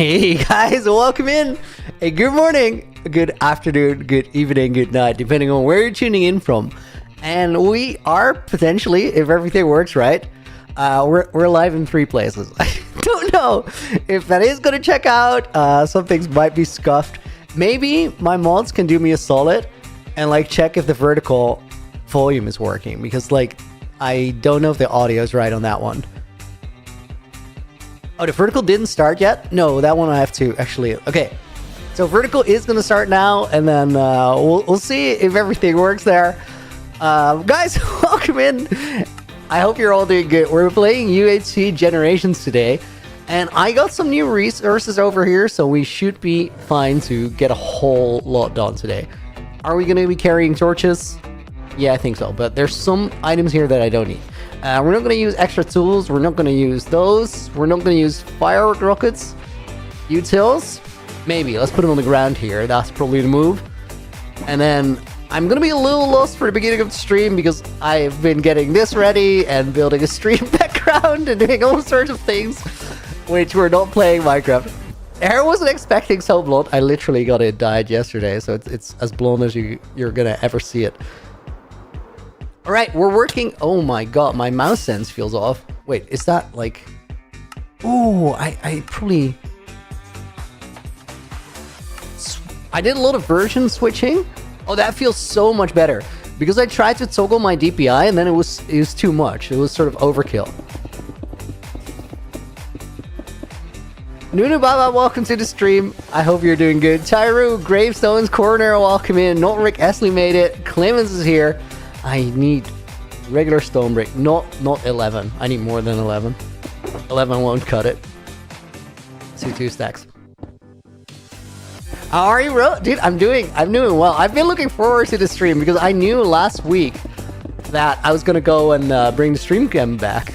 Hey guys, welcome in. Hey, good morning, good afternoon, good evening, good night, depending on where you're tuning in from. And we are potentially, if everything works right, we're live in 3 places. I don't know if that is going to check out. Some things might be scuffed. Maybe my mods can do me a solid and like check if the vertical volume is working, because like I don't know if the audio is right on that one. Oh, the vertical didn't start yet? No, that one I have to actually... Okay, so vertical is going to start now, and then we'll see if everything works there. Guys, welcome in. I hope you're all doing good. We're playing UHC Generations today, and I got some new resources over here, so we should be fine to get a whole lot done today. Are we going to be carrying torches? Yeah, I think so, but there's some items here that I don't need. We're not going to use extra tools. We're not going to use those. We're not going to use firework rockets. Utils? Maybe. Let's put them on the ground here. That's probably the move. And then I'm going to be a little lost for the beginning of the stream because I've been getting this ready and building a stream background and doing all sorts of things, which we're not playing Minecraft. I wasn't expecting so blonde. I literally got it dyed yesterday, so it's as blonde as you're going to ever see it. All right, we're working. Oh my god, my mouse sense feels off. Wait, is that like... Oh, I probably... I did a lot of version switching. Oh, that feels so much better. Because I tried to toggle my DPI and then it was too much. It was sort of overkill. Nunu Baba, welcome to the stream. I hope you're doing good. Tyru, Gravestones, Corner, welcome in. Not Rick Esley made it. Clemens is here. I need regular stone brick, not 11. I need more than 11. 11 won't cut it. Let's do 2 stacks. How are you, bro? Dude, I'm doing well. I've been looking forward to the stream because I knew last week that I was gonna go and bring the stream cam back.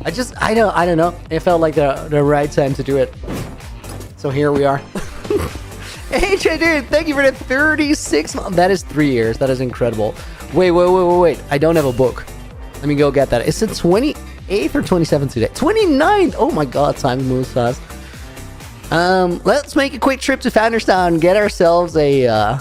I don't know. It felt like the right time to do it. So here we are. Hey, dude, thank you for the 36 months. That is 3 years. That is incredible. Wait. I don't have a book. Let me go get that. Is it 28th or 27th today? 29th! Oh my god, time moves fast. Let's make a quick trip to Founderstown. Get ourselves a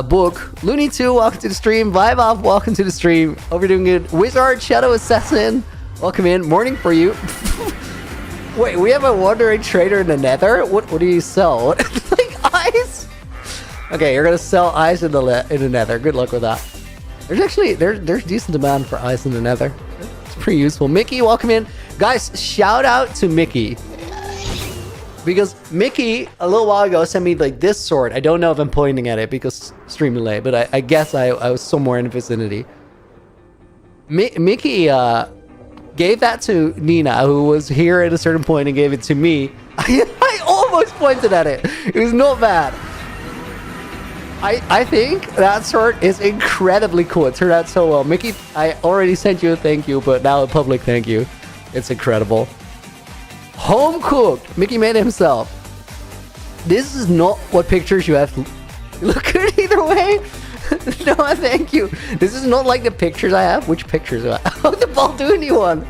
book. Looney 2, welcome to the stream. Vibe Off, welcome to the stream. Hope you're doing good. Wizard, Shadow Assassin, welcome in. Morning for you. Wait, we have a wandering trader in the nether? What do you sell? Like ice? Okay, you're gonna sell ice in the nether. Good luck with that. There's decent demand for ice in the nether. It's pretty useful. Mickey, welcome in. Guys, shout out to Mickey. Because Mickey, a little while ago, sent me like this sword. I don't know if I'm pointing at it because stream delay, but I guess I was somewhere in the vicinity. Mickey gave that to Nina, who was here at a certain point, and gave it to me. I almost pointed at it. It was not bad. I think that sword is incredibly cool. It turned out so well. Mickey, I already sent you a thank you, but now a public thank you. It's incredible. Home cooked. Mickey made it himself. This is not what pictures you have. Look good either way. No, thank you. This is not like the pictures I have. Which pictures do I have? Oh, the Balduni one.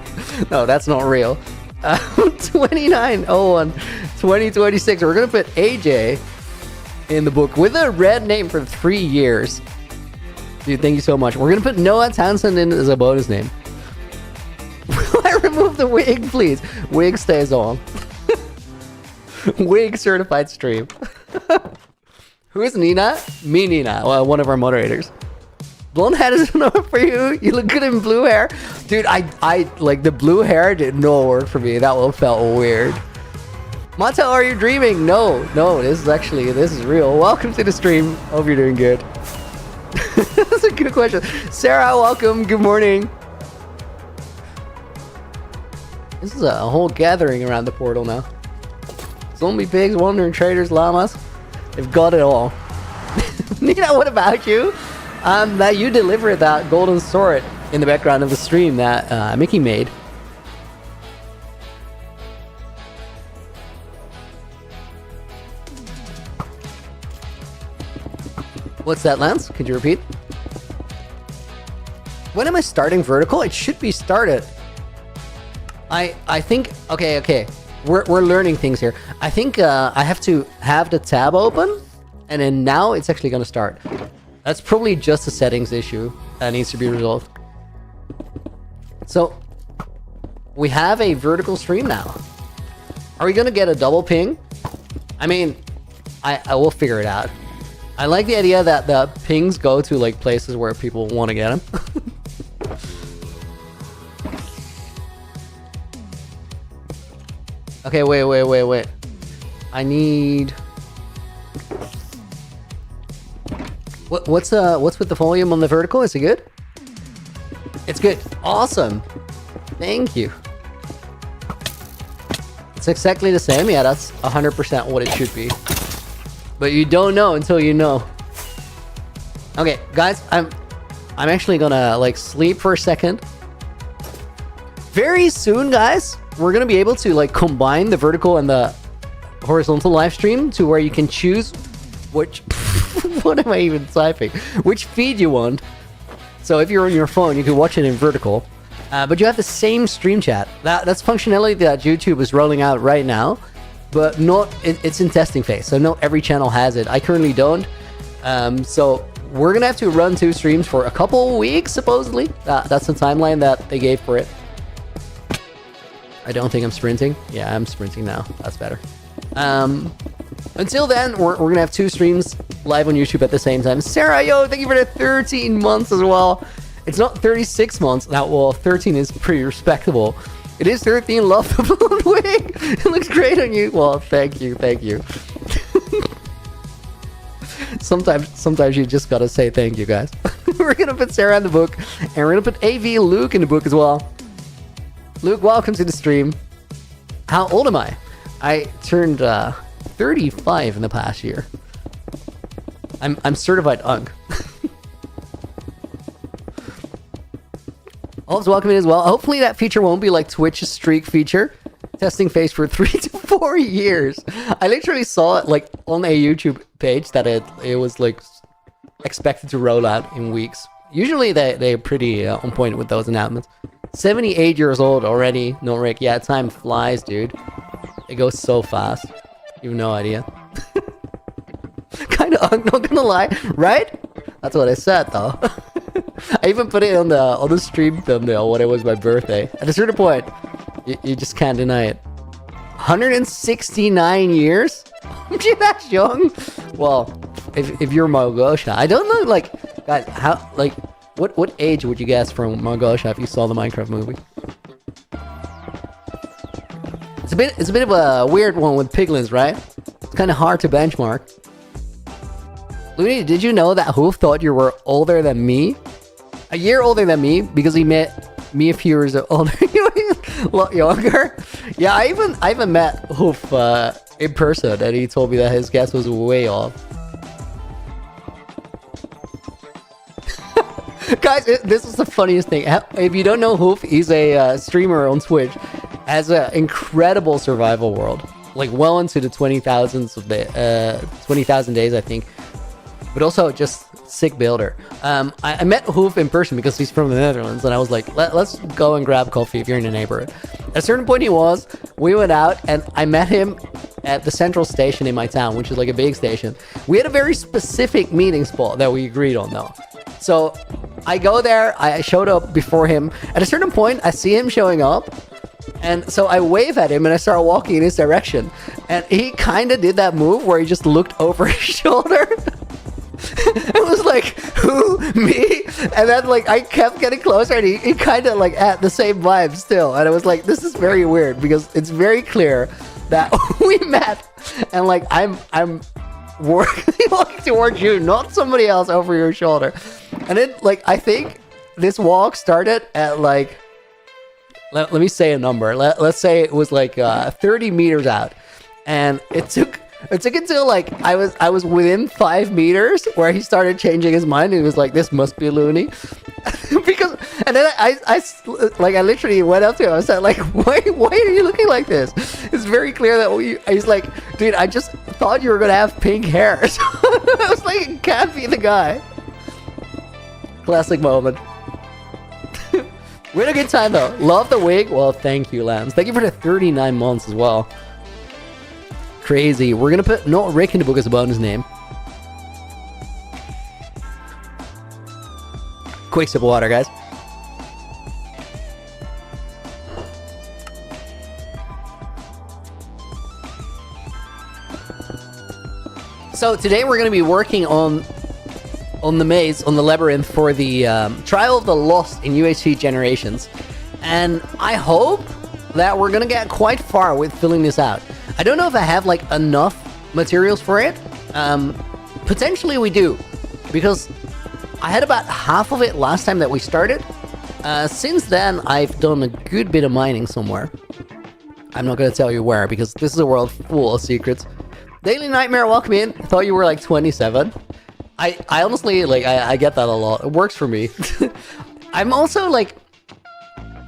No, that's not real. 2901 2026. We're gonna put AJ in the book with a red name for 3 years. Dude, thank you so much. We're gonna put Noah Townsend in as a bonus name. Will I remove the wig, please? Wig stays on. Wig certified stream. Who is Nina? Me, Nina. Well, one of our moderators. Blonde head is enough for you. You look good in blue hair. Dude, I like the blue hair did not work for me. That one felt weird. Mata, are you dreaming? No, this is real. Welcome to the stream. Hope you're doing good. That's a good question. Sarah, welcome. Good morning. This is a whole gathering around the portal now. Zombie pigs, wandering traders, llamas. They've got it all. Nina, what about you? That you delivered that golden sword in the background of the stream that Mickey made. What's that, Lance? Could you repeat? When am I starting vertical? It should be started. I think... Okay. we're learning things here. I think I have to have the tab open, and then now it's actually gonna start. That's probably just a settings issue that needs to be resolved. So we have a vertical stream now. Are we gonna get a double ping? I mean, I will figure it out. I like the idea that the pings go to like places where people want to get them. Okay, wait. I need... What's with the volume on the vertical? Is it good? It's good. Awesome. Thank you. It's exactly the same. Yeah, that's 100% what it should be. But you don't know until you know. Okay, guys, I'm actually gonna like sleep for a second. Very soon, guys, we're gonna be able to like combine the vertical and the horizontal live stream to where you can choose which what am I even typing? Which feed you want. So if you're on your phone, you can watch it in vertical. But you have the same stream chat. That's functionality that YouTube is rolling out right now. But it's in testing phase, so not every channel has it. I currently don't. So we're gonna have to run 2 streams for a couple weeks, supposedly. That's the timeline that they gave for it. I don't think I'm sprinting. Yeah, I'm sprinting now. That's better. Until then, we're gonna have 2 streams live on YouTube at the same time. Sarah, yo, thank you for the 13 months as well. It's not 36 months. Now, well, 13 is pretty respectable. It is 13. Love the blonde wig. It looks great on you. Well, thank you. Sometimes you just gotta say thank you, guys. We're gonna put Sarah in the book, and we're gonna put AV Luke in the book as well. Luke, welcome to the stream. How old am I? I turned 35 in the past year. I'm certified UNC. Always welcome in as well. Hopefully that feature won't be like Twitch's streak feature. Testing phase for 3 to 4 years. I literally saw it like on a YouTube page that it was like expected to roll out in weeks. Usually they're pretty on point with those announcements. 78 years old already. No, Rick. Yeah, time flies, dude. It goes so fast. You have no idea. Kind of, I'm not gonna lie. Right? That's what I said, though. I even put it on the stream thumbnail when it was my birthday. At a certain point, you just can't deny it. 169 years? Gee, that's young. Well, if you're Margosha, I don't know, like, guys, how, like, what age would you guess from Margosha if you saw the Minecraft movie? It's a bit of a weird one with piglins, right? It's kind of hard to benchmark. Looney, did you know that Hoof thought you were older than me? A year older than me because he met me a few years older. A lot younger. Yeah, I even met Hoof in person, and he told me that his guess was way off. Guys, this is the funniest thing. If you don't know Hoof, he's a streamer on Twitch. Has an incredible survival world, like well into the 20,000s of the 20,000 days, I think. But also just sick builder. I met Hoof in person because he's from the Netherlands, and I was like, let's go and grab coffee if you're in the neighborhood. At a certain point we went out, and I met him at the central station in my town, which is like a big station. We had a very specific meeting spot that we agreed on, though. So I go there, I showed up before him. At a certain point, I see him showing up, and so I wave at him and I start walking in his direction. And he kind of did that move where he just looked over his shoulder. It was like, who? Me? And then like I kept getting closer, and he kind of like had the same vibe still. And I was like, this is very weird because it's very clear that we met, and like I'm walking towards you, not somebody else over your shoulder. And then like I think this walk started at like, let me say a number. Let's say it was like 30 meters out, and it took until like I was within 5 meters where he started changing his mind. He was like, "This must be Looney," because and then I literally went up to him. I said like, "Why are you looking like this?" It's very clear that he's like, "Dude, I just thought you were gonna have pink hair." So I was like, "It can't be the guy." Classic moment. We had a good time though. Love the wig. Well, thank you, Lambs. Thank you for the 39 months as well. Crazy. We're gonna put not Rick in the book as a bonus name. Quick sip of water, guys. So today we're going to be working on the maze, on the labyrinth for the Trial of the Lost in UHC Generations. And I hope that we're going to get quite far with filling this out. I don't know if I have like enough materials for it. Potentially we do, because I had about half of it last time that we started. Since then, I've done a good bit of mining somewhere. I'm not going to tell you where, because this is a world full of secrets. Daily Nightmare, welcome in. I thought you were like 27. I honestly, like, I get that a lot. It works for me. I'm also like,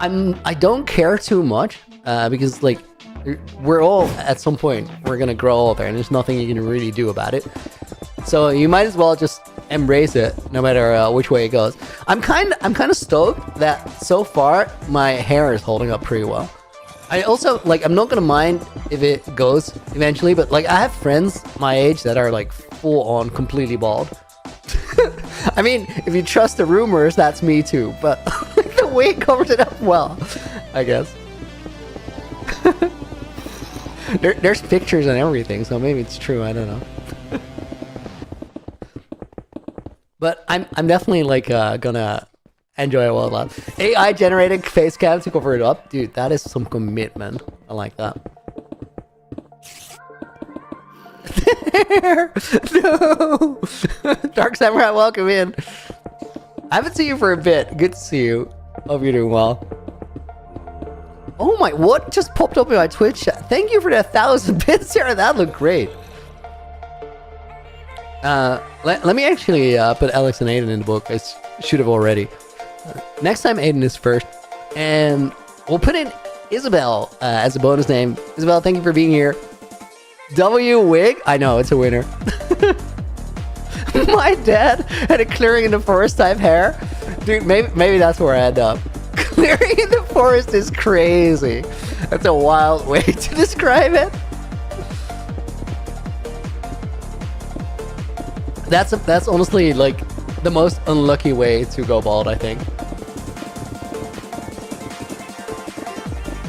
I don't care too much, because like, we're all, at some point, we're going to grow older, and there's nothing you can really do about it. So you might as well just embrace it, no matter which way it goes. I'm kind of stoked that so far my hair is holding up pretty well. I also, like, I'm not gonna mind if it goes eventually, but like, I have friends my age that are like full on completely bald. I mean, if you trust the rumors, that's me too, but the wig covers it up well, I guess. There's pictures and everything, so maybe it's true, I don't know. But I'm definitely like gonna enjoy it a lot. AI generated face cam to cover it up. Dude, that is some commitment. I like that. No! Dark Samurai, welcome in. I haven't seen you for a bit. Good to see you. Hope you're doing well. Oh my, what just popped up in my Twitch chat? Thank you for the 1,000 bits, Sarah. That looked great. Let me actually put Alex and Aiden in the book. I should have already. Next time Aiden is first. And we'll put in Isabel as a bonus name. Isabel, thank you for being here. W Wig? I know, it's a winner. My dad had a clearing in the forest type hair. Dude, maybe that's where I end up. Clearing in the forest is crazy. That's a wild way to describe it. That's honestly like the most unlucky way to go bald, I think.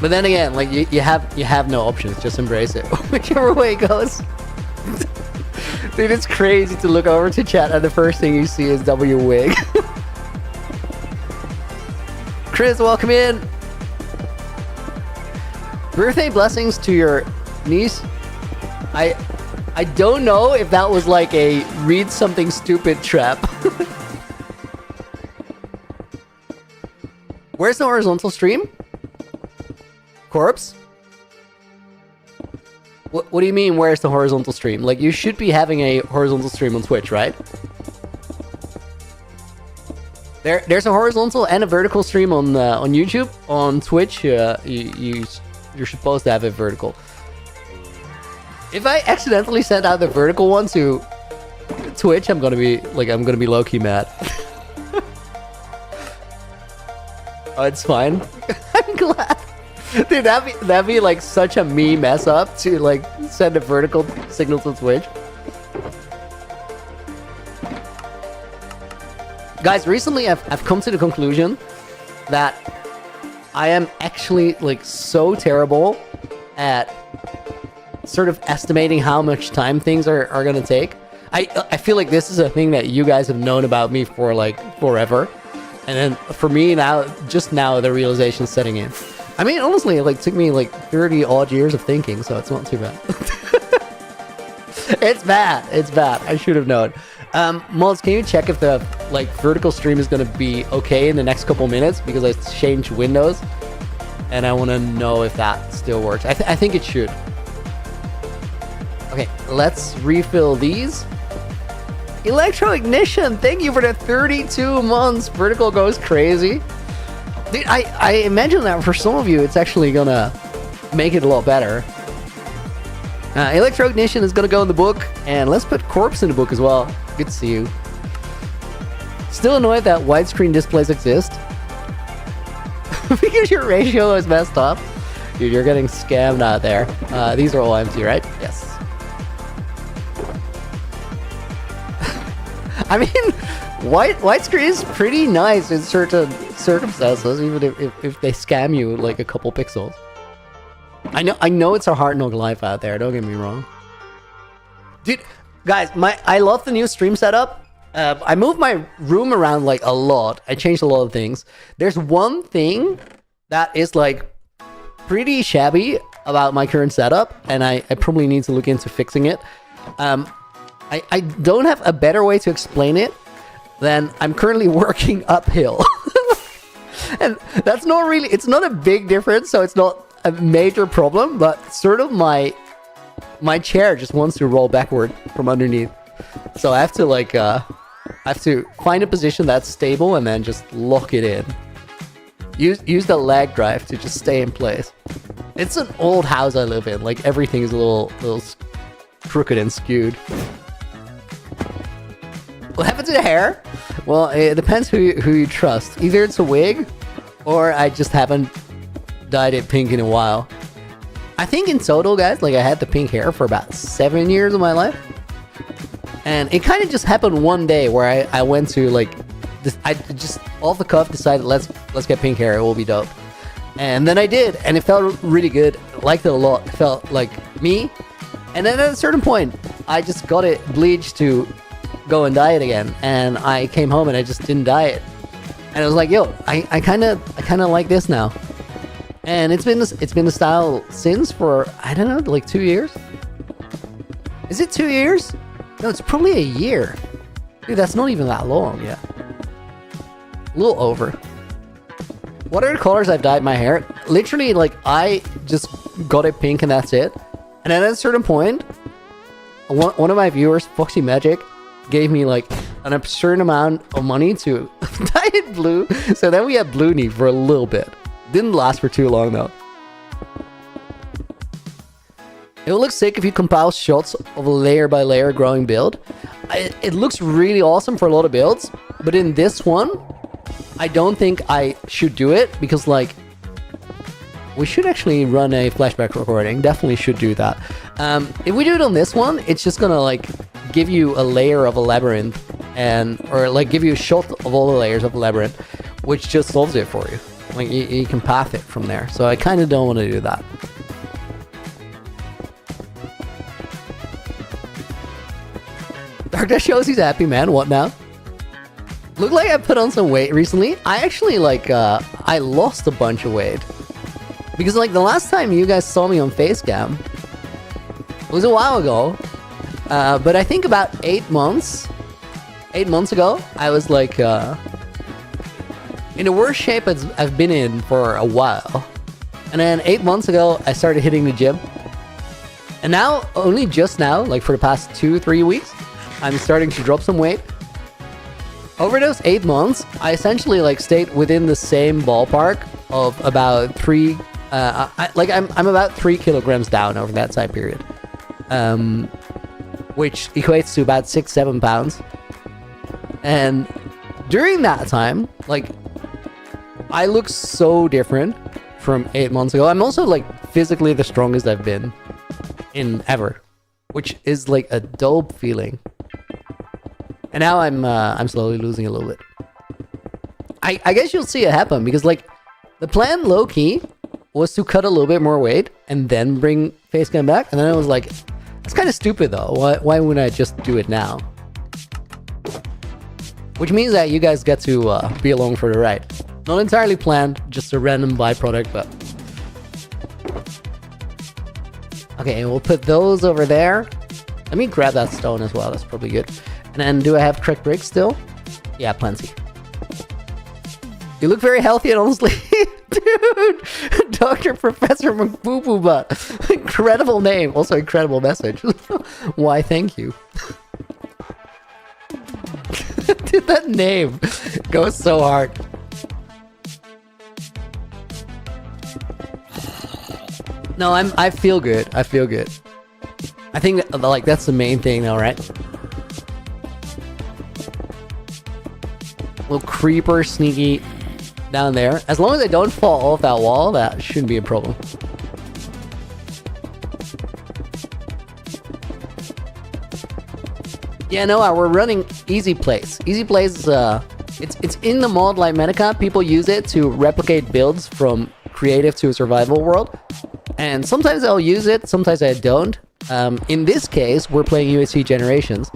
But then again, like you have no options. Just embrace it, whichever way it goes. Dude, it's crazy to look over to chat and the first thing you see is W Wig. Chris, welcome in. Birthday blessings to your niece. I don't know if that was like a read something stupid trap. Where's the horizontal stream? Corpse? What do you mean, where's the horizontal stream? Like, you should be having a horizontal stream on Twitch, right? There's a horizontal and a vertical stream on YouTube. On Twitch, you're supposed to have a vertical. If I accidentally send out the vertical one to Twitch, I'm gonna be low-key mad. Oh, it's fine. I'm glad. Dude, that'd be like such a me mess up to like send a vertical signal to Twitch. Guys, recently I've come to the conclusion that I am actually like so terrible at sort of estimating how much time things are gonna take. I feel like this is a thing that you guys have known about me for like forever. And then for me now, just now, the realization's setting in. I mean, honestly, it like took me like 30 odd years of thinking, so it's not too bad. It's bad. It's bad. I should have known. Mods, can you check if the like vertical stream is gonna be okay in the next couple minutes? Because I changed windows, and I want to know if that still works. I think it should. Okay, let's refill these. Electro Ignition, thank you for the 32 months. Vertical goes crazy. Dude, I imagine that for some of you, it's actually gonna make it a lot better. Electro Ignition is gonna go in the book, and let's put Corpse in the book as well. Good to see you. Still annoyed that widescreen displays exist. because your ratio is messed up. Dude, you're getting scammed out there. These are all empty, right? Yes. I mean, white screen is pretty nice in certain circumstances, even if they scam you like a couple pixels. I know it's a hard knock life out there. Don't get me wrong, dude. Guys, I love the new stream setup. I moved my room around like a lot. I changed a lot of things. There's one thing that is like pretty shabby about my current setup, and I probably need to look into fixing it. I don't have a better way to explain it than I'm currently working uphill. And that's not really, it's not a big difference, so it's not a major problem, but sort of my chair just wants to roll backward from underneath. So I have to like, I have to find a position that's stable and then just lock it in. Use the lag drive to just stay in place. It's an old house I live in, like everything is a little crooked and skewed. What happened to the hair? Well, it depends who you trust. Either it's a wig, or I just haven't dyed it pink in a while. I think in total, guys, like I had the pink hair for about 7 years of my life. And it kind of just happened one day where I went to like, I just off the cuff decided let's get pink hair, it will be dope. And then I did, and it felt really good. I liked it a lot. It felt like me. And then at a certain point, I just got it bleached to go and dye it again, and I came home and I just didn't dye it, and I was like, yo, I kind of like this now. And it's been the style since for, I don't know, like 2 years. Is it 2 years? No, it's probably a year. Dude, that's not even that long yet. A little over. What are the colors I've dyed my hair? Literally, like, I just got it pink and that's it. And then at a certain point, one of my viewers, Foxy Magic, gave me like an absurd amount of money to dye it blue. So then we had blue knee for a little bit. Didn't last for too long though. It will look sick if you compile shots of a layer by layer growing build. It looks really awesome for a lot of builds, but in this one, I don't think I should do it because like, we should actually run a flashback recording. Definitely should do that. If we do it on this one, it's just gonna like give you a layer of a labyrinth, or like give you a shot of all the layers of a labyrinth, which just solves it for you. Like you can path it from there. So I kind of don't want to do that. Dark shows he's happy, man. What now? Look like I put on some weight recently. I actually like I lost a bunch of weight. Because like the last time you guys saw me on Facecam was a while ago. But I think about 8 months ago, I was like in the worst shape I've been in for a while. And then 8 months ago, I started hitting the gym. And now, only just now, like for the past 2-3 weeks, I'm starting to drop some weight. Over those 8 months, I essentially like stayed within the same ballpark of about 3. I'm about 3 kilograms down over that time period, which equates to about 6-7 pounds. And during that time, like, I look so different from 8 months ago. I'm also like physically the strongest I've been in ever, which is like a dope feeling. And now I'm slowly losing a little bit. I guess you'll see it happen because like the plan low key was to cut a little bit more weight and then bring Facecam back. And then I was like, it's kind of stupid though. Why wouldn't I just do it now? Which means that you guys get to be along for the ride. Not entirely planned, just a random byproduct, but... Okay, and we'll put those over there. Let me grab that stone as well, that's probably good. And then do I have cracked bricks still? Yeah, plenty. You look very healthy and honestly... Dude! Dr. Professor McBoo Butt. Incredible name. Also incredible message. Why, thank you. Dude, that name goes so hard. No, I feel good. I feel good. I think that, like, that's the main thing though, right? Little creeper, sneaky down there. As long as I don't fall off that wall, that shouldn't be a problem. Yeah, no, we're running Easy Plays. Easy Plays, it's in the mod like Medica. People use it to replicate builds from creative to a survival world. And sometimes I'll use it, sometimes I don't. In this case, we're playing UHC Generations.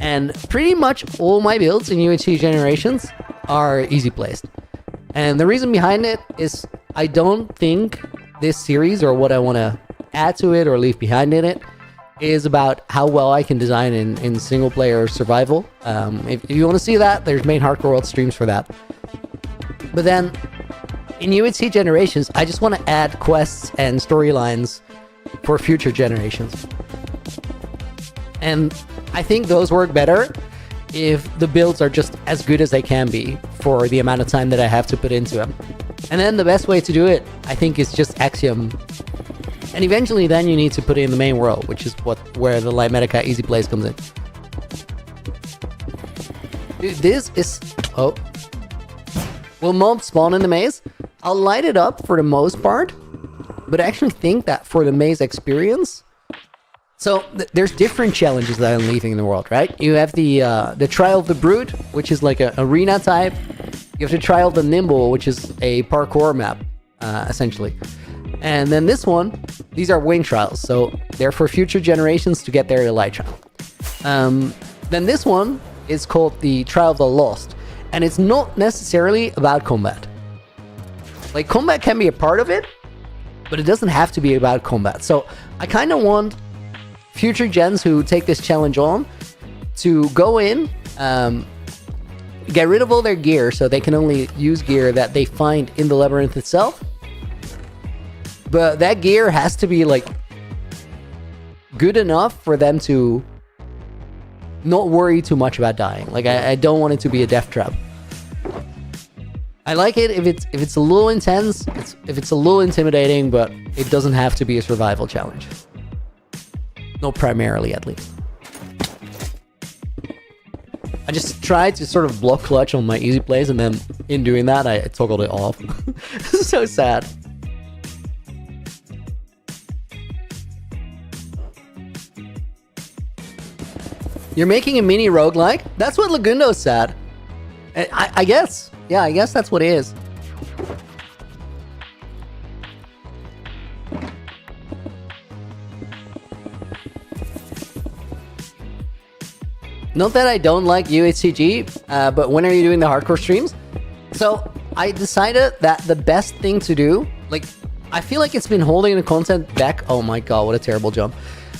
And pretty much all my builds in UHC Generations are easy placed. And the reason behind it is I don't think this series, or what I want to add to it or leave behind in it, is about how well I can design in single player survival. If you want to see that, there's main hardcore world streams for that. But then in UHC Generations, I just want to add quests and storylines for future generations. And I think those work better if the builds are just as good as they can be for the amount of time that I have to put into them. And then the best way to do it, I think, is just Axiom. And eventually then you need to put it in the main world, which is where the Light Medica Easy Plays comes in. Dude, this is... Oh. Will mobs spawn in the maze? I'll light it up for the most part, but I actually think that for the maze experience... So, there's different challenges that I'm leaving in the world, right? You have the Trial of the Brute, which is like an arena type. You have the Trial of the Nimble, which is a parkour map, essentially. And then this one, these are wing trials, so they're for future generations to get their elytra. Then this one is called the Trial of the Lost, and it's not necessarily about combat. Like, combat can be a part of it, but it doesn't have to be about combat. So I kind of want future gens who take this challenge on to go in, get rid of all their gear so they can only use gear that they find in the labyrinth itself. But that gear has to be, like, good enough for them to not worry too much about dying. Like, I don't want it to be a death trap. I like it if it's a little intense, if it's a little intimidating, but it doesn't have to be a survival challenge. Not primarily, at least. I just tried to sort of block clutch on my easy plays, and then in doing that, I toggled it off. This is so sad. You're making a mini roguelike? That's what Lagundo said. I guess. Yeah, I guess that's what it is. Not that I don't like UHCG, but when are you doing the hardcore streams? So I decided that the best thing to do, like, I feel like it's been holding the content back. Oh my god, what a terrible jump.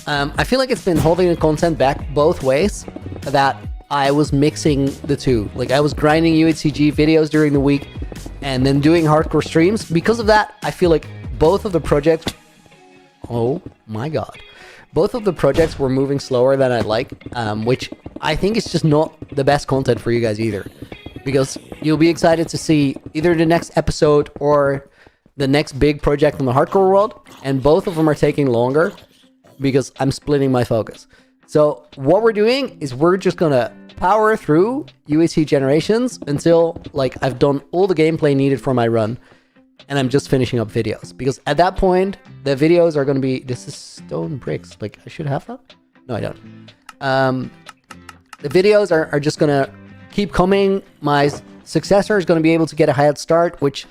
I feel like it's been holding the content back both ways, that I was mixing the two. Like, I was grinding UHCG videos during the week and then doing hardcore streams. Because of that, I feel like both of the projects... Oh my god. Both of the projects were moving slower than I'd like, which I think is just not the best content for you guys either. Because you'll be excited to see either the next episode or the next big project in the hardcore world, and both of them are taking longer because I'm splitting my focus. So what we're doing is we're just gonna power through UHC Generations until, like, I've done all the gameplay needed for my run, and I'm just finishing up videos. Because at that point, the videos are gonna be... This is stone bricks. Like, I should have that? No, I don't. The videos are just gonna keep coming. My successor is gonna be able to get a head start, which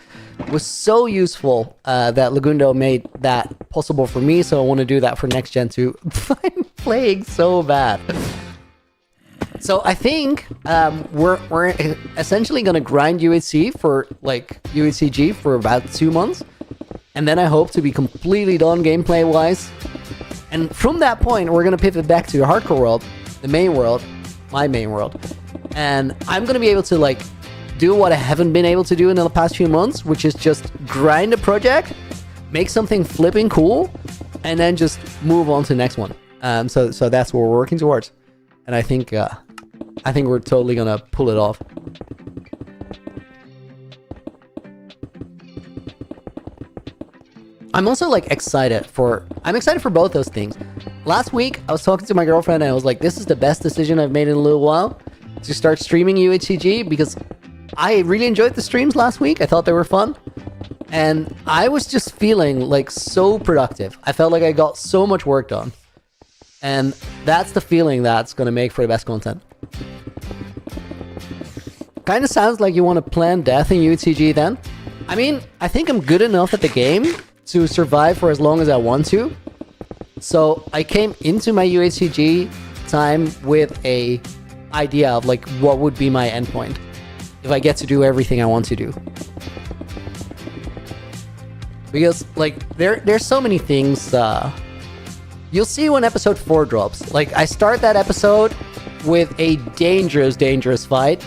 was so useful that Lagundo made that possible for me, so I want to do that for next gen too. I'm playing so bad. So I think we're essentially gonna grind UHC for, like, UHCG for about 2 months, and then I hope to be completely done gameplay wise. And from that point, we're gonna pivot back to the hardcore world, the main world, my main world, and I'm gonna be able to, like, do what I haven't been able to do in the past few months, which is just grind a project, make something flipping cool, and then just move on to the next one. So that's what we're working towards, and I think we're totally gonna pull it off. I'm also, like, excited for both those things. Last week, I was talking to my girlfriend, and I was like, this is the best decision I've made in a little while, to start streaming UHCG, because I really enjoyed the streams last week. I thought they were fun. And I was just feeling like so productive. I felt like I got so much work done. And that's the feeling that's going to make for the best content. Kind of sounds like you want to plan death in UHCG then. I mean, I think I'm good enough at the game to survive for as long as I want to. So I came into my UHCG time with a idea of like what would be my endpoint if I get to do everything I want to do. Because like there's so many things. You'll see when episode 4 drops. Like I start that episode with a dangerous fight,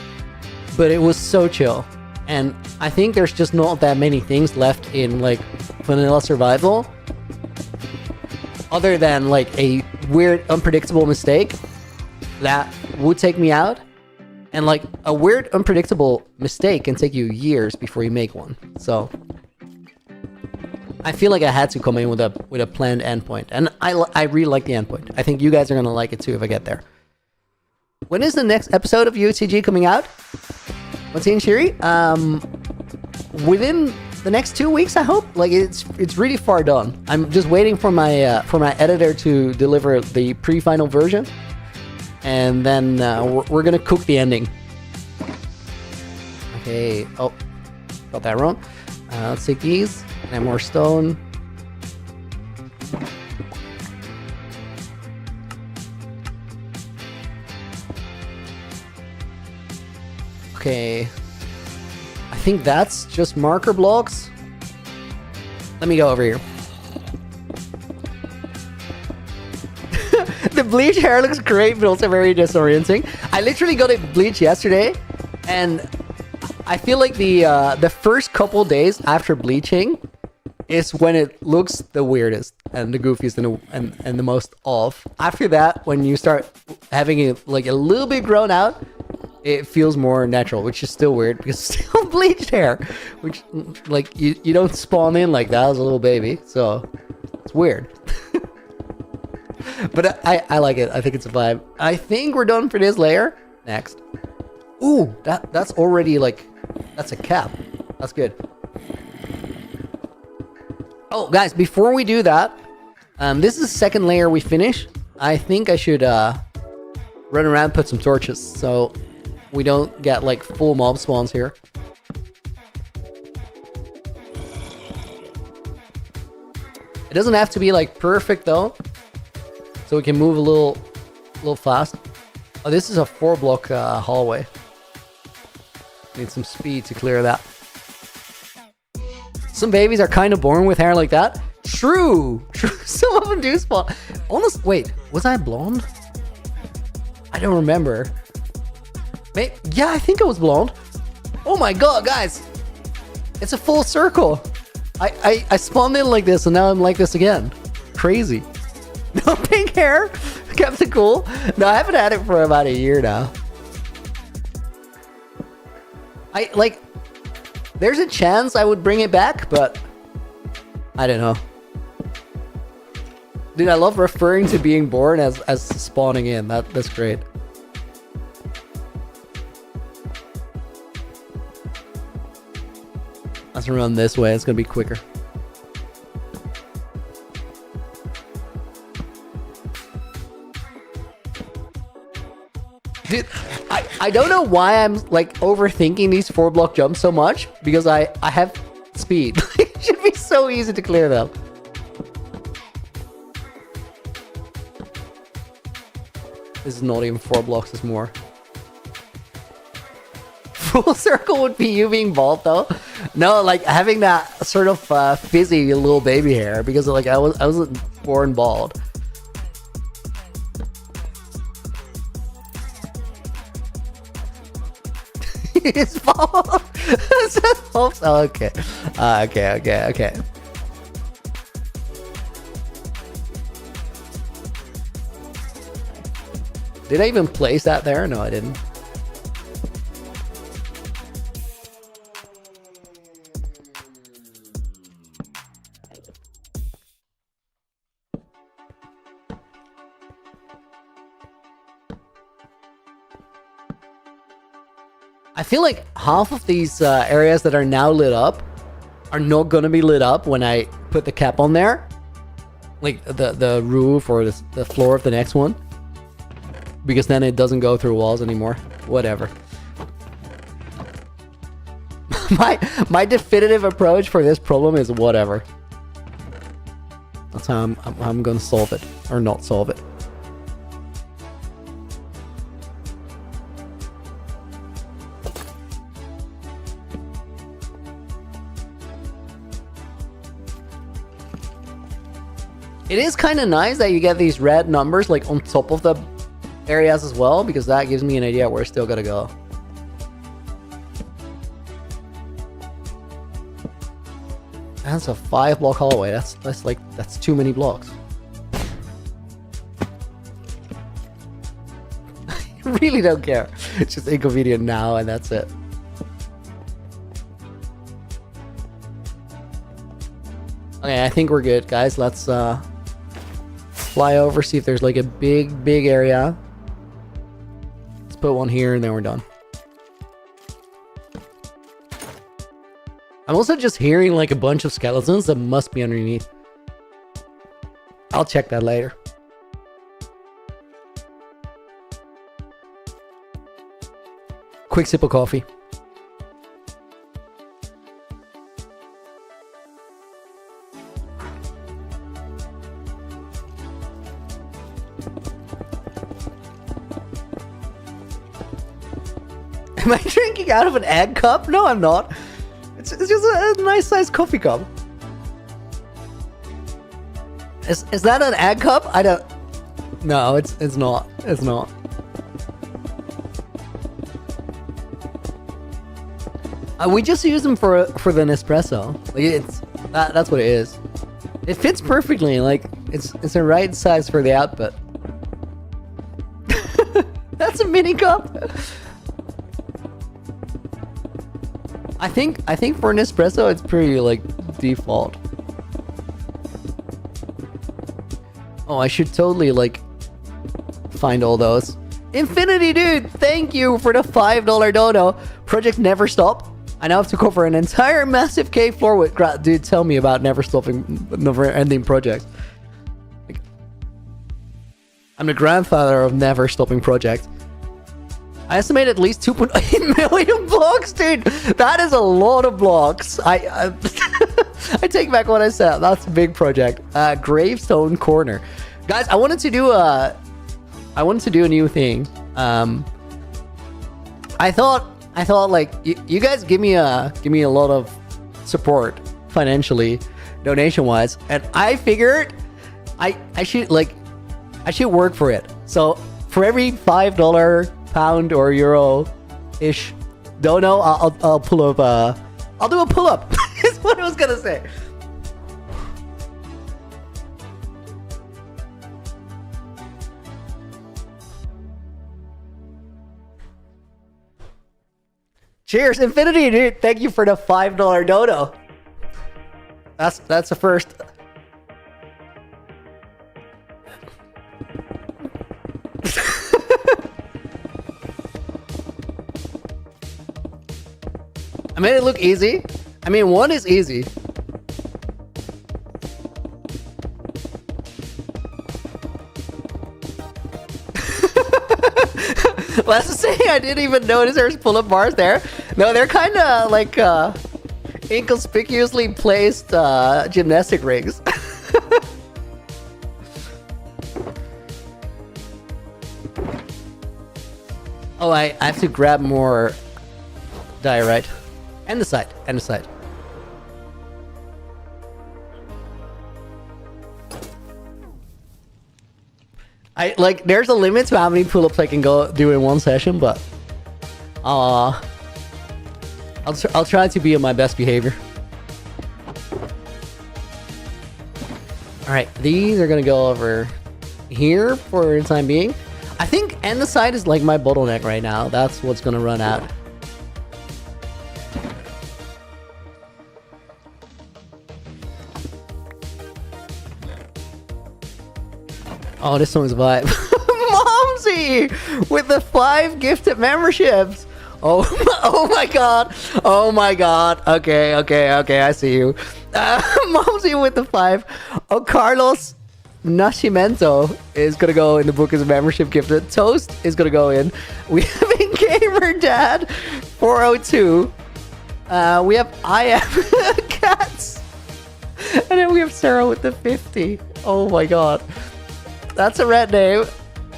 but it was so chill. And I think there's just not that many things left in like vanilla survival other than like a weird unpredictable mistake that would take me out. And like a weird unpredictable mistake can take you years before you make one. So I feel like I had to come in with a planned endpoint, and I really like the endpoint. I think you guys are gonna like it too if I get there. When is the next episode of UHCG coming out? What's in Shiri? Within the next 2 weeks, I hope. Like it's really far done. I'm just waiting for my editor to deliver the pre-final version, and then we're gonna cook the ending. Okay. Oh, got that wrong. Let's take these. And more stone. Okay. I think that's just marker blocks. Let me go over here. The bleach hair looks great, but also very disorienting. I literally got it bleached yesterday, and I feel like the first couple days after bleaching is when it looks the weirdest and the goofiest and the most off. After that, when you start having it like a little bit grown out, it feels more natural, which is still weird because it's still bleached hair, which like you don't spawn in like that as a little baby, so it's weird. But I like it. I think it's a vibe. I think we're done for this layer. Next. Ooh, that's already like, that's a cap. That's good. Oh, guys, before we do that, this is the second layer we finish. I think I should run around, put some torches, so we don't get like full mob spawns here. It doesn't have to be like perfect though, so we can move a little fast. Oh, this is a 4-block hallway. Need some speed to clear that. Some babies are kind of born with hair like that. True. Some of them do spawn. Almost. Wait, was I blonde? I don't remember. Yeah, I think I was blonde. Oh my god, guys! It's a full circle. I spawned in like this, and now I'm like this again. Crazy. No pink hair. Kept it cool. No, I haven't had it for about a year now. There's a chance I would bring it back, but I don't know. Dude, I love referring to being born as spawning in. That's great. Let's run this way. It's gonna be quicker. Dude, I don't know why I'm like overthinking these 4-block jumps so much, because I have speed. It should be so easy to clear them. This is not even 4 blocks, it's more. Full circle would be you being bald though. No, like having that sort of fizzy little baby hair, because like I wasn't born bald. It's bald. Oh, okay. Okay. Did I even place that there? No, I didn't. I feel like half of these areas that are now lit up are not gonna be lit up when I put the cap on there. Like the roof or the floor of the next one. Because then it doesn't go through walls anymore. Whatever. my definitive approach for this problem is whatever. That's how I'm gonna solve it. Or not solve it. It is kind of nice that you get these red numbers like on top of the areas as well, because that gives me an idea where it's still gotta go. That's a 5-block hallway. That's too many blocks. I really don't care. It's just inconvenient now, and that's it. Okay, I think we're good, guys. Let's fly over, see if there's like a big area. Let's put one here, and then we're done. I'm also just hearing like a bunch of skeletons that must be underneath. I'll check that later. Quick sip of coffee. Am I drinking out of an egg cup? No, I'm not. It's just a nice sized coffee cup. Is that an egg cup? I don't. No, it's not. It's not. We just use them for the Nespresso. Like that's what it is. It fits perfectly. Like it's the right size for the output. That's a mini cup. I think for Nespresso it's pretty like default. Oh, I should totally like find all those. Infinity dude, thank you for the $5 dono. Project Never Stop. I now have to cover an entire massive cave floor with dude, tell me about never ending projects. Like, I'm the grandfather of never stopping projects. I estimate at least 2.8 million blocks, dude. That is a lot of blocks. I take back what I said. That's a big project. Gravestone Corner, guys. I wanted to do a new thing. I thought like you guys give me a lot of support financially, donation wise, and I figured I should work for it. So for every $5, pound or euro ish dono, I'll pull up I'll do a pull up. Is what I was gonna say. Cheers, Infinity dude. Thank you for the $5 dono. That's the first. I made it look easy. I mean, one is easy. Let's just say I didn't even notice there's pull-up bars there. No, they're kind of like inconspicuously placed gymnastic rings. Oh, I have to grab more diorite. And the side. And the side. There's a limit to how many pull-ups I can do in one session, but I'll try to be on my best behavior. All right, these are gonna go over here for the time being. I think and the side is like my bottleneck right now. That's what's gonna run out. Oh, this song's vibe. Momsy with the 5 gifted memberships. Oh, oh my god. Oh my god. Okay, I see you. Momsy with the 5. Oh, Carlos Nascimento is gonna go in the book as a membership gifted. Toast is gonna go in. We have a Gamer Dad 402. We have I am Cats. And then we have Sarah with the 50. Oh my god. That's a red name.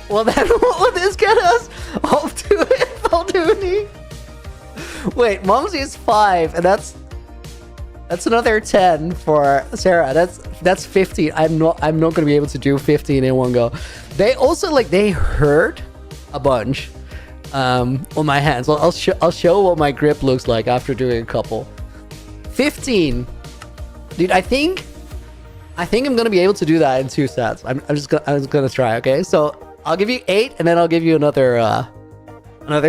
Well, then what will this get us? I'll do it. Wait, Mumsy is 5, and that's another 10 for Sarah. That's 15. I'm not gonna be able to do 15 in one go. They also they hurt a bunch on my hands. I'll show what my grip looks like after doing a couple. 15, dude. I think I'm gonna be able to do that in 2 sets. I'm just gonna try. Okay, so I'll give you 8, and then I'll give you another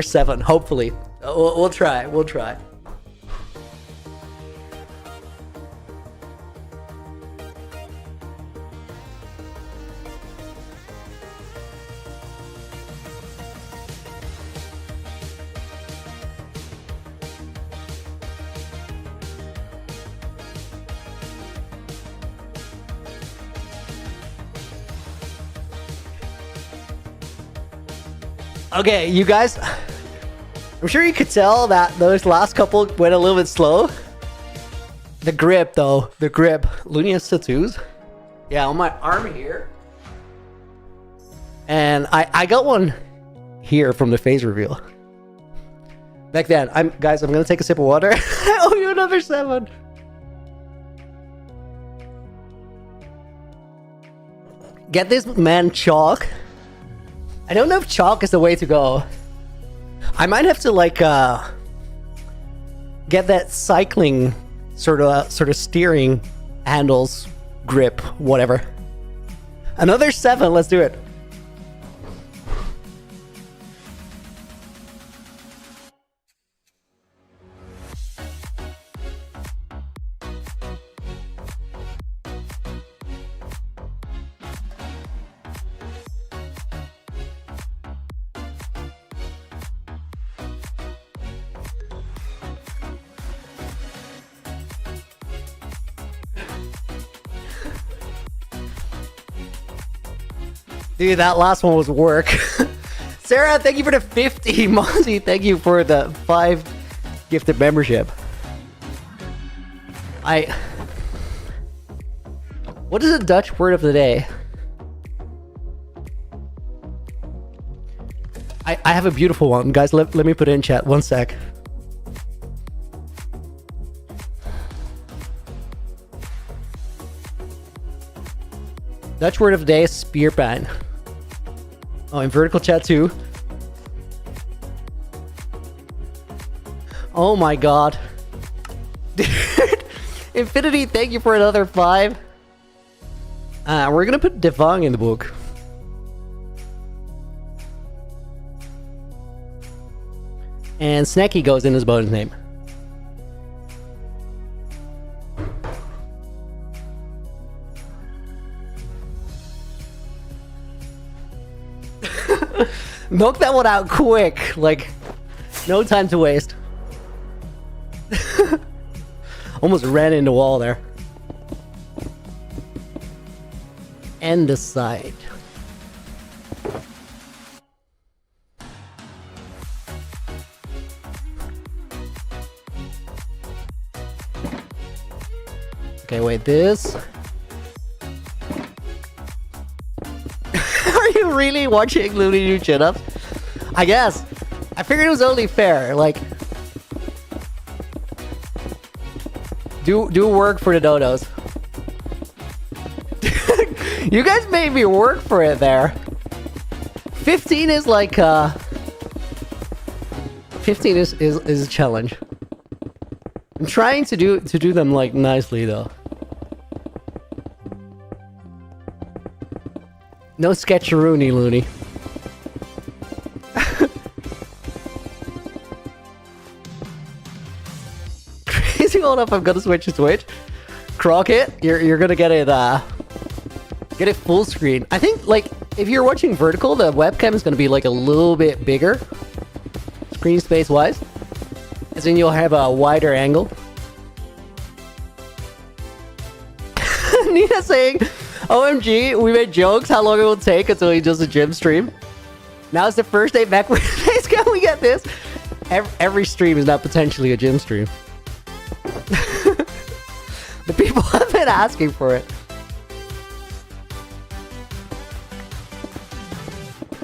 7. Hopefully, we'll try. Okay, you guys, I'm sure you could tell that those last couple went a little bit slow. The grip, though, Looney has tattoos. Yeah, on my arm here. And I got one here from the face reveal. Back then, I'm gonna take a sip of water. I owe you another 7. Get this man chalk. I don't know if chalk is the way to go. I might have to get that cycling sort of steering handles grip, whatever. Another 7. Let's do it. Dude, that last one was work. Sarah, thank you for the 50. Monty, thank you for the 5 gifted membership. What is the Dutch word of the day? I have a beautiful one. Guys, let me put it in chat. One sec. Dutch word of the day is spierpijn. Oh, in vertical chat too. Oh my god. Dude. Infinity, thank you for another 5. We're gonna put Devang in the book. And Snacky goes in as bonus name. Milk that one out quick. No time to waste. Almost ran into the wall there. And the side. Okay, wait, this. Are you really watching Looney do chin-ups? I guess. I figured it was only fair. Do work for the dodos. You guys made me work for it there. 15 is 15 is a challenge. I'm trying to do them nicely though. No sketcheroony, Looney. Crazy, hold up, I'm gonna switch to Twitch. Crockett, you're gonna get it full screen. I think if you're watching vertical, the webcam is gonna be a little bit bigger. It's screen space wise, as in you'll have a wider angle. Nina saying, OMG, we made jokes how long it will take until he does a gym stream. Now it's the first day back with days. Can we get this? Every stream is now potentially a gym stream. The people have been asking for it.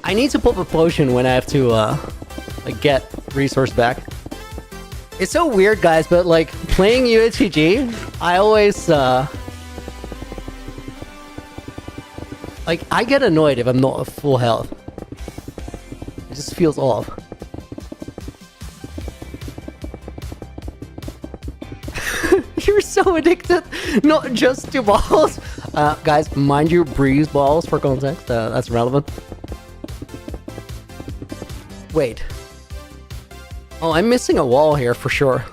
I need to pop a potion when I have to like get resource back. It's so weird, guys, but like playing UHCG, I always like I get annoyed if I'm not at full health. It just feels off. You're so addicted, not just to balls. Guys, mind you, breeze balls for context. That's relevant. Wait. Oh, I'm missing a wall here for sure.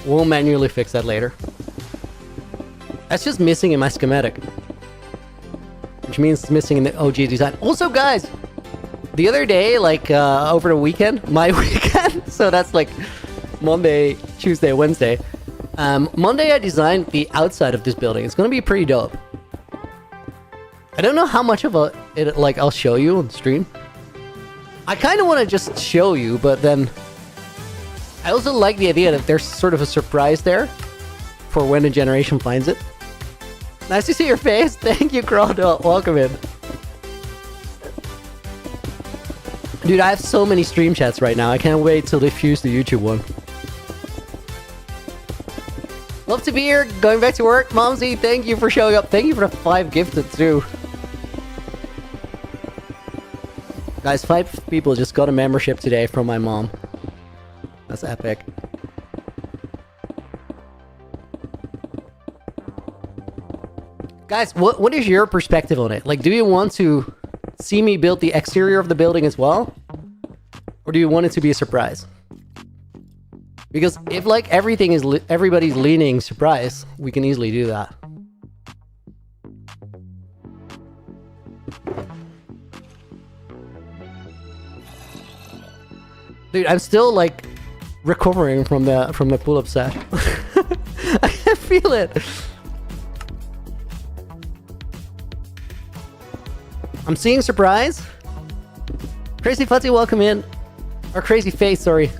We'll manually fix that later. That's just missing in my schematic. Which means it's missing in the OG design. Also, guys, the other day, like over the weekend, my weekend, so that's like Monday, Tuesday, Wednesday. Monday I designed the outside of this building. It's gonna be pretty dope. I don't know how much of it like I'll show you on stream. I kind of want to just show you, but then I also like the idea that there's sort of a surprise there for when a generation finds it. Nice to see your face. Thank you, Crowdell. Welcome in. Dude, I have so many stream chats right now. I can't wait till they fuse the YouTube one. Love to be here. Going back to work. Momsy, thank you for showing up. Thank you for the 5 gifted too. Guys, 5 people just got a membership today from my mom. That's epic. Guys, what is your perspective on it? Like, do you want to see me build the exterior of the building as well? Or do you want it to be a surprise? Because if like everything is everybody's leaning surprise, we can easily do that. Dude, I'm still like recovering from the pull-up set. I can feel it. I'm seeing surprise. Crazy Futzy, welcome in. Or Crazy Face, sorry.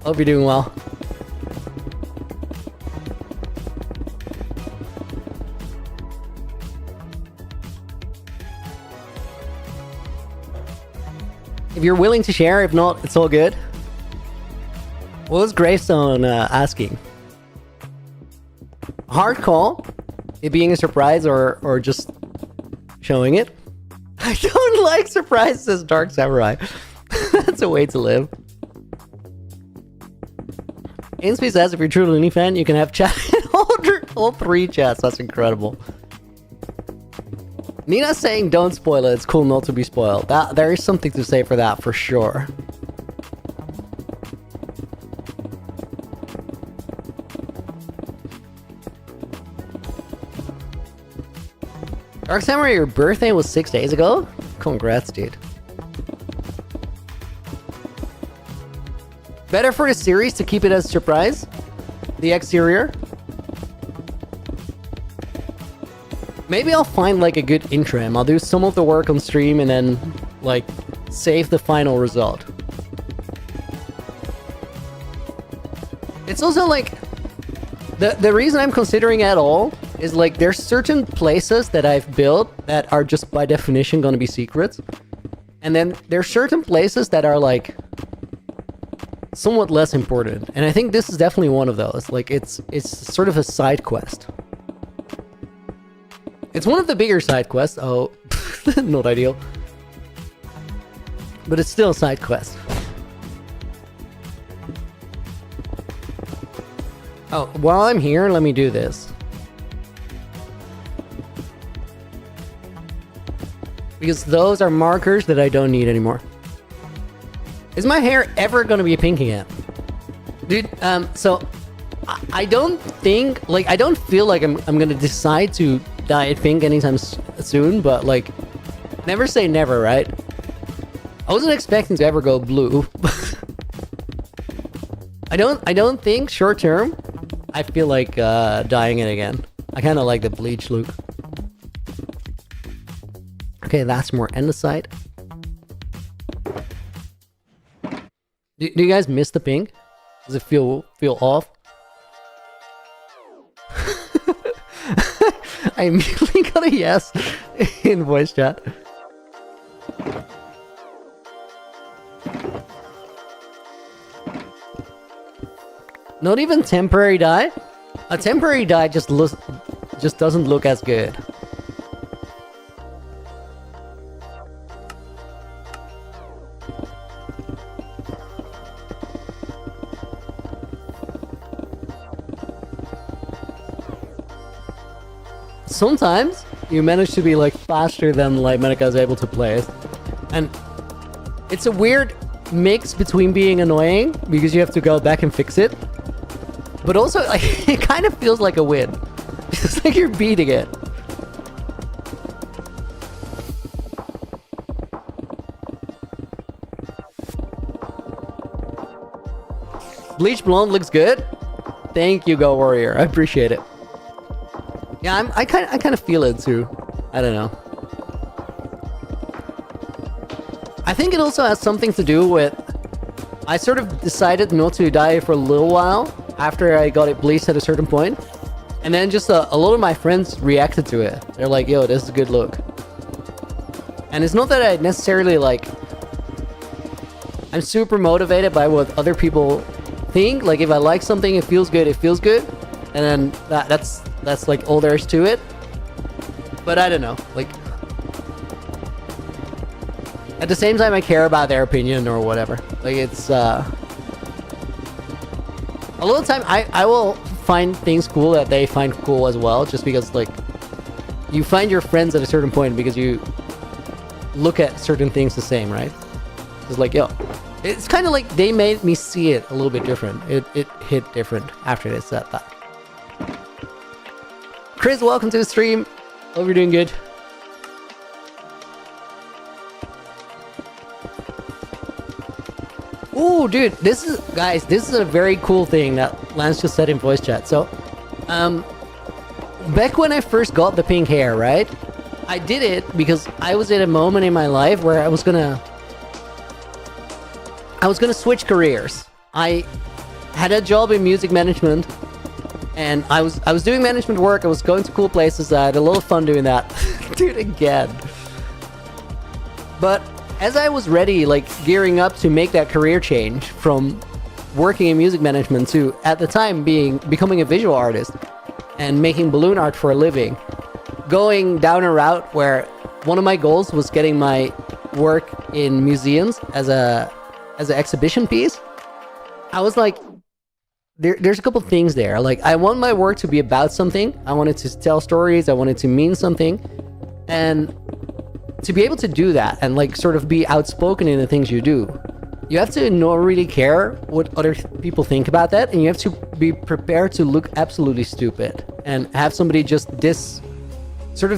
Hope you're doing well. If you're willing to share, if not, it's all good. What was Gravestone asking? Hard call? It being a surprise or just showing it? I don't like surprises, says Dark Samurai. That's a way to live. Inspi says if you're a true Looney fan, you can have chat in all 3 chats. That's incredible. Nina's saying don't spoil it. It's cool not to be spoiled. There is something to say for that, for sure. Dark Samurai, your birthday was 6 days ago? Congrats, dude. Better for the series to keep it as a surprise? The exterior? Maybe I'll find like a good interim. I'll do some of the work on stream and then like save the final result. It's also like the reason I'm considering it at all is like there's certain places that I've built that are just by definition gonna be secrets. And then there's certain places that are like somewhat less important. And I think this is definitely one of those. Like it's sort of a side quest. It's one of the bigger side quests. Oh, not ideal. But it's still a side quest. Oh, while I'm here, let me do this. Because those are markers that I don't need anymore. Is my hair ever gonna be pink again? Dude, so I don't think, like, I don't feel like I'm gonna decide to dye it pink anytime soon, but like, never say never, right? I wasn't expecting to ever go blue. I don't think short term I feel like dyeing it again. I kind of like the bleach look. Okay, that's more andesite. Do you guys miss the pink? Does it feel off? I immediately got a yes in voice chat. Not even temporary dye? A temporary dye just doesn't look as good. Sometimes you manage to be like faster than like Medica is able to play it. And it's a weird mix between being annoying because you have to go back and fix it, but also like it kind of feels like a win. It's like you're beating it. Bleach blonde looks good. Thank you, Go Warrior. I appreciate it. Yeah, I kind of feel it too. I don't know. I think it also has something to do with I sort of decided not to dye for a little while after I got it bleached at a certain point, and then just a lot of my friends reacted to it. They're like, "Yo, this is a good look." And it's not that I necessarily like. I'm super motivated by what other people think. Like if I like something, it feels good. It feels good, and then that's like all there is to it. But I don't know, like at the same time I care about their opinion or whatever. Like it's a lot of time I will find things cool that they find cool as well, just because like you find your friends at a certain point because you look at certain things the same, right? It's like, yo, it's kind of like they made me see it a little bit different. It hit different after they said that. Chris, welcome to the stream. Hope you're doing good. Ooh, dude, this is a very cool thing that Lance just said in voice chat. So, back when I first got the pink hair, right? I did it because I was at a moment in my life where I was gonna switch careers. I had a job in music management. And I was doing management work, I was going to cool places, I had a lot of fun doing that. Dude, again. But as I was ready, like gearing up to make that career change from working in music management to, at the time, becoming a visual artist and making balloon art for a living, going down a route where one of my goals was getting my work in museums as an exhibition piece, I was like, There's a couple things there. Like, I want my work to be about something. I want it to tell stories. I want it to mean something. And to be able to do that and like sort of be outspoken in the things you do, you have to not really care what other people think about that. And you have to be prepared to look absolutely stupid and have somebody just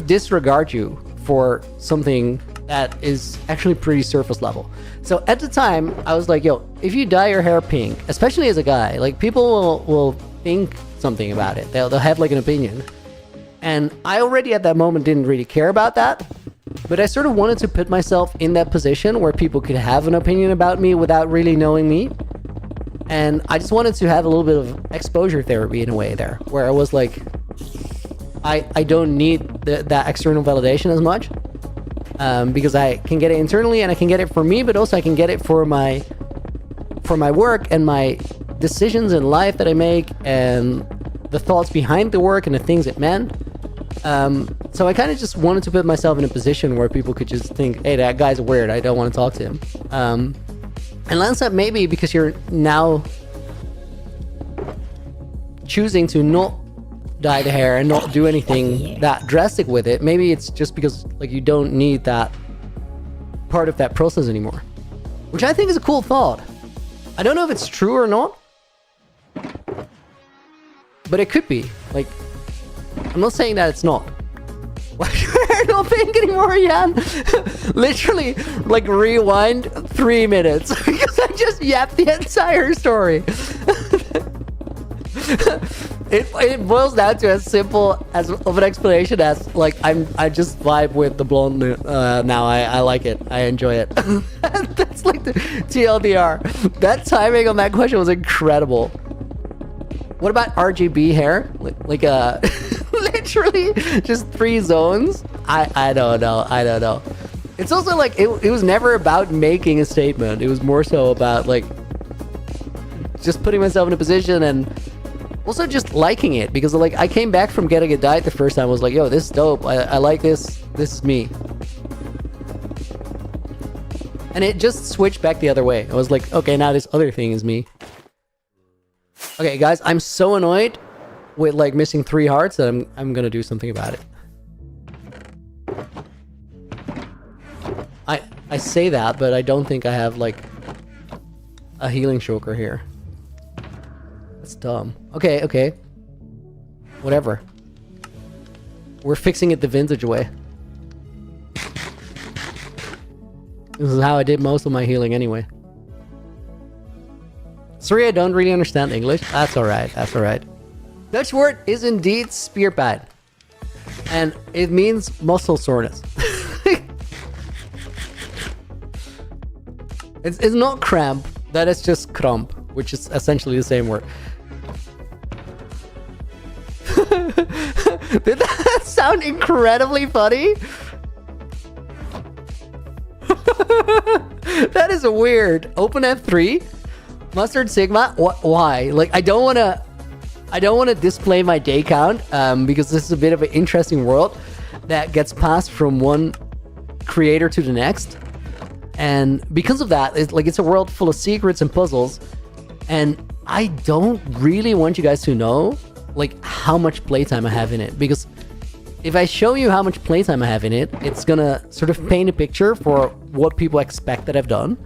disregard you for something that is actually pretty surface level. So at the time, I was like, yo, if you dye your hair pink, especially as a guy, like people will think something about it. They'll have like an opinion. And I already at that moment didn't really care about that. But I sort of wanted to put myself in that position where people could have an opinion about me without really knowing me. And I just wanted to have a little bit of exposure therapy in a way there, where I was like, I don't need that external validation as much. Because I can get it internally and I can get it for me, but also I can get it for my work and my decisions in life that I make and the thoughts behind the work and the things it meant. So I kind of just wanted to put myself in a position where people could just think, hey, that guy's weird, I don't want to talk to him. And Lance said maybe because you're now choosing to not dye the hair and not do anything that drastic with it, maybe it's just because like you don't need that part of that process anymore, which I think is a cool thought. I don't know if it's true or not, but it could be. Like, I'm not saying that it's not. Why are you not pink anymore, Jan? Literally, like rewind 3 minutes because I just yapped the entire story. It boils down to as simple as of an explanation as like I just vibe with the blonde now. I like it. I enjoy it. That's like the TLDR. That timing on that question was incredible. What about RGB hair? Like literally just 3 zones. I don't know. It's also like it was never about making a statement. It was more so about like just putting myself in a position and also just liking it, because like I came back from getting a diet the first time. I was like, yo, this is dope. I like this. This is me. And it just switched back the other way. I was like, okay, now this other thing is me. Okay, guys, I'm so annoyed with like missing 3 hearts that I'm gonna do something about it. I say that, but I don't think I have like a healing choker here. That's dumb. Okay. Whatever. We're fixing it the vintage way. This is how I did most of my healing anyway. Sorry, I don't really understand English. That's alright. Dutch word is indeed spierpijn. And it means muscle soreness. It's not cramp. That is just kramp, which is essentially the same word. Did that sound incredibly funny? That is weird. Open F3, Mustard Sigma. Why? Like I don't want to display my day count because this is a bit of an interesting world that gets passed from one creator to the next. And because of that, it's a world full of secrets and puzzles. And I don't really want you guys to know like how much playtime I have in it, because if I show you how much playtime I have in it, it's gonna sort of paint a picture for what people expect that I've done.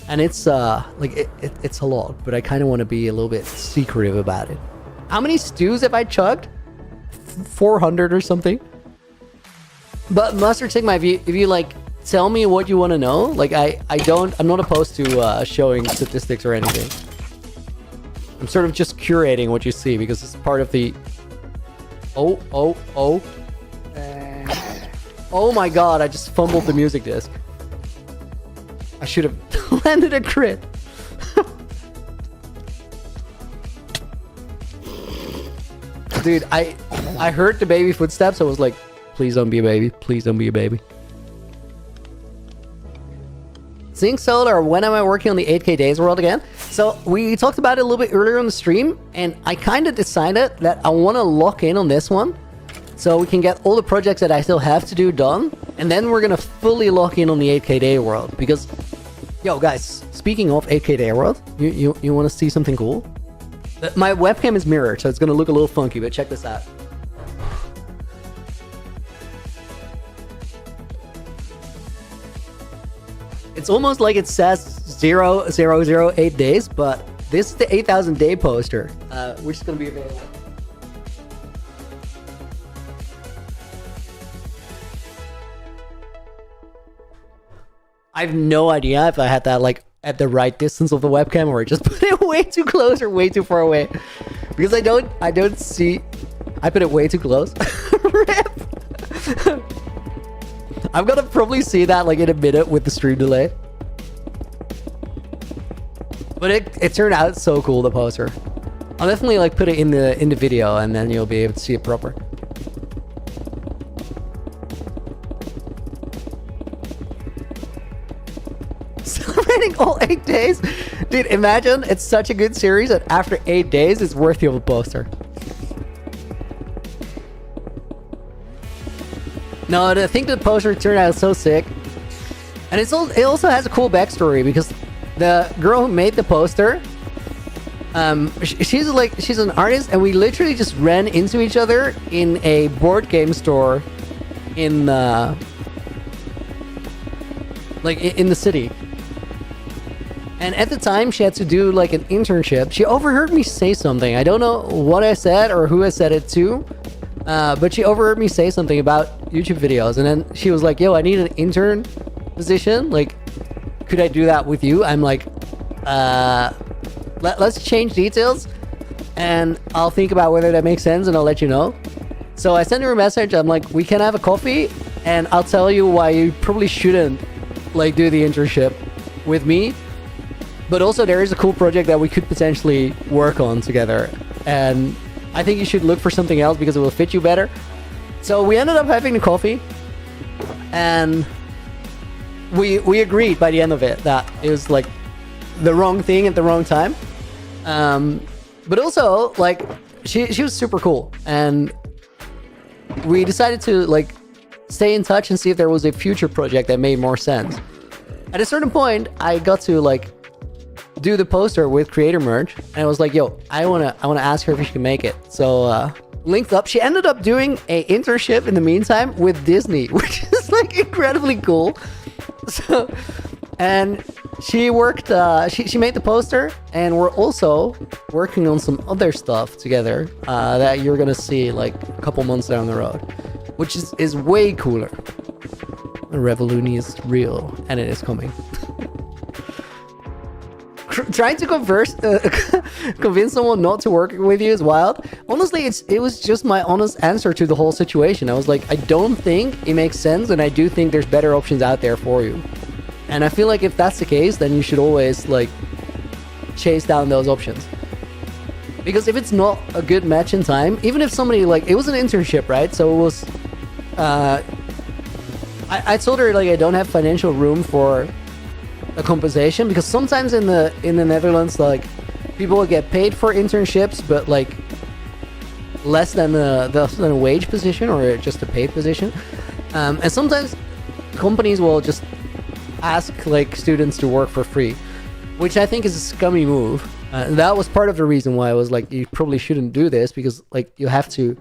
And it's it's a lot, but I kind of want to be a little bit secretive about it. How many stews have I chugged? 400 or something. But Mustard Sigma, if you like tell me what you want to know, like I'm not opposed to showing statistics or anything. I'm sort of just curating what you see because it's part of the oh my god, I just fumbled the music disc. I should have landed a crit. Dude, I heard the baby footsteps. I was like, please don't be a baby. Please don't be a baby. Zinc Solar, when am I working on the 8K Days World again? So we talked about it a little bit earlier on the stream, and I kind of decided that I want to lock in on this one so we can get all the projects that I still have to do done, and then we're going to fully lock in on the 8K Day World. Because, yo guys, speaking of 8K Day World, you want to see something cool? My webcam is mirrored, so it's going to look a little funky, but check this out. It's almost like it says 0008 days, but this is the 8,000 day poster, which is going to be available. I have no idea if I had that like at the right distance of the webcam or I just put it way too close or way too far away. Because I don't see. I put it way too close. Rip. I'm gonna probably see that like in a minute with the stream delay. But it turned out so cool, the poster. I'll definitely like put it in the video and then you'll be able to see it proper. Celebrating all 8 days? Dude, imagine it's such a good series that after 8 days it's worthy of a poster. No, I think the poster turned out so sick. And it also has a cool backstory because the girl who made the poster, she's an artist, and we literally just ran into each other in a board game store in the city. And at the time she had to do like an internship. She overheard me say something. I don't know what I said or who I said it to. But she overheard me say something about YouTube videos, and then she was like, yo, I need an intern position, like could I do that with you? I'm like, let's change details. and I'll think about whether that makes sense, and I'll let you know. So I sent her a message. I'm like, we can have a coffee, and I'll tell you why you probably shouldn't like do the internship with me. But also, there is a cool project that we could potentially work on together, and I think you should look for something else because it will fit you better. So we ended up having the coffee, and we agreed by the end of it that it was like the wrong thing at the wrong time. But also, like, she was super cool, and we decided to like stay in touch and see if there was a future project that made more sense. At a certain point, I got to like do the poster with Creator Merge, and I was like, yo, I wanna ask her if she can make it. So linked up. She ended up doing a internship in the meantime with Disney, which is like incredibly cool. So, and she worked, she made the poster, and we're also working on some other stuff together that you're gonna see like a couple months down the road, which is way cooler. The Revoluni is real, and it is coming. Trying to convince someone not to work with you is wild. Honestly, it was just my honest answer to the whole situation. I was like, I don't think it makes sense, and I do think there's better options out there for you. And I feel like if that's the case, then you should always like chase down those options. Because if it's not a good match in time, even if somebody like, it was an internship, right? So it was, I told her like I don't have financial room for a compensation, because sometimes in the Netherlands, like, people will get paid for internships, but like less than a wage position or just a paid position. And sometimes companies will just ask like students to work for free, which I think is a scummy move. That was part of the reason why I was like, you probably shouldn't do this, because like you have to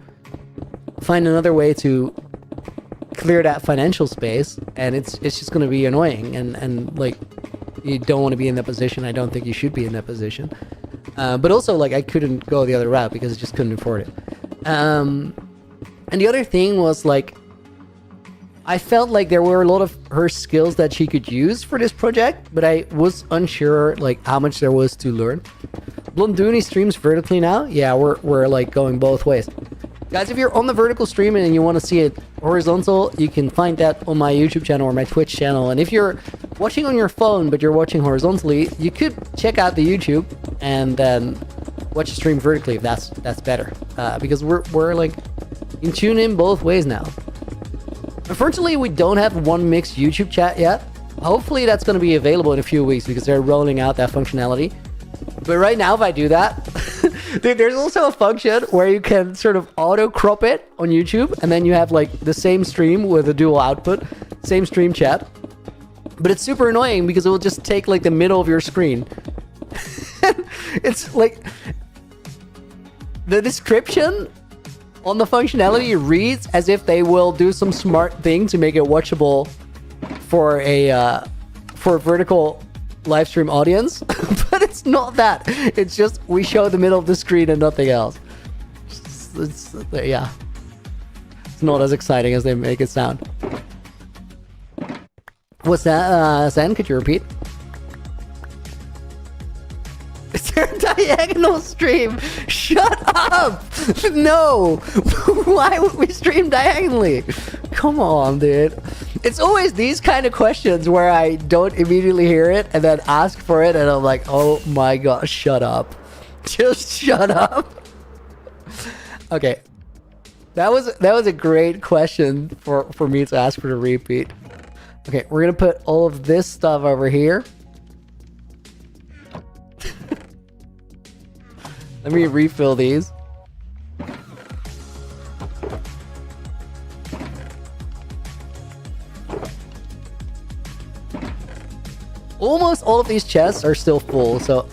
find another way to clear that financial space, and it's just going to be annoying, and like you don't want to be in that position. I don't think you should be in that position. But also, like, I couldn't go the other route because I just couldn't afford it. And the other thing was, like, I felt like there were a lot of her skills that she could use for this project, but I was unsure, like, how much there was to learn. Blonduni streams vertically now. Yeah, we're like going both ways. Guys, if you're on the vertical stream and you want to see it horizontal, you can find that on my YouTube channel or my Twitch channel. And if you're watching on your phone, but you're watching horizontally, you could check out the YouTube and then watch the stream vertically if that's better. Because we're like in tune in both ways now. Unfortunately, we don't have one mixed YouTube chat yet. Hopefully that's going to be available in a few weeks because they're rolling out that functionality. But right now, if I do that, there's also a function where you can sort of auto crop it on YouTube, and then you have like the same stream with a dual output, same stream chat. But it's super annoying because it will just take like the middle of your screen. It's like the description on the functionality reads as if they will do some smart thing to make it watchable for a vertical live stream audience. But it's not that. It's just we show the middle of the screen and nothing else. Yeah, it's not as exciting as they make it sound. What's that, Zen? Could you repeat? Is there a diagonal stream? Shut up! No! Why would we stream diagonally? Come on, dude. It's always these kind of questions where I don't immediately hear it and then ask for it, and I'm like, oh my god, shut up. Just shut up. Okay. That was a great question for me to ask for the repeat. Okay, we're gonna put all of this stuff over here. Let me refill these. Almost all of these chests are still full, so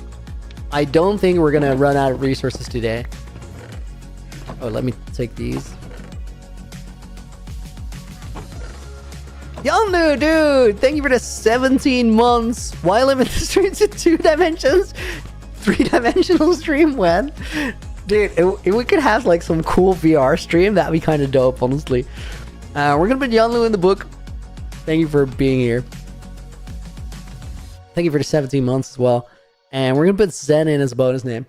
I don't think we're gonna run out of resources today. Oh, let me take these. Yondu, dude! Thank you for the 17 months. Why limit the stream to 2 dimensions? 3-dimensional stream when? Dude, if we could have like some cool VR stream, that'd be kind of dope, honestly. We're gonna put Yanlu in the book. Thank you for being here. Thank you for the 17 months as well. And we're gonna put Zen in as a bonus name.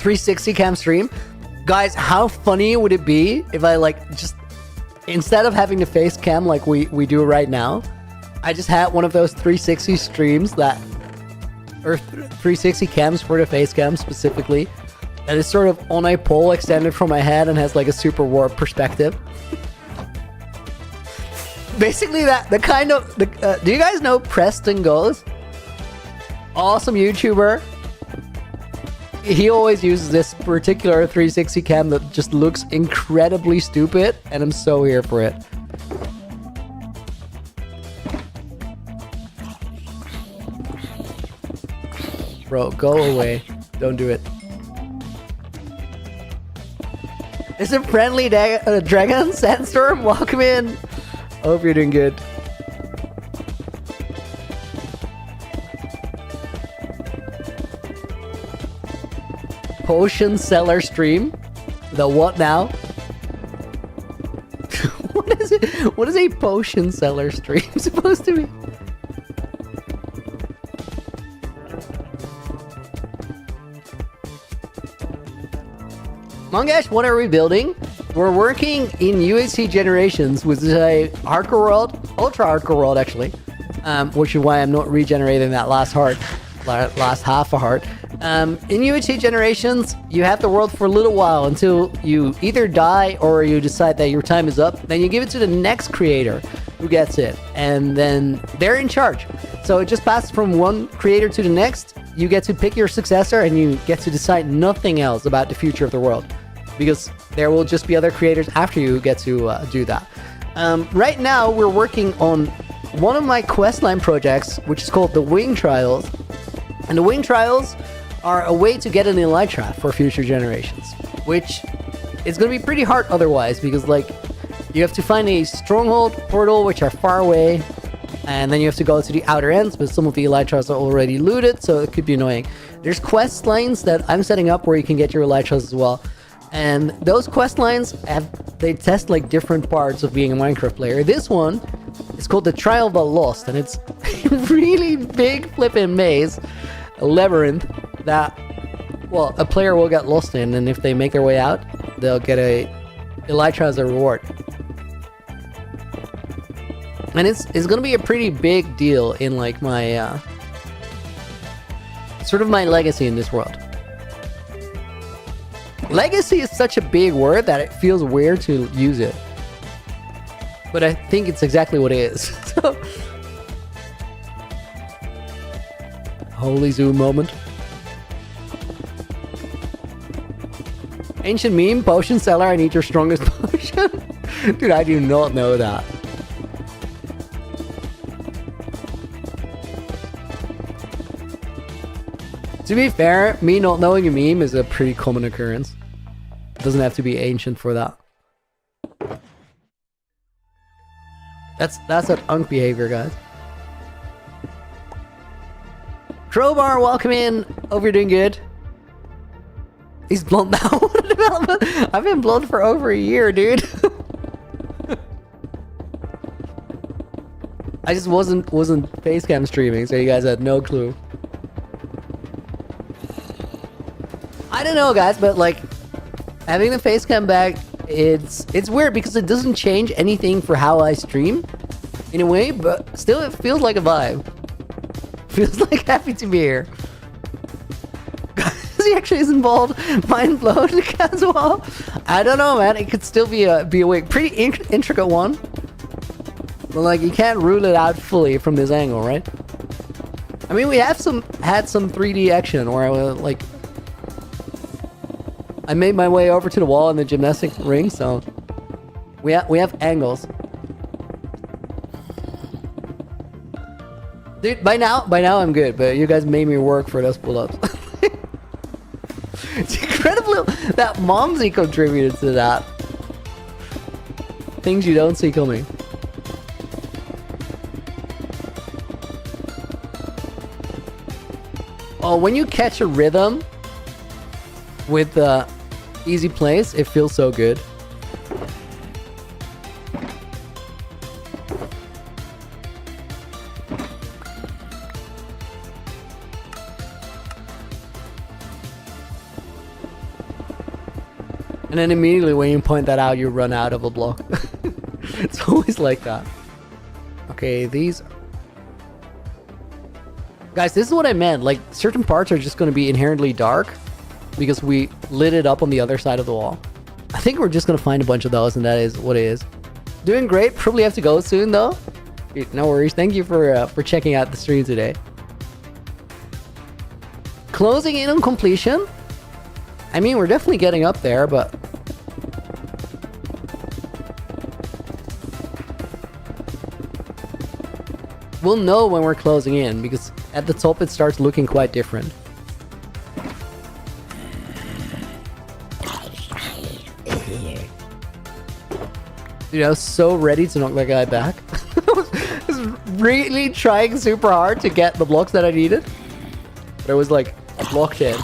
360 cam stream. Guys, how funny would it be if I like just instead of having the face cam like we do right now, I just had one of those 360 streams that or 360 cams for the face cam specifically that is sort of on a pole extended from my head and has like a super warped perspective. Basically the kind of do you guys know Preston Goes? Awesome YouTuber. He always uses this particular 360 cam that just looks incredibly stupid, and I'm so here for it. Bro, go away. Don't do it. Is it friendly dragon? Sandstorm, welcome in. Hope you're doing good. Potion seller stream? The what now? What is it? What is a potion seller stream supposed to be? Mongash, what are we building? We're working in UHC Generations, which is a hardcore world, ultra hardcore world actually, which is why I'm not regenerating that last half a heart. In UHC Generations, you have the world for a little while until you either die or you decide that your time is up. Then you give it to the next creator who gets it, and then they're in charge. So it just passes from one creator to the next. You get to pick your successor, and you get to decide nothing else about the future of the world, because there will just be other creators after you who get to do that. Right now, we're working on one of my questline projects, which is called the Wing Trials. And the Wing Trials are a way to get an elytra for future generations, which is going to be pretty hard otherwise, because like you have to find a stronghold portal which are far away, and then you have to go to the outer ends, but some of the elytras are already looted, so it could be annoying. There's quest lines that I'm setting up where you can get your elytras as well, and those quest lines they test like different parts of being a Minecraft player. This one is called the Trial of the Lost, and it's a really big flipping maze, a labyrinth that, well, a player will get lost in, and if they make their way out, they'll get a elytra as a reward. And it's gonna be a pretty big deal in like my sort of my legacy in this world. Legacy is such a big word that it feels weird to use it, but I think it's exactly what it is. So, holy zoo moment. Ancient meme, potion seller, I need your strongest potion. Dude, I do not know that. To be fair, me not knowing a meme is a pretty common occurrence. It doesn't have to be ancient for that. That's an unk behavior, guys. Crowbar, welcome in. Hope you're doing good. He's blonde now. What a development. I've been blonde for over a year, dude. I just wasn't facecam streaming, so you guys had no clue. I don't know, guys, but like having the facecam back, it's weird because it doesn't change anything for how I stream in a way, but still it feels like a vibe. Feels like happy to be here. He actually is involved. Mind blown as well. I don't know, man. It could still be a way. Pretty intricate one, but like you can't rule it out fully from this angle, right? I mean, we have had some 3D action where I was like, I made my way over to the wall in the gymnastic ring, so we have angles. Dude, by now I'm good, but you guys made me work for those pull-ups. It's incredible that Momsy contributed to that. Things you don't see coming. Oh, when you catch a rhythm with easy plays, it feels so good. And then immediately when you point that out, you run out of a block. It's always like that. Okay, these... Guys, this is what I meant. Like, certain parts are just going to be inherently dark because we lit it up on the other side of the wall. I think we're just going to find a bunch of those, and that is what it is. Doing great. Probably have to go soon, though. No worries. Thank you for checking out the stream today. Closing in on completion. I mean, we're definitely getting up there, but... We'll know when we're closing in, because at the top it starts looking quite different. Dude, I was so ready to knock that guy back. I was really trying super hard to get the blocks that I needed. But I was like, blocked in.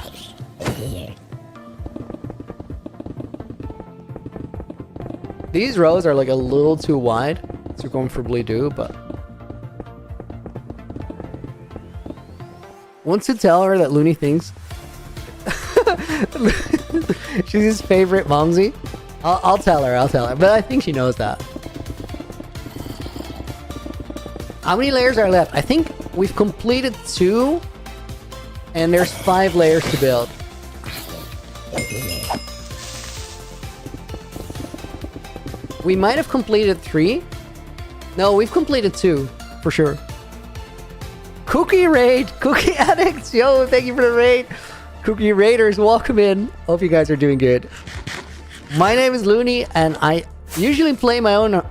These rows are like a little too wide to comfortably do, but... Once to tell her that Looney thinks she's his favorite Momsy. I'll tell her, but I think she knows that. How many layers are left? I think we've completed 2, and there's 5 layers to build. We might have completed 3. No, we've completed 2, for sure. Cookie Raid! Cookie Addicts! Yo, thank you for the raid! Cookie Raiders, welcome in. Hope you guys are doing good. My name is Looney, and I usually play my own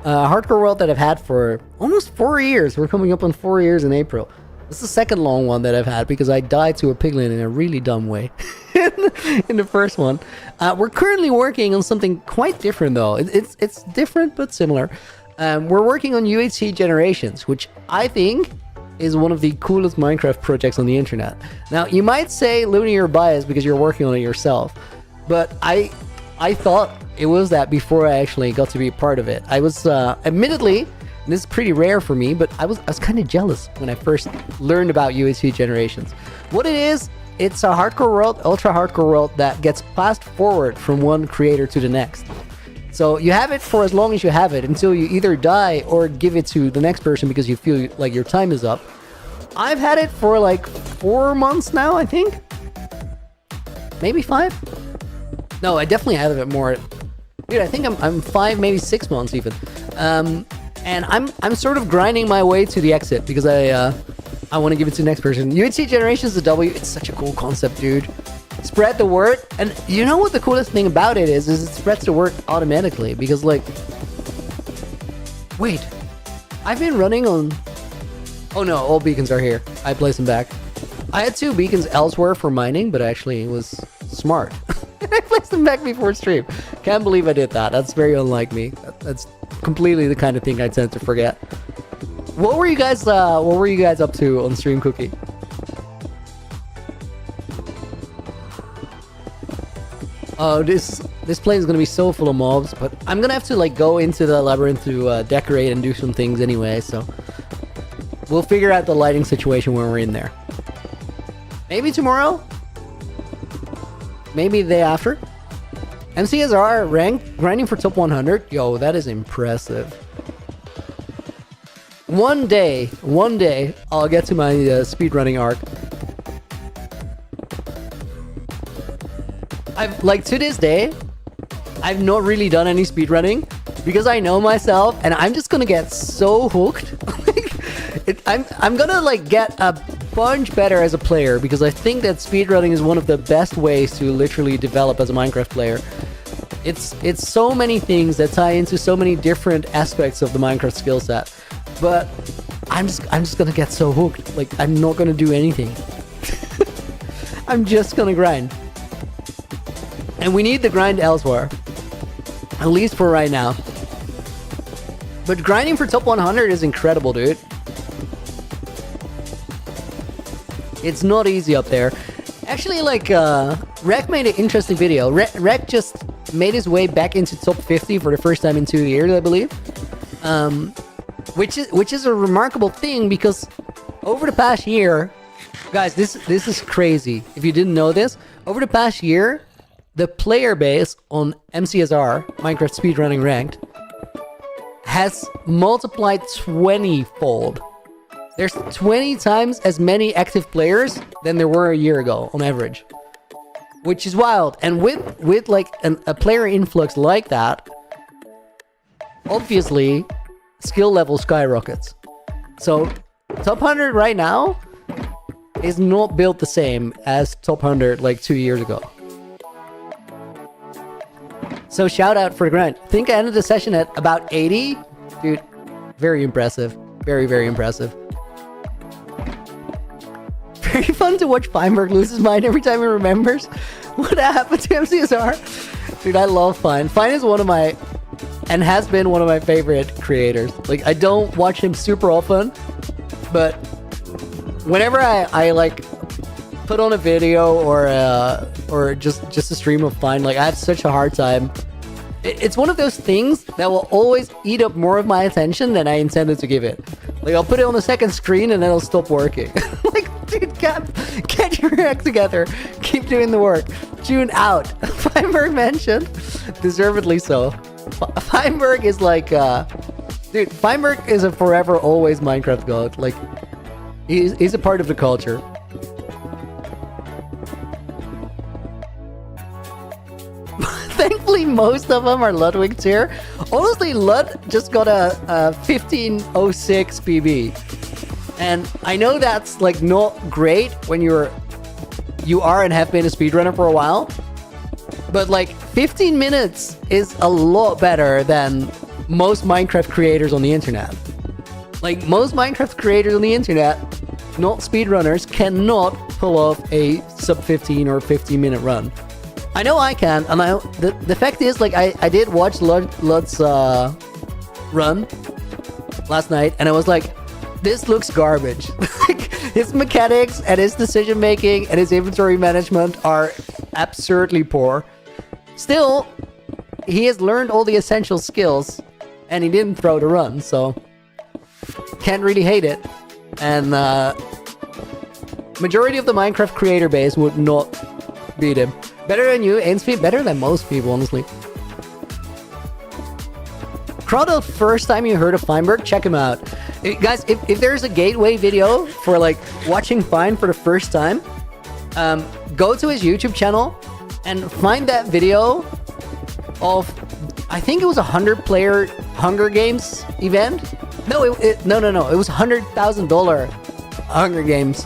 hardcore world that I've had for almost 4 years. We're coming up on 4 years in April. This is the second long one that I've had because I died to a piglin in a really dumb way in the first one. We're currently working on something quite different, though. It's different but similar. We're working on UHC Generations, which I think is one of the coolest Minecraft projects on the internet. Now, you might say, Looney, you're biased because you're working on it yourself, but I thought it was that before I actually got to be a part of it. I was, admittedly, and this is pretty rare for me, but I was kind of jealous when I first learned about UHC Generations. What it is, it's a hardcore world, ultra hardcore world that gets passed forward from one creator to the next. So you have it for as long as you have it, until you either die or give it to the next person because you feel like your time is up. I've had it for like 4 months now, I think. Maybe 5? No, I definitely have it more. Dude, I think I'm 5, maybe 6 months even. And I'm sort of grinding my way to the exit because I want to give it to the next person. UHC Generations is a W. It's such a cool concept, dude. Spread the word, and you know what the coolest thing about it is it spreads the word automatically, because like, wait, I've been running on, oh no, all beacons are here. I placed them back. I had 2 beacons elsewhere for mining, but actually it was smart. I placed them back before stream. Can't believe I did that. That's very unlike me. That's completely the kind of thing I tend to forget. What were you guys up to on stream, Cookie? Oh, this plane is gonna be so full of mobs, but I'm gonna have to like go into the labyrinth to decorate and do some things anyway, so we'll figure out the lighting situation when we're in there. Maybe tomorrow? Maybe the day after? MCSR rank, grinding for top 100? Yo, that is impressive. One day, I'll get to my speedrunning arc. Like, to this day, I've not really done any speedrunning because I know myself and I'm just gonna get so hooked. I'm gonna like get a bunch better as a player because I think that speedrunning is one of the best ways to literally develop as a Minecraft player. It's so many things that tie into so many different aspects of the Minecraft skill set. But I'm just gonna get so hooked. Like, I'm not gonna do anything. I'm just gonna grind. And we need the grind elsewhere. At least for right now. But grinding for top 100 is incredible, dude. It's not easy up there. Actually, like, Rek made an interesting video. Rek just made his way back into top 50 for the first time in 2 years, I believe. Which is a remarkable thing because over the past year, guys, this is crazy. If you didn't know this, over the past year, the player base on MCSR, Minecraft Speedrunning Ranked, has multiplied 20-fold. There's 20 times as many active players than there were a year ago on average, which is wild. And with like a player influx like that, obviously skill level skyrockets. So top 100 right now is not built the same as top 100 like 2 years ago. So shout out for Grant. I think I ended the session at about 80. Dude, very impressive. Very, very impressive. Very fun to watch Feinberg lose his mind every time he remembers what happened to MCSR. Dude, I love Fein. Fein is one of my, and has been one of my favorite creators. Like, I don't watch him super often, but whenever I like put on a video or just a stream of Fein, like, I have such a hard time. It's one of those things that will always eat up more of my attention than I intended to give it. Like, I'll put it on the second screen and then it'll stop working. Like, dude, get your act together. Keep doing the work. Tune out. Feinberg mentioned. Deservedly so. Feinberg is like, dude, Feinberg is a forever, always Minecraft god. Like, he's a part of the culture. Thankfully, most of them are Ludwig tier. Honestly, Lud just got a 1506 PB. And I know that's like not great when you are and have been a speedrunner for a while. But like 15 minutes is a lot better than most Minecraft creators on the internet. Like, most Minecraft creators on the internet, not speedrunners, cannot pull off a sub 15 or 15 minute run. I know I can, and the fact is, like, I did watch Lud's run last night, and I was like, this looks garbage. Like, his mechanics and his decision making and his inventory management are absurdly poor. Still, he has learned all the essential skills, and he didn't throw the run, so can't really hate it. And majority of the Minecraft creator base would not beat him. Better than you, Ainspeed, better than most people, honestly. Crowd, first time you heard of Feinberg, check him out. Guys, if there's a gateway video for like watching Fein for the first time, go to his YouTube channel and find that video of, I think it was a 100-player Hunger Games event. No, no. It was $100,000 Hunger Games.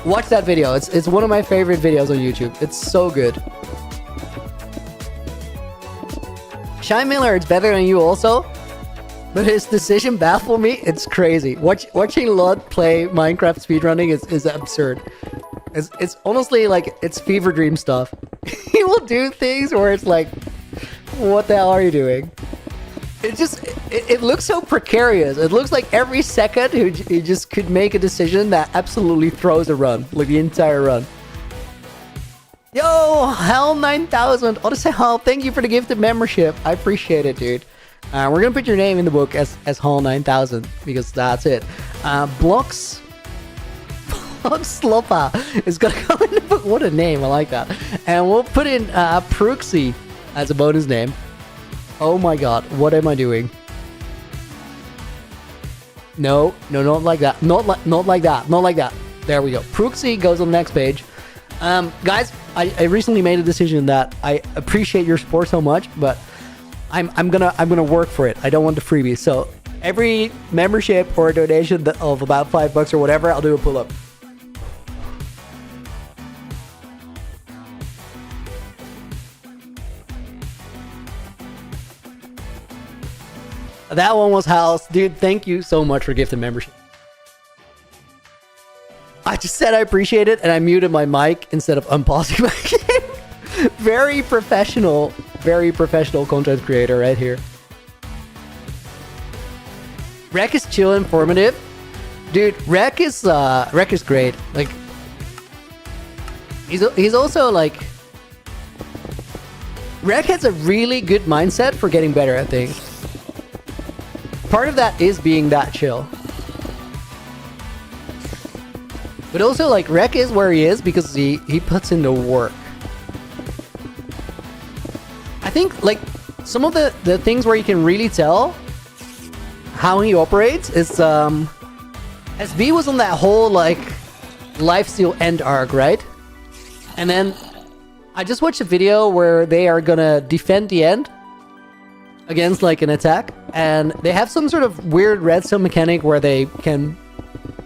Watch that video. It's one of my favorite videos on YouTube. It's so good. Shine Miller, it's better than you also, but his decision baffled me. It's crazy. Watching Lud play Minecraft speedrunning is absurd. It's honestly like, it's fever dream stuff. He will do things where it's like, what the hell are you doing? It looks so precarious. It looks like every second he just could make a decision that absolutely throws a run, like the entire run. Yo, Hell 9000, Odyssey Hall, thank you for the gifted membership. I appreciate it, dude. We're gonna put your name in the book as Hall 9000 because that's it. Blocks Slopa is gonna come in the book. What a name, I like that. And we'll put in Pruxy as a bonus name. Oh my god, what am I doing? No, not like that. Not like that. There we go. Pruxy goes on the next page. Guys, I recently made a decision that I appreciate your support so much, but I'm gonna work for it. I don't want the freebie. So every membership or donation of about $5 or whatever, I'll do a pull-up. That one was House. Dude, thank you so much for gifting membership. I just said I appreciate it, and I muted my mic instead of unpausing my game. Very professional content creator right here. Rec is chill, informative. Dude, Rec is great. Like, he's also like, Rec has a really good mindset for getting better at things. Part of that is being that chill. But also, like, Rec is where he is because he puts in the work. I think like some of the things where you can really tell how he operates is SB was on that whole like lifesteal end arc, right? And then I just watched a video where they are gonna defend the end against like an attack, and they have some sort of weird redstone mechanic where they can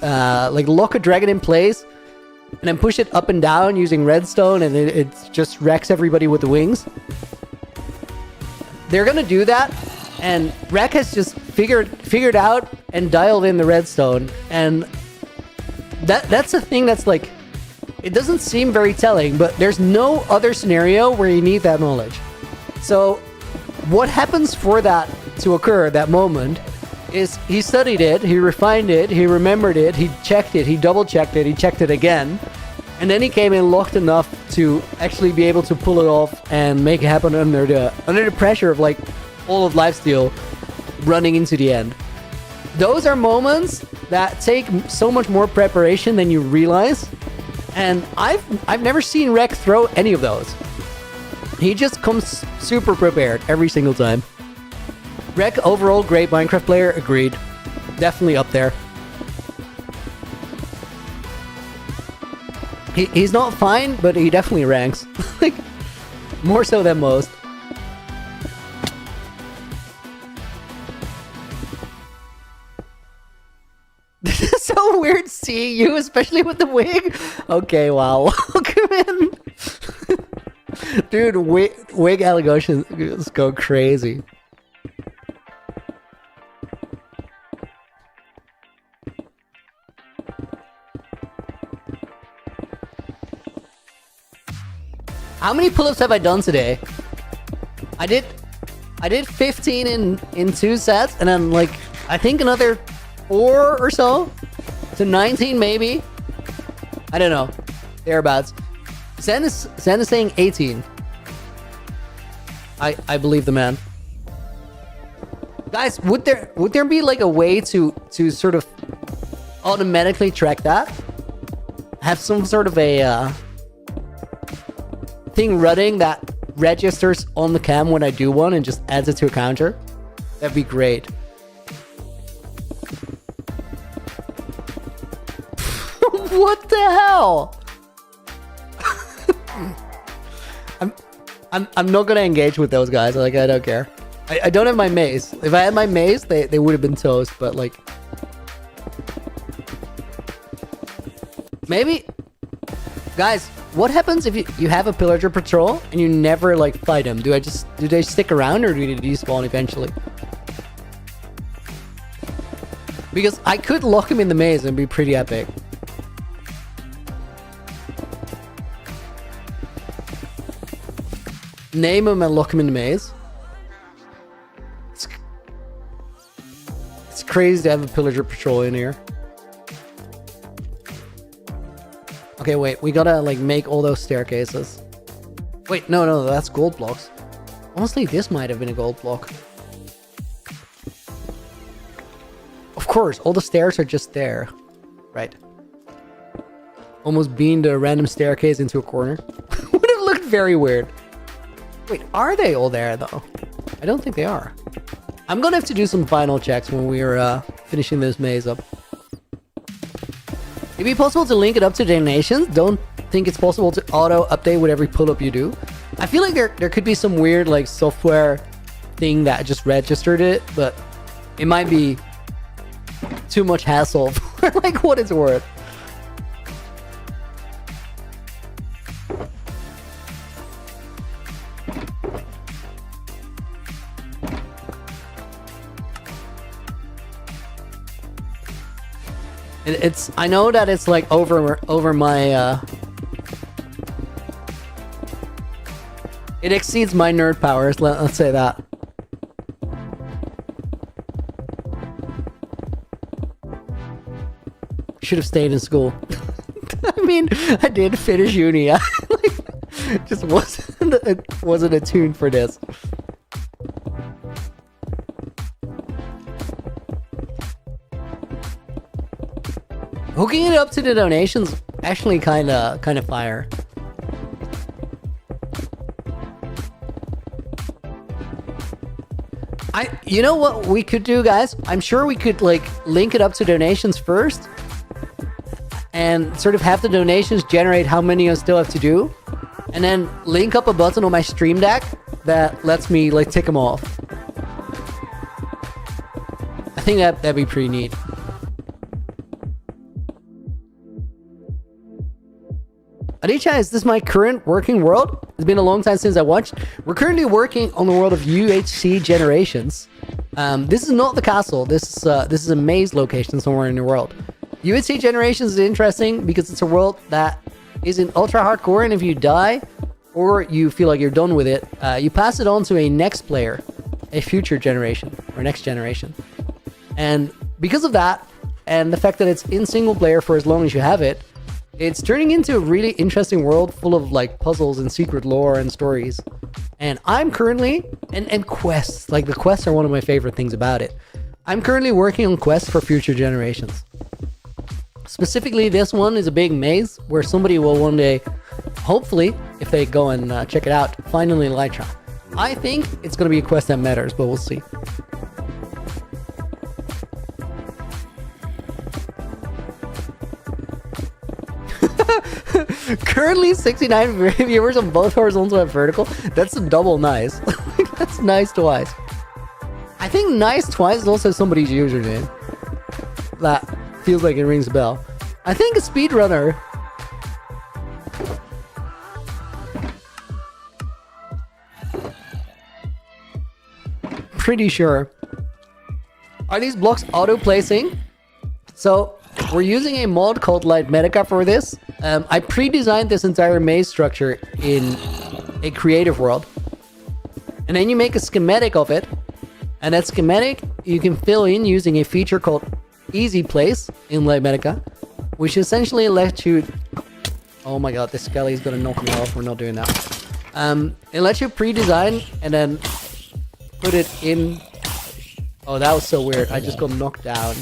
like lock a dragon in place and then push it up and down using redstone, and it just wrecks everybody with the wings. They're gonna do that, and Rek has just figured out and dialed in the redstone, and that's a thing that's like, it doesn't seem very telling, but there's no other scenario where you need that knowledge. So what happens for that to occur, that moment, is he studied it, he refined it, he remembered it, he checked it, he double checked it, he checked it again, and then he came in locked enough to actually be able to pull it off and make it happen under the pressure of like all of lifesteal running into the end. Those are moments that take so much more preparation than you realize, and I've never seen Rek throw any of those. He just comes super prepared every single time. Rek, overall great Minecraft player, agreed. Definitely up there. He's not fine, but he definitely ranks. Like, more so than most. This is so weird seeing you, especially with the wig. Okay, wow. Welcome in. Dude, wig allegations go crazy. How many pull-ups have I done today? I did 15 in 2 sets, and then like I think another 4 or so to 19 maybe. I don't know. Thereabouts. Zen is saying 18. I believe the man. Guys, would there be like a way to sort of automatically track that? Have some sort of a thing running that registers on the cam when I do one and just adds it to a counter? That'd be great. What the hell? I'm not gonna engage with those guys. Like, I don't care. I don't have my maze. If I had my maze, they would have been toast. But like, maybe, guys, what happens if you have a pillager patrol and you never like fight them? Do they stick around, or do they despawn eventually? Because I could lock him in the maze and be pretty epic. Name him and lock him in the maze. It's crazy to have a pillager patrol in here. Okay, wait, we gotta like make all those staircases. Wait, no, that's gold blocks. Honestly, this might have been a gold block. Of course, all the stairs are just there. Right. Almost beamed a random staircase into a corner. Would have looked very weird. Wait, are they all there though? I don't think they are. I'm gonna have to do some final checks when we're finishing this maze up. It'd be possible to link it up to Generations. Don't think it's possible to auto update with every pull up you do. I feel like there could be some weird like software thing that just registered it, but it might be too much hassle for like what it's worth. I know that it's like over my it exceeds my nerd powers, let's say that. Should have stayed in school. I mean, I did finish uni. Like, just wasn't attuned for this. Hooking it up to the donations actually kind of fire. You know what we could do, guys? I'm sure we could like link it up to donations first, and sort of have the donations generate how many I still have to do, and then link up a button on my Stream Deck that lets me like tick them off. I think that'd be pretty neat. Adichai, is this my current working world? It's been a long time since I watched. We're currently working on the world of UHC Generations. This is not the castle. This is a maze location somewhere in the world. UHC Generations is interesting because it's a world that isn't ultra hardcore, and if you die or you feel like you're done with it, you pass it on to a next player, a future generation or next generation. And because of that, and the fact that it's in single player for as long as you have it, it's turning into a really interesting world full of like puzzles and secret lore and stories. And I'm currently, and quests, like the quests are one of my favorite things about it. I'm currently working on quests for future generations. Specifically, this one is a big maze where somebody will one day, hopefully, if they go and check it out, find an elytra. I think it's going to be a quest that matters, but we'll see. Currently 69 viewers on both horizontal and vertical. That's a double nice. That's nice twice. I think nice twice is also somebody's username. That feels like it rings a bell. I think a speedrunner. Pretty sure. Are these blocks auto-placing? So we're using a mod called Lightmedica for this. I pre-designed this entire maze structure in a creative world. And then you make a schematic of it. And that schematic you can fill in using a feature called Easy Place in Lightmedica, which essentially lets you... Oh my god, this skelly is gonna knock me off. We're not doing that. It lets you pre-design and then put it in... Oh, that was so weird. I just got knocked down.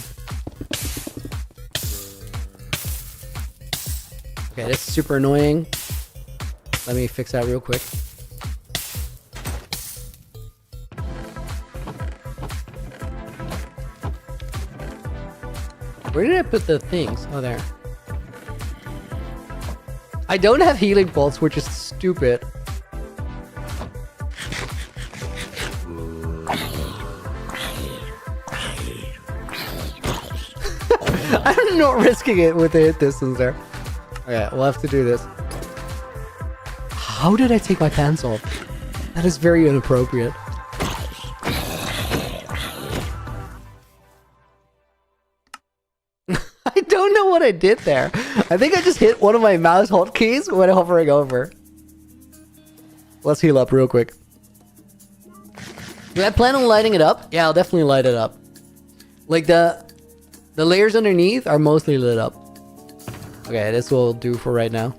Okay, this is super annoying. Let me fix that real quick. Where did I put the things? Oh, there. I don't have healing bolts, which is stupid. I'm not risking it with the hit distance there. Okay, we'll have to do this. How did I take my pants off? That is very inappropriate. I don't know what I did there. I think I just hit one of my mouse hotkeys when hovering over. Let's heal up real quick. Do I plan on lighting it up? Yeah, I'll definitely light it up. Like the layers underneath are mostly lit up. Okay, this will do for right now.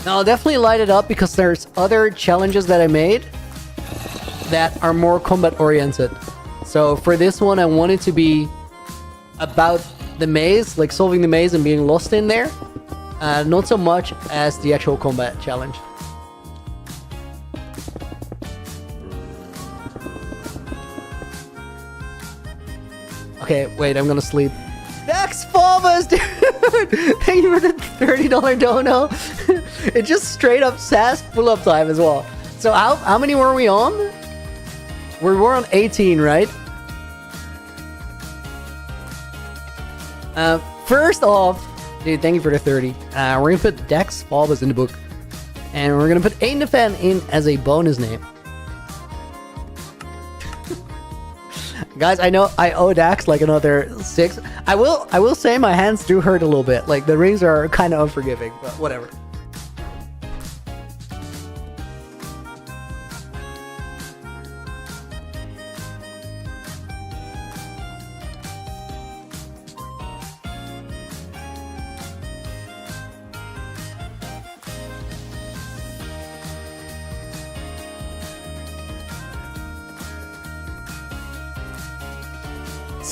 Now I'll definitely light it up because there's other challenges that I made that are more combat oriented. So for this one, I want it to be about the maze, like solving the maze and being lost in there. Not so much as the actual combat challenge. Okay, wait, I'm gonna sleep. Dax Falvas, dude! Thank you for the $30 dono. It just straight up says pull up time as well. So how many were we on? We're on 18, right? First off, dude, thank you for the 30. We're gonna put Dax Falvas in the book. And we're gonna put Ainafan in as a bonus name. Guys, I know I owe Dax like another 6. I will say my hands do hurt a little bit. Like the rings are kind of unforgiving, but whatever.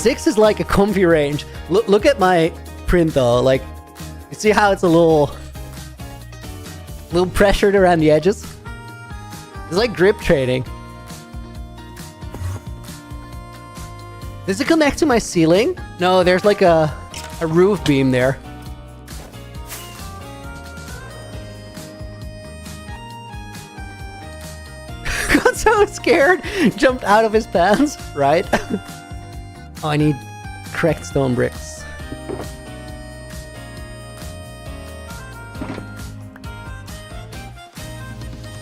6 is like a comfy range. Look at my print though. Like, you see how it's a little pressured around the edges? It's like grip training. Does it connect to my ceiling? No, there's like a roof beam there. Got so scared, jumped out of his pants, right? Oh, I need cracked stone bricks.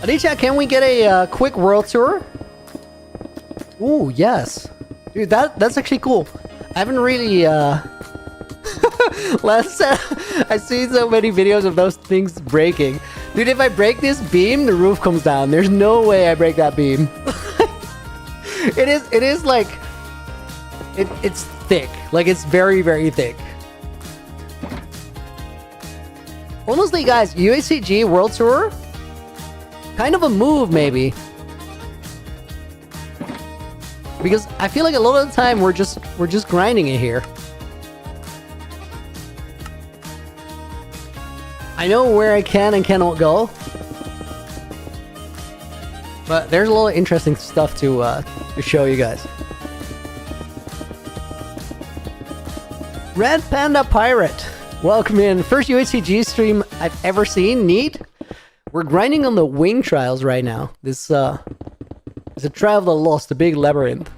Alicia, can we get a quick world tour? Ooh, yes. Dude, that's actually cool. I haven't really, I've seen so many videos of those things breaking. Dude, if I break this beam, the roof comes down. There's no way I break that beam. It is like... It's thick. Like, it's very, very thick. Honestly, guys, UHCG World Tour? Kind of a move, maybe. Because I feel like a lot of the time we're just grinding it here. I know where I can and cannot go. But there's a lot of interesting stuff to show you guys. Red Panda Pirate, welcome in. First UHCG stream I've ever seen. Neat. We're grinding on the wing trials right now. This is a trial of the lost, a big labyrinth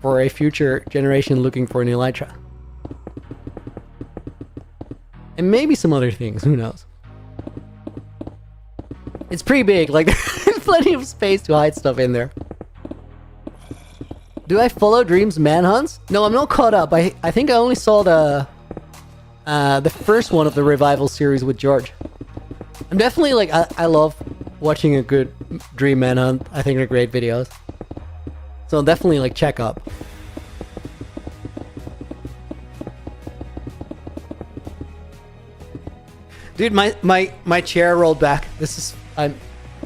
for a future generation looking for an elytra. And maybe some other things, who knows. It's pretty big, like there's plenty of space to hide stuff in there. Do I follow Dream's manhunts? No, I'm not caught up. I think I only saw the first one of the revival series with George. I'm definitely like, I love watching a good Dream manhunt. I think they're great videos. So I'll definitely like check up. Dude, my chair rolled back. This is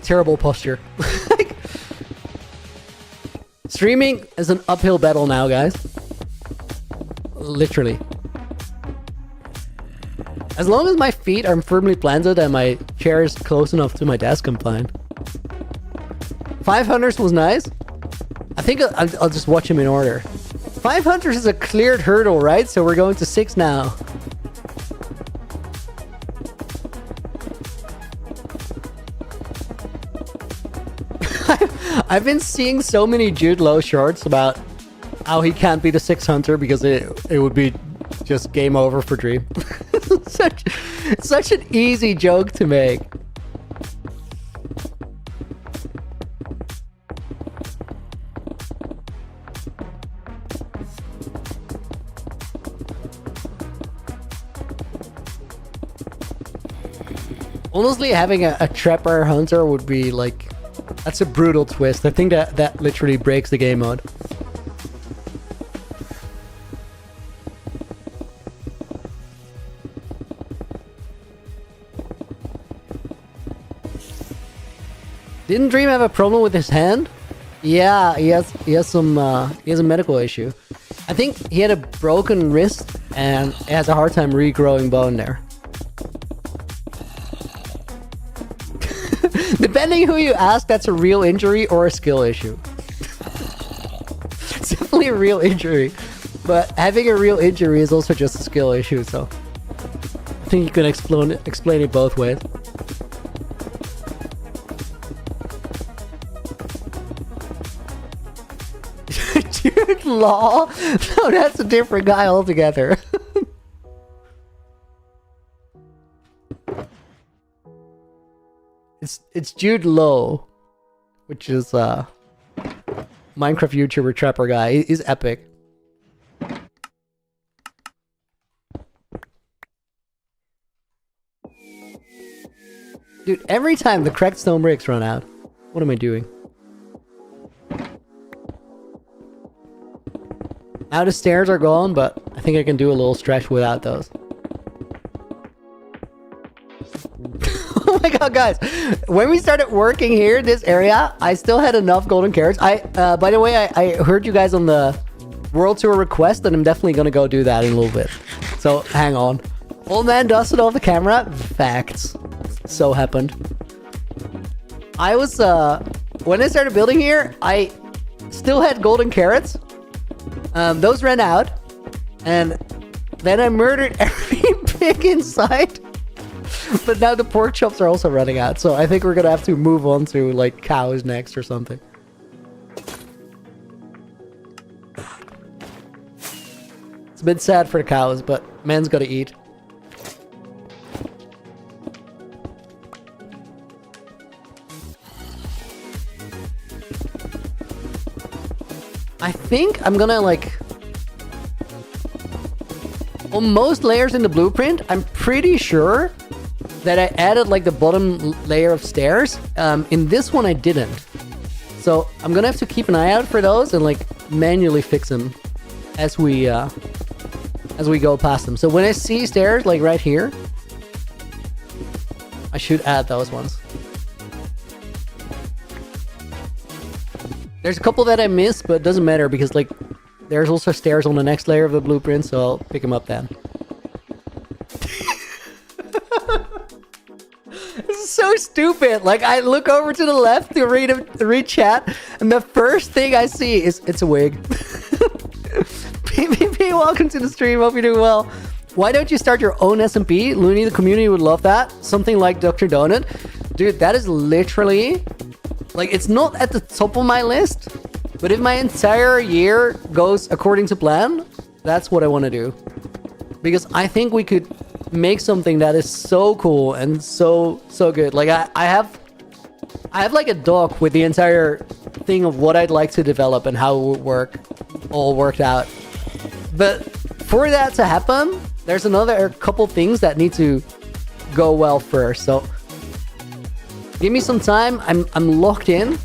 terrible posture. Like, streaming is an uphill battle now, guys. Literally. As long as my feet are firmly planted and my chair is close enough to my desk, I'm fine. 5 hunters was nice. I think I'll just watch them in order. 5 hunters is a cleared hurdle, right? So we're going to 6 now. I've been seeing so many Jude Law shorts about how he can't be the 6th hunter because it would be just game over for Dream. such an easy joke to make. Honestly, having a trapper hunter would be like... That's a brutal twist. I think that literally breaks the game mode. Didn't Dream have a problem with his hand? Yeah, he has a medical issue. I think he had a broken wrist and has a hard time regrowing bone there. Depending who you ask, that's a real injury or a skill issue. It's definitely a real injury, but having a real injury is also just a skill issue, so I think you can explain it both ways. Jude Law? No, that's a different guy altogether. It's Jude Law, which is Minecraft YouTuber trapper guy. He's epic. Dude, every time the cracked stone bricks run out, what am I doing? Now the stairs are gone, but I think I can do a little stretch without those. Oh my god, guys! When we started working here, this area, I still had enough golden carrots. By the way, I heard you guys on the world tour request, then I'm definitely gonna go do that in a little bit. So hang on. Old man does it off the camera. Facts. So happened. I was when I started building here, I still had golden carrots. Those ran out, and then I murdered every pig inside. But now the pork chops are also running out, so I think we're gonna have to move on to like cows next or something. It's a bit sad for the cows, but man's gotta eat. I think I'm gonna like... On most layers in the blueprint, I'm pretty sure that I added like the bottom layer of stairs. In this one I didn't. So I'm gonna have to keep an eye out for those and like manually fix them as we go past them. So when I see stairs like right here, I should add those ones. There's a couple that I missed, but it doesn't matter because like there's also stairs on the next layer of the blueprint, so I'll pick them up then. This is so stupid. Like I look over to the left to read chat, and the first thing I see is it's a wig. PvP, welcome to the stream. Hope you're doing well. Why don't you start your own SMP? Looney, the community would love that. Something like Dr. Donut. Dude, that is literally... Like, it's not at the top of my list, but if my entire year goes according to plan, that's what I want to do. Because I think we could make something that is so cool and so good. Like, I have like a doc with the entire thing of what I'd like to develop and how it would work, all worked out. But for that to happen, there's another couple things that need to go well first. So give me some time. I'm locked in,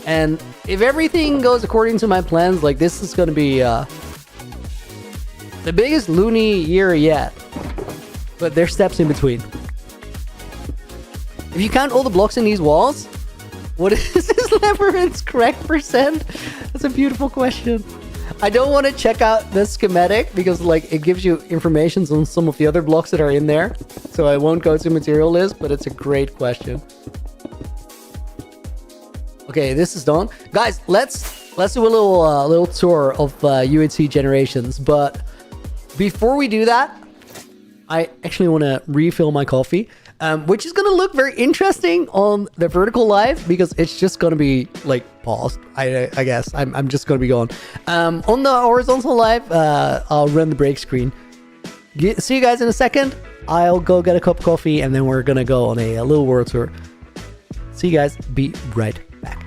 and if everything goes according to my plans, like this is gonna be the biggest loony year yet. But there's steps in between. If you count all the blocks in these walls, what is this labyrinth's correct percent? That's a beautiful question. I don't want to check out the schematic because like it gives you information on some of the other blocks that are in there. So I won't go to material list, but it's a great question. Okay, this is done. Guys, let's do a little tour of UHC Generations. But before we do that, I actually want to refill my coffee. Which is going to look very interesting on the vertical live because it's just going to be like paused. I guess I'm just going to be gone. On the horizontal live, I'll run the break screen. See you guys in a second. I'll go get a cup of coffee and then we're going to go on a little world tour. See you guys. Be right back.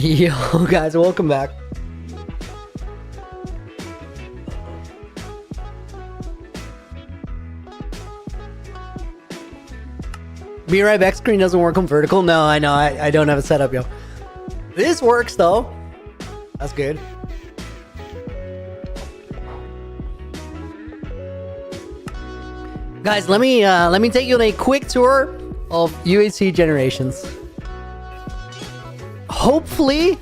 Yo, guys, welcome back. Be right back screen doesn't work on vertical. No, I know. I don't have it set up, yo. This works though. That's good. Guys, let me take you on a quick tour of UHC Generations. Hopefully.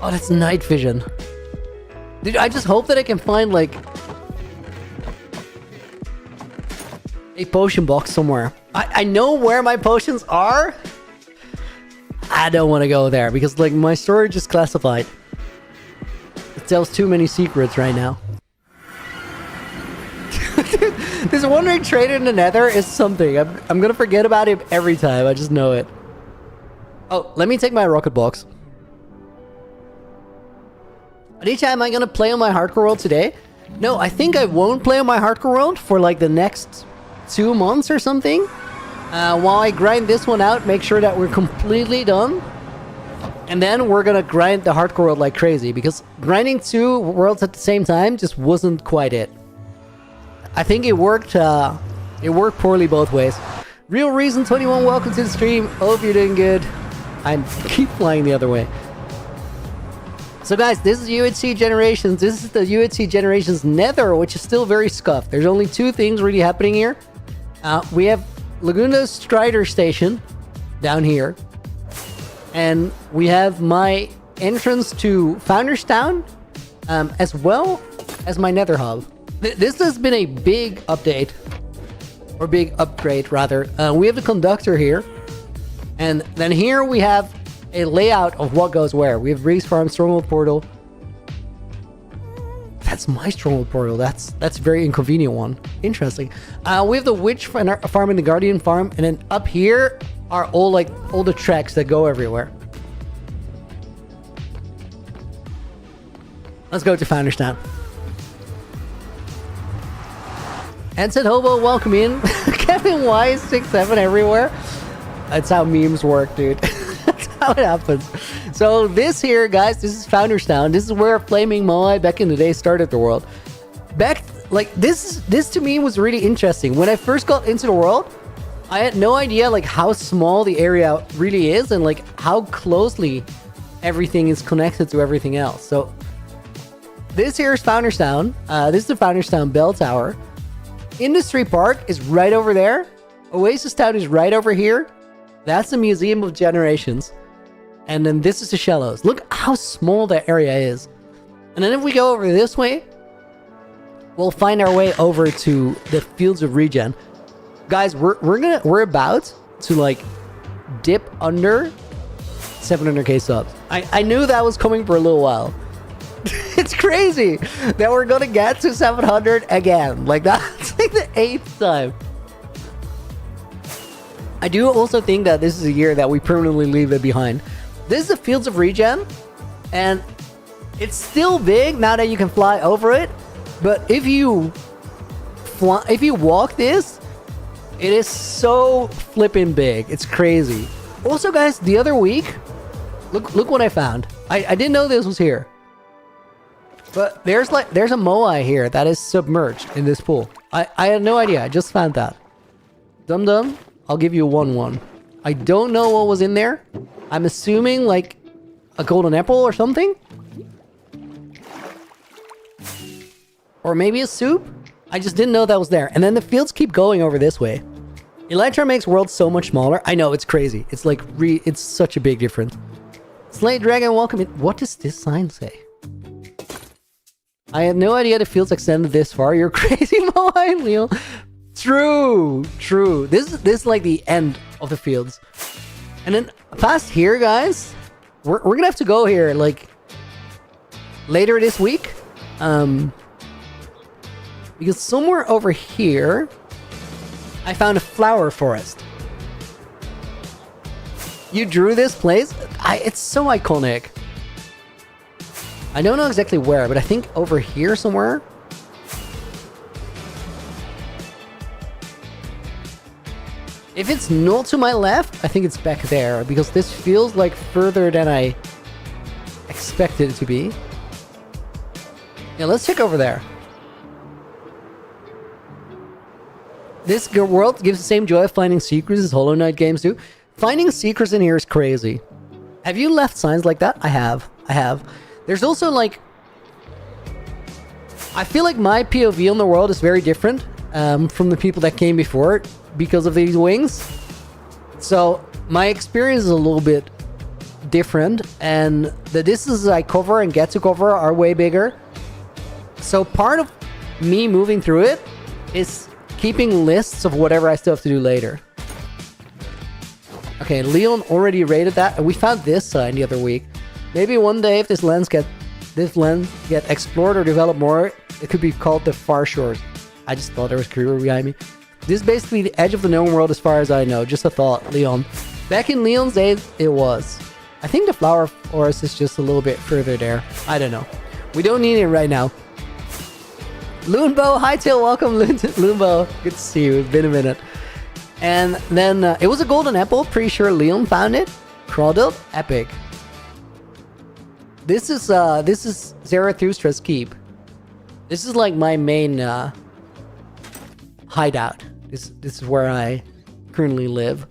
Oh, that's night vision. Dude, I just hope that I can find like a potion box somewhere. I know where my potions are. I don't want to go there because like my storage is classified. It tells too many secrets right now. Dude, this wandering trader in the nether is something. I'm gonna forget about him every time. I just know it. Oh, let me take my rocket box. Anytime am I gonna play on my hardcore world today? No, I think I won't play on my hardcore world for like the next 2 months or something. While I grind this one out, make sure that we're completely done. And then we're gonna grind the hardcore world like crazy, because grinding 2 worlds at the same time just wasn't quite it. I think it worked poorly both ways. Real Reason 21, welcome to the stream. Hope you're doing good. I keep flying the other way. So guys, this is UHC Generations. This is the UHC Generations Nether, which is still very scuffed. There's only 2 things really happening here. We have Laguna's Strider Station down here. And we have my entrance to Founders Town, as well as my Nether Hub. This has been a big update, or big upgrade rather. We have the conductor here, and then here we have a layout of what goes where. We have Reese Farm, Stronghold Portal. That's my Stronghold Portal. That's a very inconvenient one. Interesting. We have the Witch Farm and the Guardian Farm, and then up here are all the tracks that go everywhere. Let's go to Founders Town. Ensign Hobo, welcome in. Kevin Y 67 everywhere. That's how memes work, dude. That's how it happens. So this here, guys, this is Founders Town. This is where Flaming Moai back in the day started the world. This to me was really interesting. When I first got into the world, I had no idea like how small the area really is, and like how closely everything is connected to everything else. So this here is Founders Town. This is the Founders Town Bell Tower. Industry Park is right over there. Oasis Town is right over here. That's the Museum of Generations. And then this is the Shallows. Look how small that area is. And then if we go over this way, we'll find our way over to the Fields of Regen. Guys, we're about to like dip under 700k subs. I knew that was coming for a little while. It's crazy that we're gonna get to 700 again. Like that's like the 8th time. I do also think that this is a year that we permanently leave it behind. This is the Fields of Regen, and it's still big now that you can fly over it. But if you walk this, it is so flipping big. It's crazy. Also, guys, the other week, look what I found. I didn't know this was here. But there's a Moai here that is submerged in this pool. I had no idea. I just found that. Dum Dum, I'll give you a 1-1. I don't know what was in there. I'm assuming like a golden apple or something. Or maybe a soup. I just didn't know that was there. And then the fields keep going over this way. Elytra makes worlds so much smaller. I know, it's crazy. It's like it's such a big difference. Slate Dragon, welcome in. What does this sign say? I had no idea the fields extended this far. You're crazy, Moai, Leo. True. This is like the end of the fields. And then past here, guys, we're gonna have to go here like later this week. Because somewhere over here, I found a flower forest. You drew this place? It's so iconic. I don't know exactly where, but I think over here somewhere. If it's not to my left, I think it's back there, because this feels like further than I expected it to be. Yeah, let's check over there. This world gives the same joy of finding secrets as Hollow Knight games do. Finding secrets in here is crazy. Have you left signs like that? I have. There's also like... I feel like my POV on the world is very different from the people that came before it because of these wings. So my experience is a little bit different, and the distances I cover and get to cover are way bigger. So part of me moving through it is keeping lists of whatever I still have to do later. Okay, Leon already rated that, and we found this sign the other week. Maybe one day if this land get explored or developed more, it could be called the Far Shores. I just thought there was creeper behind me. This is basically the edge of the known world as far as I know. Just a thought, Leon. Back in Leon's days, it was. I think the flower forest is just a little bit further there. I don't know. We don't need it right now. Loonbo, Hightail, welcome, Loonbo. Good to see you. It's been a minute. And then it was a golden apple. Pretty sure Leon found it. Crawdad, epic. This is Zarathustra's keep. This is like my main hideout. This is where I currently live.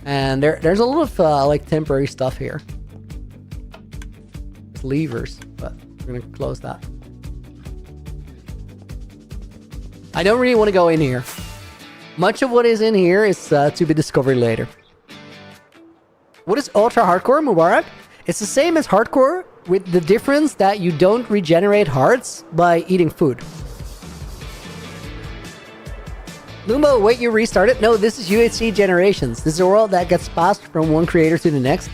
And there's a lot of like temporary stuff here. It's levers, but we're gonna close that. I don't really want to go in here. Much of what is in here is to be discovered later. What is ultra hardcore, Mubarak? It's the same as hardcore, with the difference that you don't regenerate hearts by eating food. Lumbo, wait, you restarted? No, this is UHC Generations. This is a world that gets passed from one creator to the next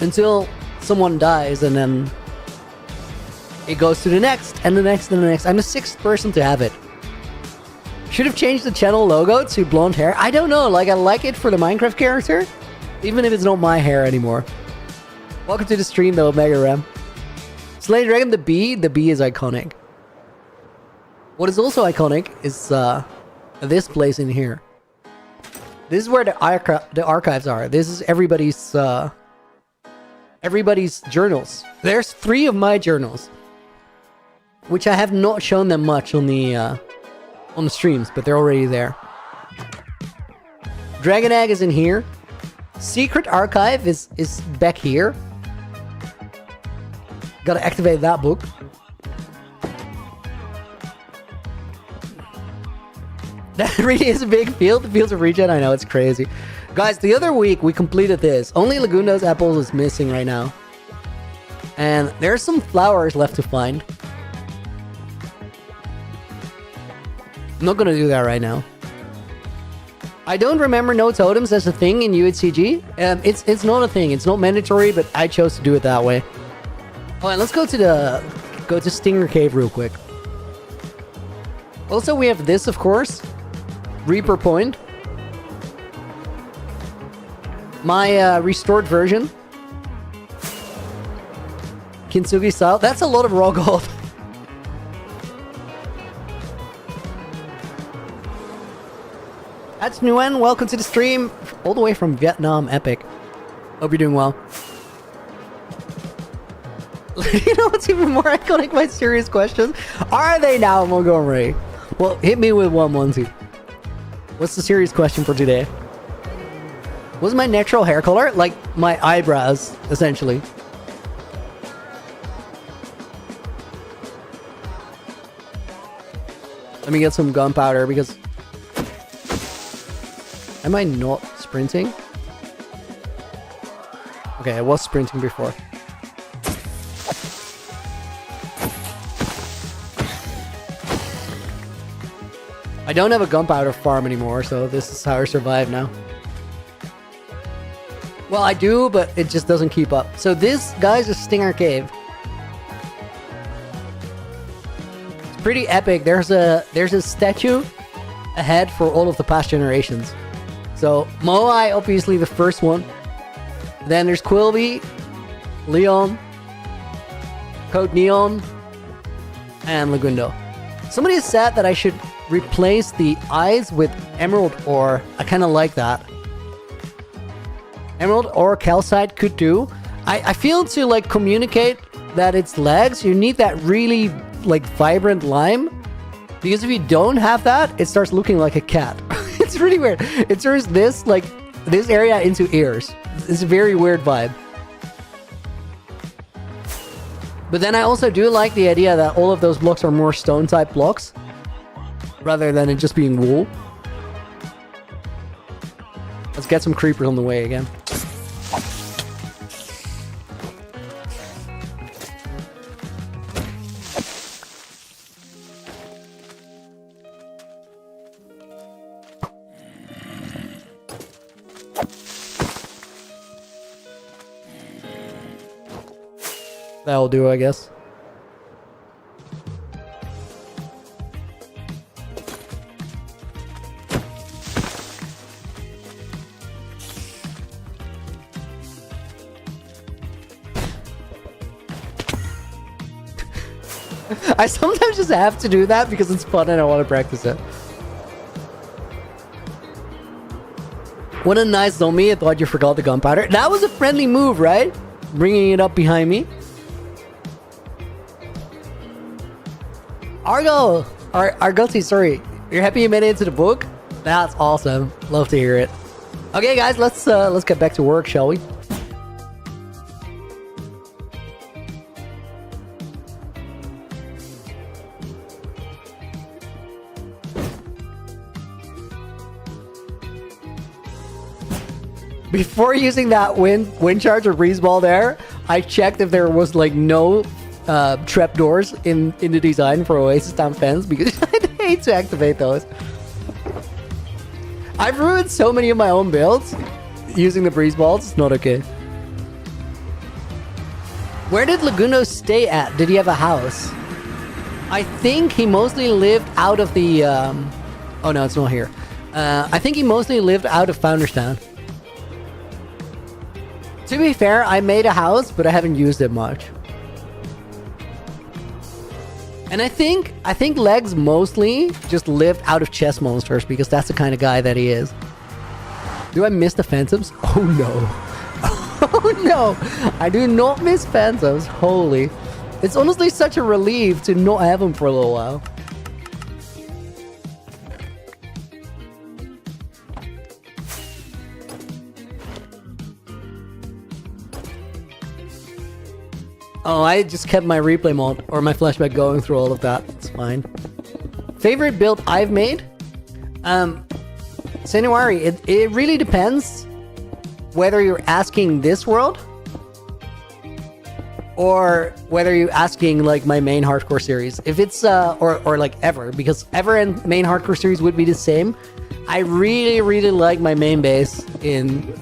until someone dies, and then it goes to the next, and the next, and the next. I'm the 6th person to have it. Should have changed the channel logo to blonde hair. I don't know, like I like it for the Minecraft character, even if it's not my hair anymore. Welcome to the stream though, Mega Ram. Slay Dragon, the bee is iconic. What is also iconic is this place in here. This is where the archives are. This is everybody's journals. There's 3 of my journals, which I have not shown them much on the streams, but they're already there. Dragon Egg is in here. Secret Archive is back here. Gotta activate that book. That really is a big field. The fields of regen, I know, it's crazy. Guys, the other week we completed this. Only Lagundo's apples is missing right now. And there's some flowers left to find. I'm not gonna do that right now. I don't remember no totems as a thing in UHCG. It's not a thing. It's not mandatory, but I chose to do it that way. Oh, and let's go to Stinger Cave real quick. Also, we have this, of course. Reaper Point. My restored version. Kintsugi style. That's a lot of raw gold. That's Nguyen. Welcome to the stream. All the way from Vietnam. Epic. Hope you're doing well. You know what's even more iconic? My serious questions. Are they now, Montgomery? Well, hit me with one, Monty. What's the serious question for today? What's my natural hair color? Like my eyebrows, essentially. Let me get some gunpowder because... Am I not sprinting? Okay, I was sprinting before. I don't have a gunpowder farm anymore, so this is how I survive now. Well, I do, but it just doesn't keep up. So this, guys, is Stinger Cave. It's pretty epic. There's a statue ahead for all of the past generations. So Moai, obviously the first one. Then there's Quilby, Leon, Code Neon, and Lagundo. Somebody said that I should replace the eyes with emerald ore. I kind of like that. Emerald ore calcite could do. I feel to like communicate that it's legs, you need that really like vibrant lime. Because if you don't have that, it starts looking like a cat. It's really weird. It turns this like this area into ears. It's a very weird vibe. But then I also do like the idea that all of those blocks are more stone type blocks rather than it just being wool. Let's get some creepers on the way again. That'll do, I guess. I sometimes just have to do that because it's fun and I want to practice it. What a nice zombie. I thought you forgot the gunpowder. That was a friendly move, right? Bringing it up behind me. Argosy, sorry. You're happy you made it into the book? That's awesome. Love to hear it. Okay, guys, let's get back to work, shall we? Before using that wind charge or breeze ball there, I checked if there was like no trapdoors in the design for Oasis Town fence because I'd hate to activate those. I've ruined so many of my own builds using the breeze balls. It's not okay. Where did Laguno stay at? Did he have a house? I think he mostly lived out of the... Oh no, it's not here. I think he mostly lived out of Founders Town. To be fair, I made a house, but I haven't used it much. And I think Legs mostly just lived out of chess monsters because that's the kind of guy that he is. Do I miss the Phantoms? Oh no. Oh no. I do not miss Phantoms. Holy. It's honestly such a relief to not have them for a little while. Oh, I just kept my replay mod or my flashback going through all of that. It's fine. Favorite build I've made? Senuari, it really depends whether you're asking this world or whether you're asking like my main hardcore series. If it's or like Ever, because Ever and main hardcore series would be the same. I really like my main base in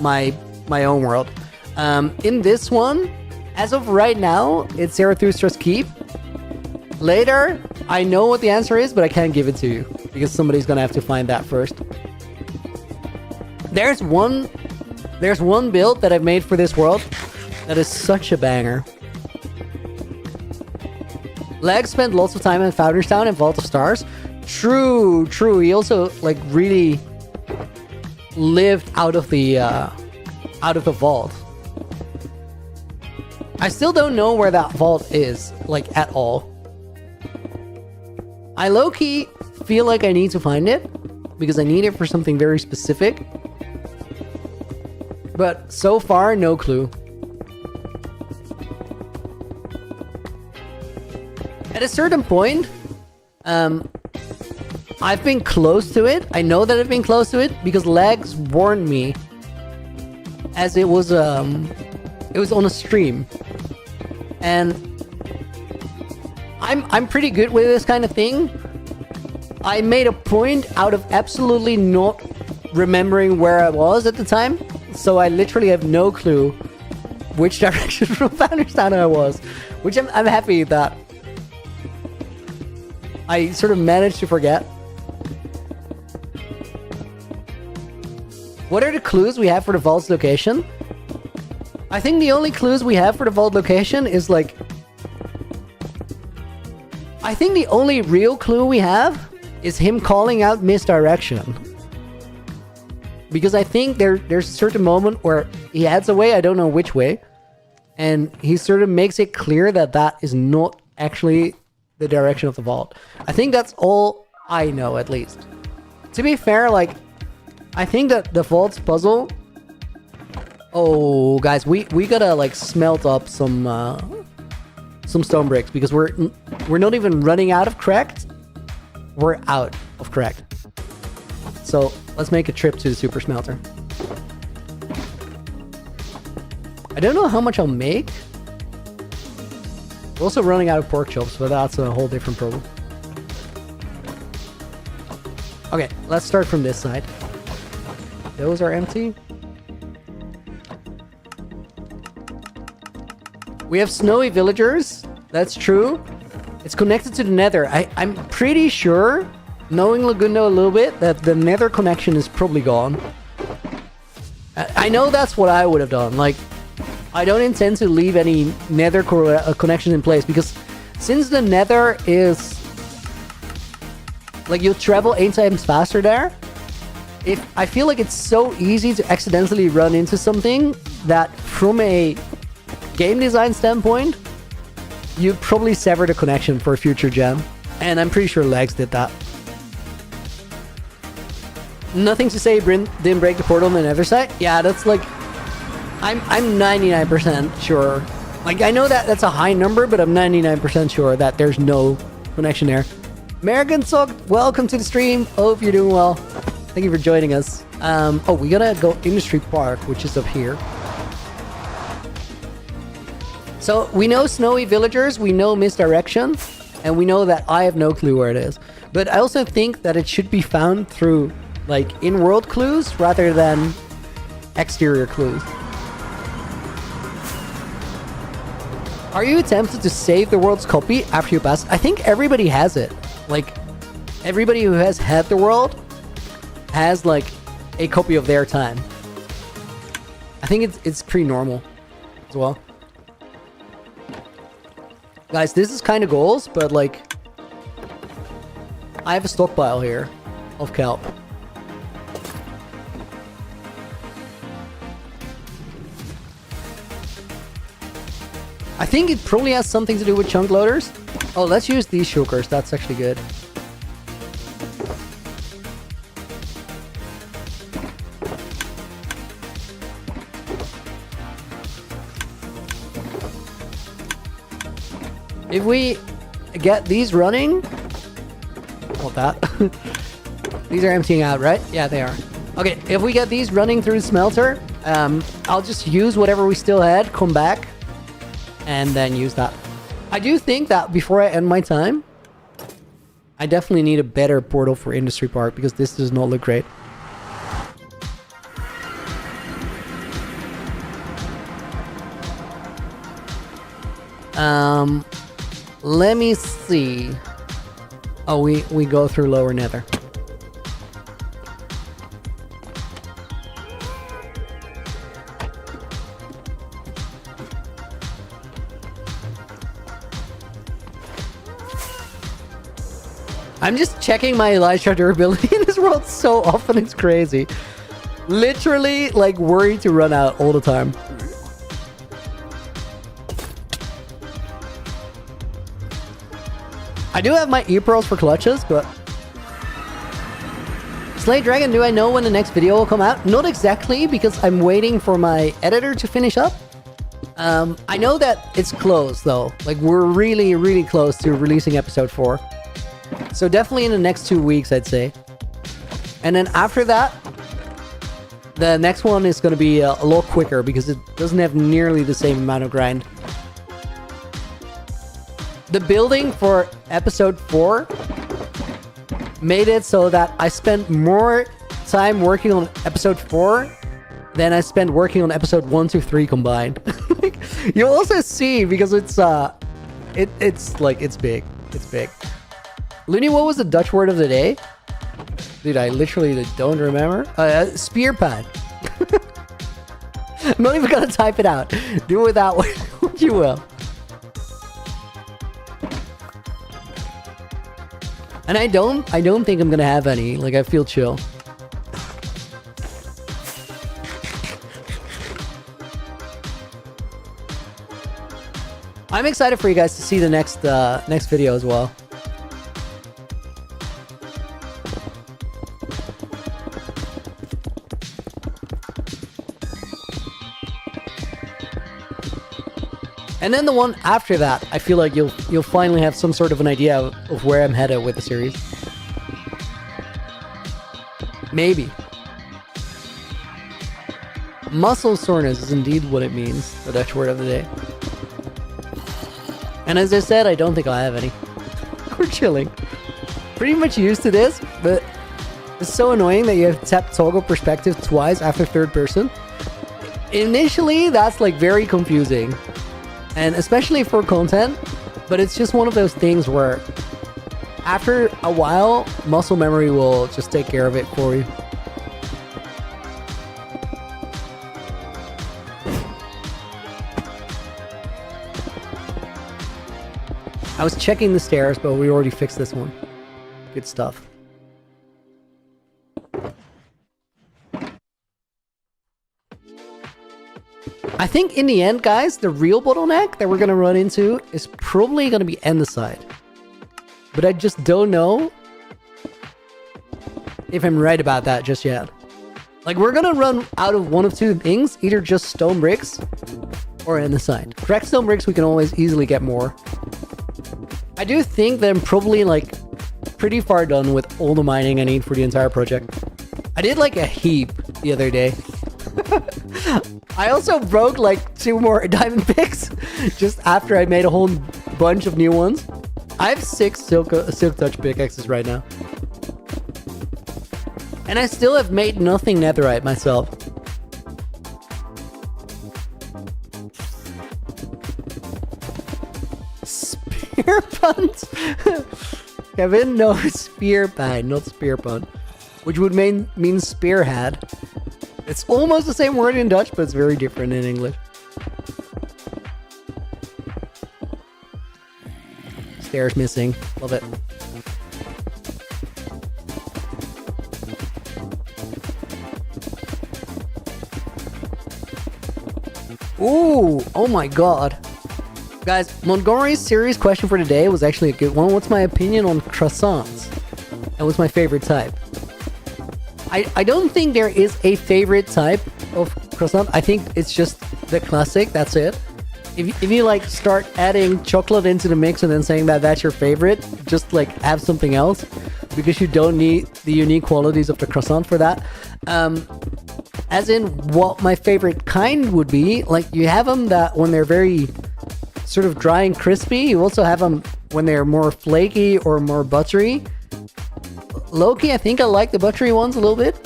my own world. In this one, as of right now, it's Zarathustra's Keep. Later, I know what the answer is, but I can't give it to you because somebody's gonna have to find that first. There's one build that I've made for this world that is such a banger. Leg spent lots of time in Founders Town and Vault of Stars. True. He also like really lived out of the vault. I still don't know where that vault is, like, at all. I low-key feel like I need to find it, because I need it for something very specific. But so far, no clue. At a certain point, I've been close to it. I know that I've been close to it, because Legs warned me, as it was on a stream. And I'm pretty good with this kind of thing. I made a point out of absolutely not remembering where I was at the time. So I literally have no clue which direction from Founders Town I was. Which I'm happy that I sort of managed to forget. What are the clues we have for the vault's location? I think the only clues we have for the vault location is like... I think the only real clue we have is him calling out misdirection. Because I think there's a certain moment where he heads away, I don't know which way, and he sort of makes it clear that that is not actually the direction of the vault. I think that's all I know, at least. To be fair, like, I think that the vault's puzzle... Oh, guys, we gotta, like, smelt up some stone bricks, because we're not even running out of cracked. We're out of cracked. So let's make a trip to the super smelter. I don't know how much I'll make. We're also running out of pork chops, but that's a whole different problem. Okay, let's start from this side. Those are empty. We have snowy villagers. That's true. It's connected to the nether. I'm pretty sure, knowing Lagundo a little bit, that the nether connection is probably gone. I know that's what I would have done. Like, I don't intend to leave any nether connections in place, because since the nether is... Like, you'll travel 8 times faster there. I feel like it's so easy to accidentally run into something that from a game design standpoint, you'd probably sever the connection for a future gen. And I'm pretty sure Legs did that. Nothing to say Bryn didn't break the portal on the nether side. Yeah, that's like... I'm 99% sure. Like, I know that that's a high number, but I'm 99% sure that there's no connection there. American Sock, welcome to the stream. Hope you're doing well. Thank you for joining us. Oh, we gotta go Industry Park, which is up here. So we know snowy villagers, we know misdirection, and we know that I have no clue where it is. But I also think that it should be found through, like, in-world clues rather than exterior clues. Are you tempted to save the world's copy after you pass? I think everybody has it. Like, everybody who has had the world has, like, a copy of their time. I think it's pretty normal as well. Guys, this is kind of goals, but, like, I have a stockpile here of kelp. I think it probably has something to do with chunk loaders. Oh, let's use these shulkers. That's actually good. If we get these running... Hold that. These are emptying out, right? Yeah, they are. Okay, if we get these running through the smelter, I'll just use whatever we still had, come back, and then use that. I do think that before I end my time, I definitely need a better portal for Industry Park, because this does not look great. Let me see. Oh, we go through lower nether. I'm just checking my Elytra durability in this world so often, it's crazy. Literally, like, worried to run out all the time. I do have my e-pearls for clutches, but... Slay Dragon, do I know when the next video will come out? Not exactly, because I'm waiting for my editor to finish up. I know that it's close, though. Like, we're really, really close to releasing episode 4. So definitely in the next 2 weeks, I'd say. And then after that, the next one is going to be a lot quicker, because it doesn't have nearly the same amount of grind. The building for episode 4 made it so that I spent more time working on episode 4 than I spent working on episode 1, 2, 3 combined. You'll also see, because it's like, it's big. It's big. Looney, what was the Dutch word of the day? Dude, I literally don't remember. Spear pad. I'm not even gonna type it out. Do it that way. What you will. And I don't think I'm gonna have any. Like, I feel chill. I'm excited for you guys to see the next video as well. And then the one after that, I feel like you'll finally have some sort of an idea of where I'm headed with the series. Maybe. Muscle soreness is indeed what it means, the Dutch word of the day. And as I said, I don't think I'll have any. We're chilling. Pretty much used to this, but it's so annoying that you have to tap toggle perspective twice after third person. Initially, that's like very confusing. And especially for content, but it's just one of those things where after a while, muscle memory will just take care of it for you. I was checking the stairs, but we already fixed this one. Good stuff. I think in the end, guys, the real bottleneck that we're going to run into is probably going to be Andesite. But I just don't know if I'm right about that just yet. Like, we're going to run out of one of two things, either just stone bricks or Andesite. Cracked stone bricks, we can always easily get more. I do think that I'm probably, like, pretty far done with all the mining I need for the entire project. I did, like, a heap the other day. I also broke like 2 more diamond picks just after I made a whole bunch of new ones. I have 6 silk touch pickaxes right now. And I still have made nothing netherite myself. Spear punt? Kevin, no, spear pine, not spear punt. Which would mean spearhead. It's almost the same word in Dutch, but it's very different in English. Stairs missing. Love it. Ooh, oh my god. Guys, Montgomery's serious question for today was actually a good one. What's my opinion on croissants? And what's my favorite type? I don't think there is a favorite type of croissant. I think it's just the classic. That's it. If you like start adding chocolate into the mix and then saying that that's your favorite, just like have something else because you don't need the unique qualities of the croissant for that. As in what my favorite kind would be, like you have them that when they're very sort of dry and crispy. You also have them when they're more flaky or more buttery. Low-key, I think I like the buttery ones a little bit.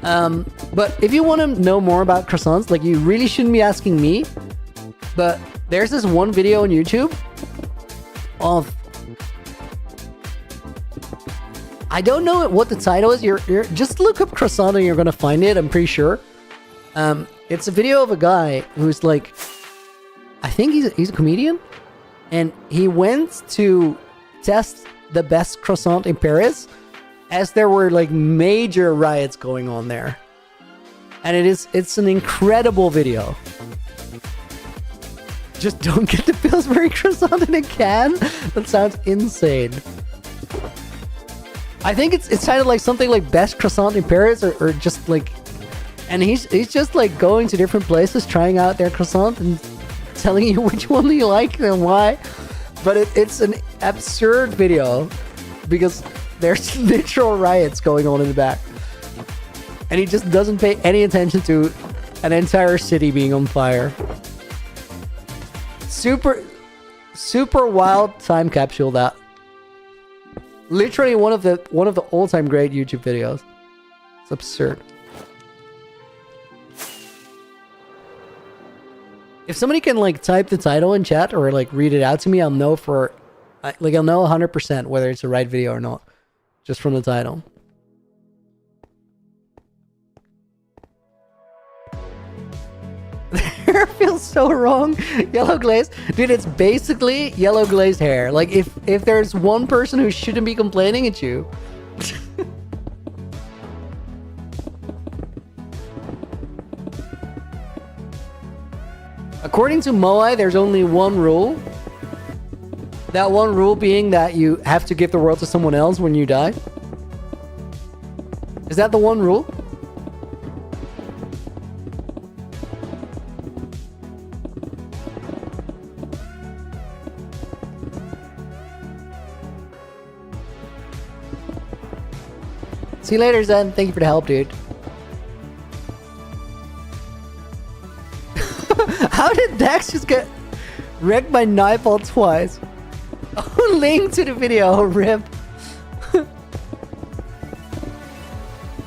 But if you want to know more about croissants, like you really shouldn't be asking me. But there's this one video on YouTube of... I don't know what the title is. You're just look up croissant and you're going to find it, I'm pretty sure. It's a video of a guy who's like... I think he's a comedian. And he went to test the best croissant in Paris as there were like major riots going on there. And it's an incredible video. Just don't get the Pillsbury croissant in a can. That sounds insane. I think it's kind of like something like best croissant in Paris or just like, and he's just like going to different places, trying out their croissant and telling you which one you like and why. But it's an absurd video because there's literal riots going on in the back. And he just doesn't pay any attention to an entire city being on fire. Super wild time capsule that. Literally one of the all-time great YouTube videos. It's absurd. If somebody can like type the title in chat or like read it out to me, I'll know I'll know 100% whether it's the right video or not. Just from the title. hair feels so wrong. Yellow glaze. Dude, it's basically yellow glazed hair. Like, if there's one person who shouldn't be complaining, it's you. According to Moai, there's only one rule. That one rule being that you have to give the world to someone else when you die. Is that the one rule? See you later, Zen. Thank you for the help, dude. How did Dax just get wrecked by Nightfall twice? Oh, link to the video, rip.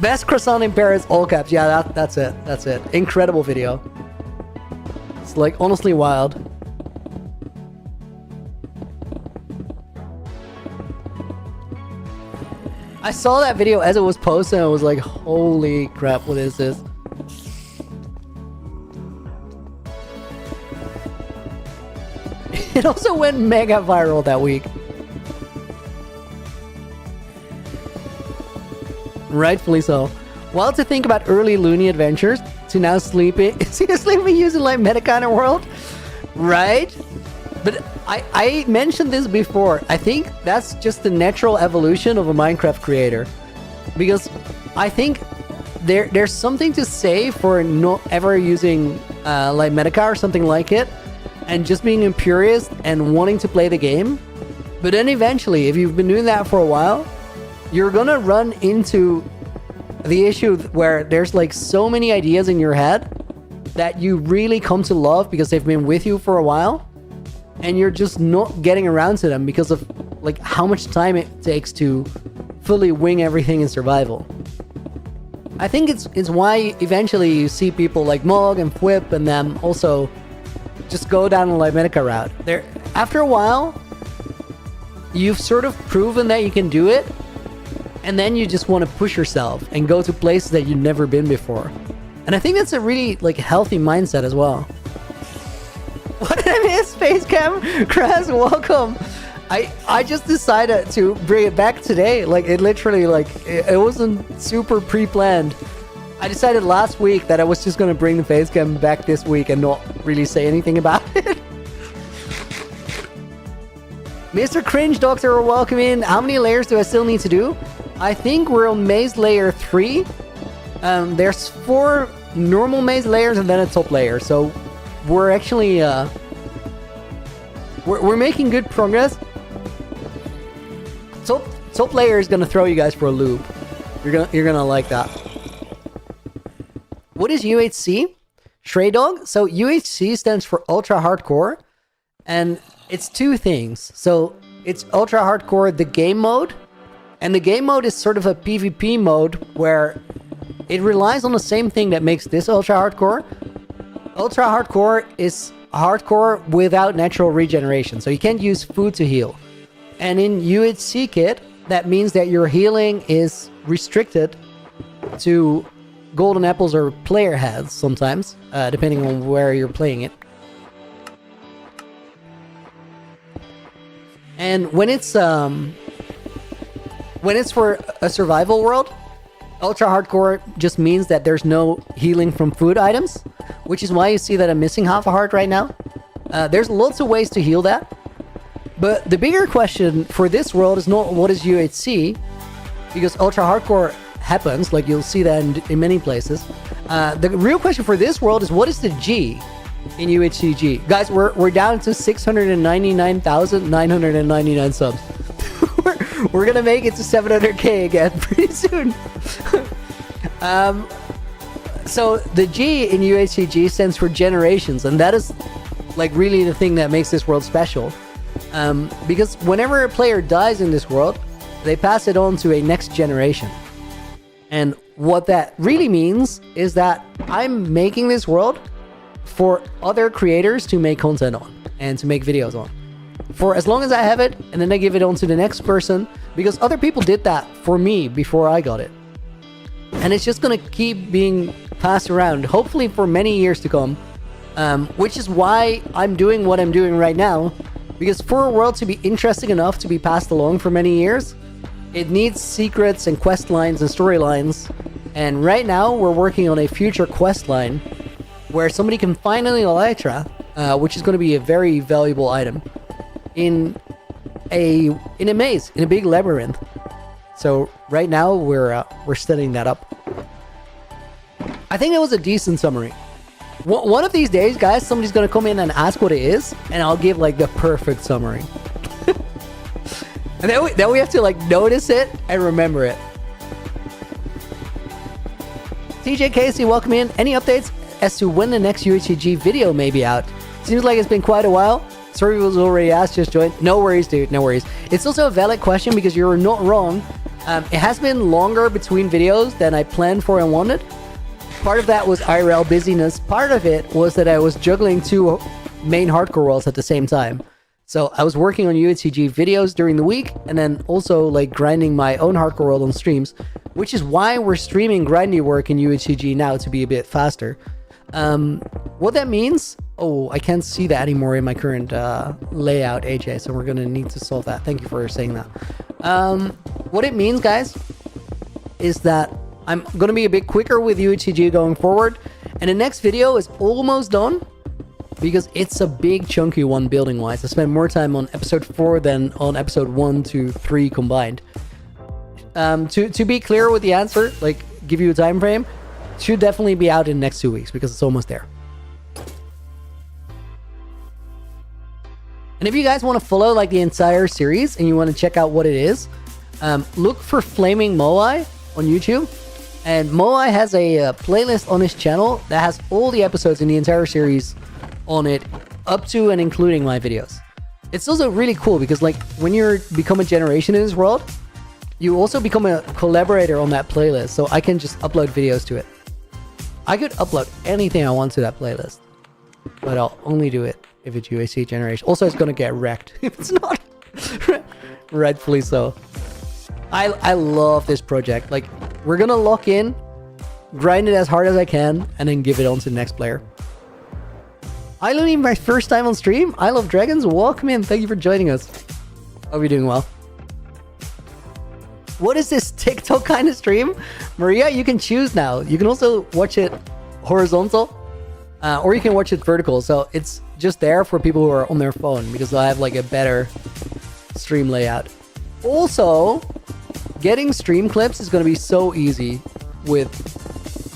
Best croissant in Paris, all caps. Yeah, that's it. That's it. Incredible video. It's like honestly wild. I saw that video as it was posted and I was like, holy crap, what is this? It also went mega viral that week. Rightfully so. Wild to think about early Looney adventures to now sleeping. Sleeping using like meta kind of world, right? But I mentioned this before. I think that's just the natural evolution of a Minecraft creator, because I think there's something to say for not ever using like Medica or something like it, and just being a purist and wanting to play the game. But then eventually, if you've been doing that for a while, you're gonna run into the issue where there's like so many ideas in your head that you really come to love because they've been with you for a while, and you're just not getting around to them because of like how much time it takes to fully wing everything in survival. I think it's why eventually you see people like Mog and Fwip and them also just go down the Limetica route. There, after a while, you've sort of proven that you can do it, and then you just want to push yourself and go to places that you've never been before. And I think that's a really like healthy mindset as well. What did I miss? Space Cam? Kraz, welcome. I just decided to bring it back today. Like it literally, like it wasn't super pre-planned. I decided last week that I was just gonna bring the face cam back this week and not really say anything about it. Mr. Cringe Doctor, welcome in. How many layers do I still need to do? I think we're on maze layer 3. There's 4 normal maze layers and then a top layer. So we're actually we're making good progress. Top layer is gonna throw you guys for a loop. You're gonna like that. What is UHC? Stray Dog? So UHC stands for Ultra Hardcore, and it's 2 things. So it's Ultra Hardcore, the game mode, and the game mode is sort of a PvP mode where it relies on the same thing that makes this Ultra Hardcore. Ultra Hardcore is hardcore without natural regeneration, so you can't use food to heal. And in UHC Kit, that means that your healing is restricted to golden apples or player heads sometimes, depending on where you're playing it. And when it's for a survival world, Ultra Hardcore just means that there's no healing from food items, which is why you see that I'm missing half a heart right now. There's lots of ways to heal that, but the bigger question for this world is not what is UHC, because Ultra Hardcore happens, like you'll see that in many places. The real question for this world is what is the G in UHCG? Guys, we're down to 699,999 subs. we're gonna make it to 700k again pretty soon. So the G in UHCG stands for Generations, and that is like really the thing that makes this world special. Because whenever a player dies in this world, they pass it on to a next generation. And what that really means is that I'm making this world for other creators to make content on and to make videos on for as long as I have it, and then I give it on to the next person, because other people did that for me before I got it. And it's just gonna keep being passed around, hopefully for many years to come. Which is why I'm doing what I'm doing right now. Because for a world to be interesting enough to be passed along for many years, it needs secrets and quest lines and storylines. And right now, we're working on a future quest line where somebody can find an elytra, which is going to be a very valuable item, in a maze, in a big labyrinth. So right now, we're studying that up. I think that was a decent summary. One of these days, guys, somebody's going to come in and ask what it is, and I'll give like the perfect summary. And then we have to like notice it and remember it. TJ Casey, welcome in. Any updates as to when the next UHCG video may be out? Seems like it's been quite a while. Sorry, was already asked, just joined. No worries, dude, no worries. It's also a valid question because you're not wrong. It has been longer between videos than I planned for and wanted. Part of that was IRL busyness. Part of it was that I was juggling two main hardcore worlds at the same time. So I was working on UHCG videos during the week and then also like grinding my own hardcore world on streams, which is why we're streaming grindy work in UHCG now to be a bit faster. What that means... Oh, I can't see that anymore in my current layout, AJ, so we're going to need to solve that. Thank you for saying that. What it means, guys, is that I'm going to be a bit quicker with UHCG going forward, and the next video is almost done because it's a big chunky one building-wise. I spent more time on episode 4 than on episode 1 to 3 combined. To be clear with the answer, like give you a time frame, should definitely be out in the next 2 weeks because it's almost there. And if you guys want to follow like the entire series and you want to check out what it is, look for Flaming Moai on YouTube. And Moai has a playlist on his channel that has all the episodes in the entire series on it, up to and including my videos. It's also really cool because like when you become a generation in this world, you also become a collaborator on that playlist. So I can just upload videos to it. I could upload anything I want to that playlist, but I'll only do it if it's UHC Generations. Also, it's gonna get wrecked if it's not. Rightfully so. I love this project. Like, we're gonna lock in, grind it as hard as I can, and then give it on to the next player. I learned my first time on stream. I Love Dragons. Welcome in. Thank you for joining us. Hope you're doing well. What is this TikTok kind of stream? Maria, you can choose now. You can also watch it horizontal, or you can watch it vertical. So it's just there for people who are on their phone because I have like a better stream layout. Also, getting stream clips is going to be so easy with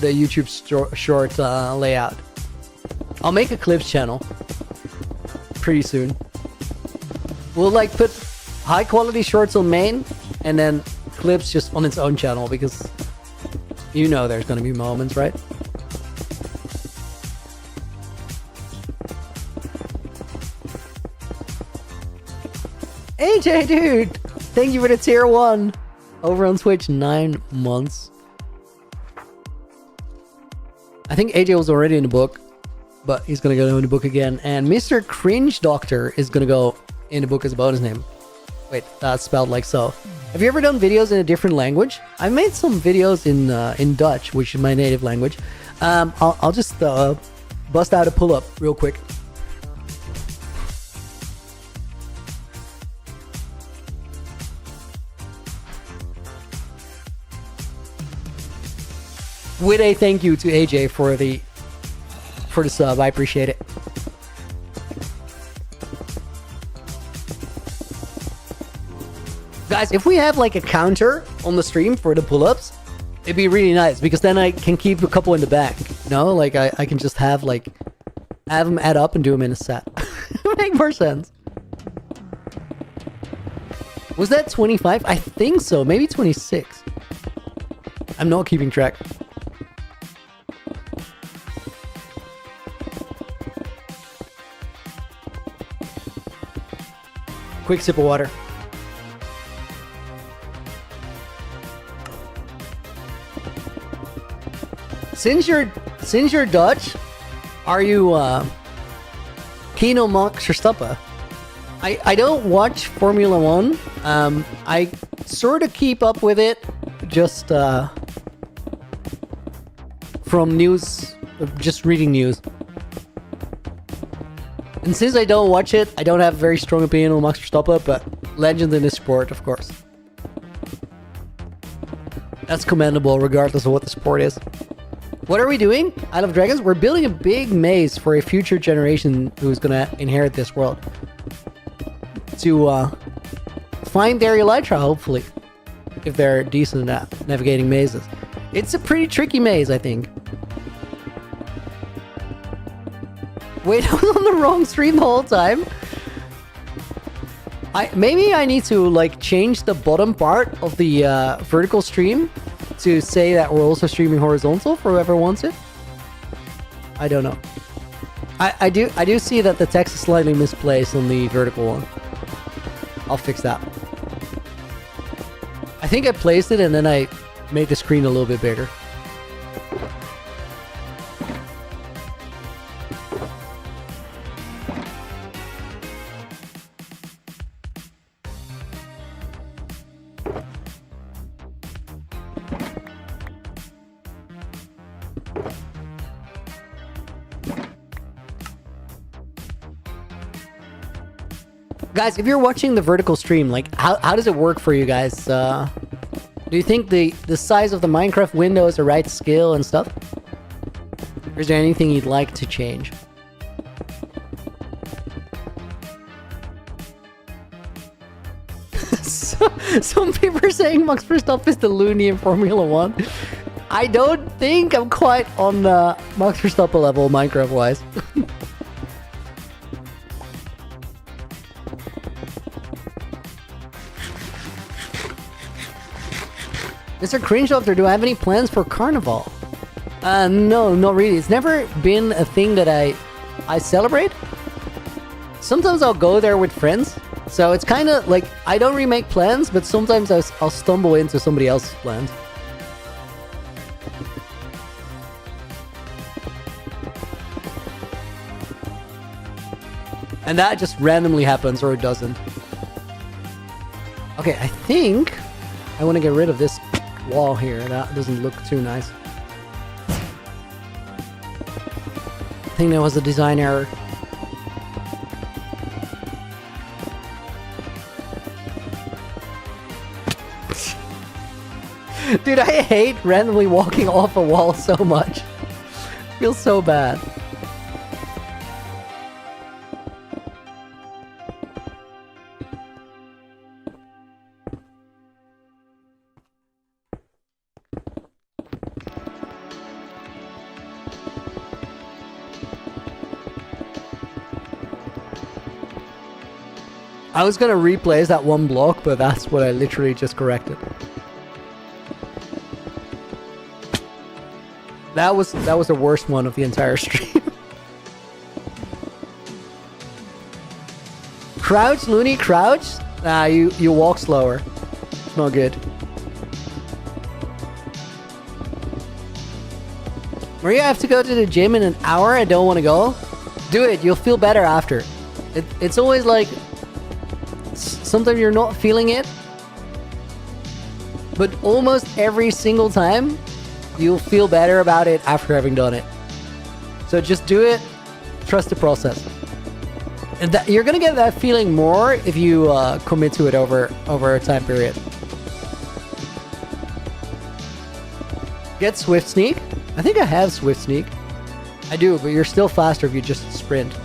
the YouTube short layout. I'll make a clips channel pretty soon. We'll like put high quality shorts on main and then clips just on its own channel because you know there's going to be moments, right? AJ, dude! Thank you for the tier 1 over on Twitch. 9 months. I think AJ was already in the book, but he's gonna go in the book again. And Mr. Cringe Doctor is gonna go in the book as a bonus name. Wait, that's spelled like so. Have you ever done videos in a different language? I've made some videos in Dutch, which is my native language. I'll just bust out a pull-up real quick. With a thank you to AJ for the sub. I appreciate it. Guys, if we have like a counter on the stream for the pull-ups, it'd be really nice because then I can keep a couple in the back. You know, like I can just have them add up and do them in a set. Make more sense. Was that 25? I think so. Maybe 26. I'm not keeping track. Quick sip of water. Since you're Dutch, are you keen on Max Verstappen? I don't watch Formula 1. I sort of keep up with it just from news, just reading news. And since I don't watch it, I don't have a very strong opinion on Max Verstappen, but legend in this sport, of course. That's commendable regardless of what the sport is. What are we doing? Isle of Dragons? We're building a big maze for a future generation who's gonna inherit this world. To find their Elytra, hopefully. If they're decent at navigating mazes. It's a pretty tricky maze, I think. Wait, I was on the wrong stream the whole time? Maybe I need to like change the bottom part of the vertical stream to say that we're also streaming horizontal for whoever wants it. I don't know. I do see that the text is slightly misplaced on the vertical one. I'll fix that. I think I placed it and then I made the screen a little bit bigger. Guys, if you're watching the vertical stream, like, how does it work for you guys? Do you think the size of the Minecraft window is the right scale and stuff? Or is there anything you'd like to change? Some people are saying Max Verstappen is the loony in Formula 1. I don't think I'm quite on the Max Verstappen level Minecraft-wise. Mr. Cringelofter, do I have any plans for Carnival? No, not really. It's never been a thing that I celebrate. Sometimes I'll go there with friends. So it's kind of like, I don't really make plans, but sometimes I'll stumble into somebody else's plans. And that just randomly happens, or it doesn't. Okay, I think I want to get rid of this wall here. That doesn't look too nice. I think that was a design error. Dude, I hate randomly walking off a wall so much. Feels so bad. I was gonna replace that one block, but that's what I literally just corrected. That was the worst one of the entire stream. Crouch, Looney, crouch? Nah, you walk slower. It's not good. Maria, I have to go to the gym in an hour. I don't want to go. Do it. You'll feel better after. It's always like, sometimes you're not feeling it, but almost every single time you'll feel better about it after having done it. So just do it. Trust the process. And you're gonna get that feeling more if you commit to it over a time period. Get Swift Sneak. I think I have Swift Sneak. I do, but you're still faster if you just sprint.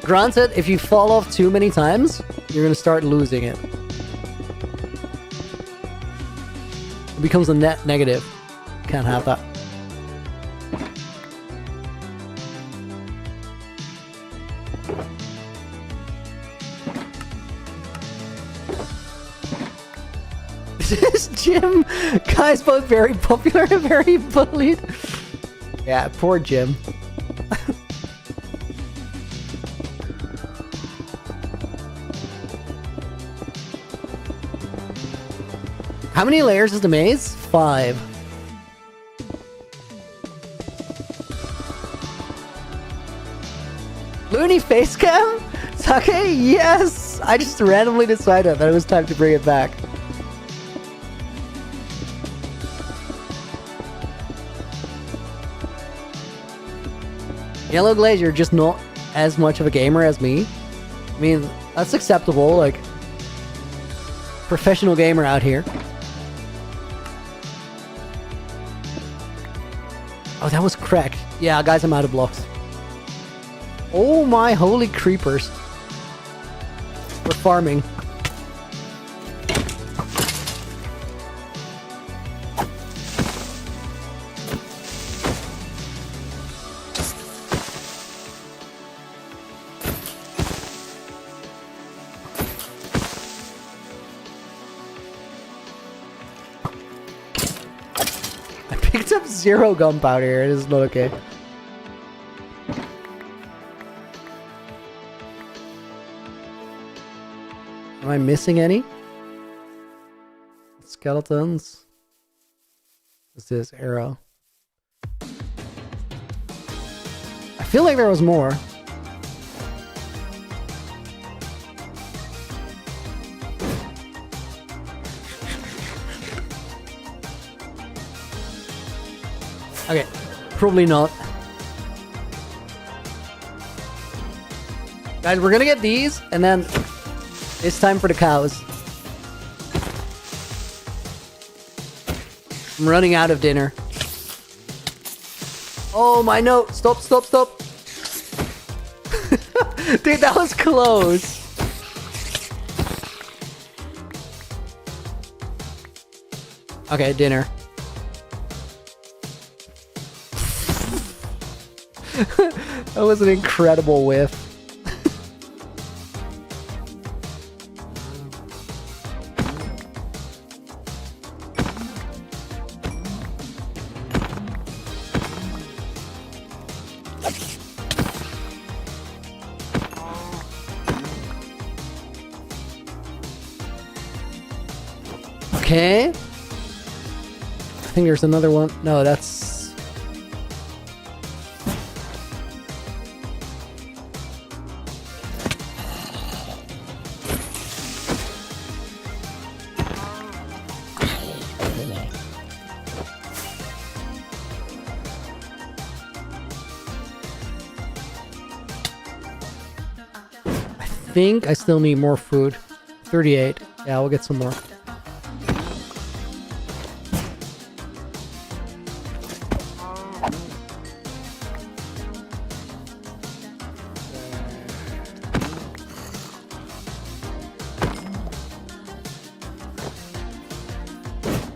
Granted, if you fall off too many times, you're gonna start losing it. It becomes a net negative. Can't have that. This Jim guy's both very popular and very bullied. Yeah, poor Jim. How many layers is the maze? 5. Looney face cam? Sake? Yes! I just randomly decided that it was time to bring it back. Yellow Glaze, you're just not as much of a gamer as me. I mean, that's acceptable, like, professional gamer out here. Oh, that was cracked. Yeah, guys, I'm out of blocks. Oh my holy creepers. We're farming. Picked up 0 gunpowder here. It is not okay. Am I missing any? Skeletons. What's this? Arrow. I feel like there was more. Okay, probably not. Guys, we're gonna get these, and then it's time for the cows. I'm running out of dinner. Oh my no! Stop, stop, stop! Dude, that was close. Okay, dinner. That was an incredible whiff. Okay. I think there's another one. No, that's... I think I still need more food. 38. Yeah, we'll get some more.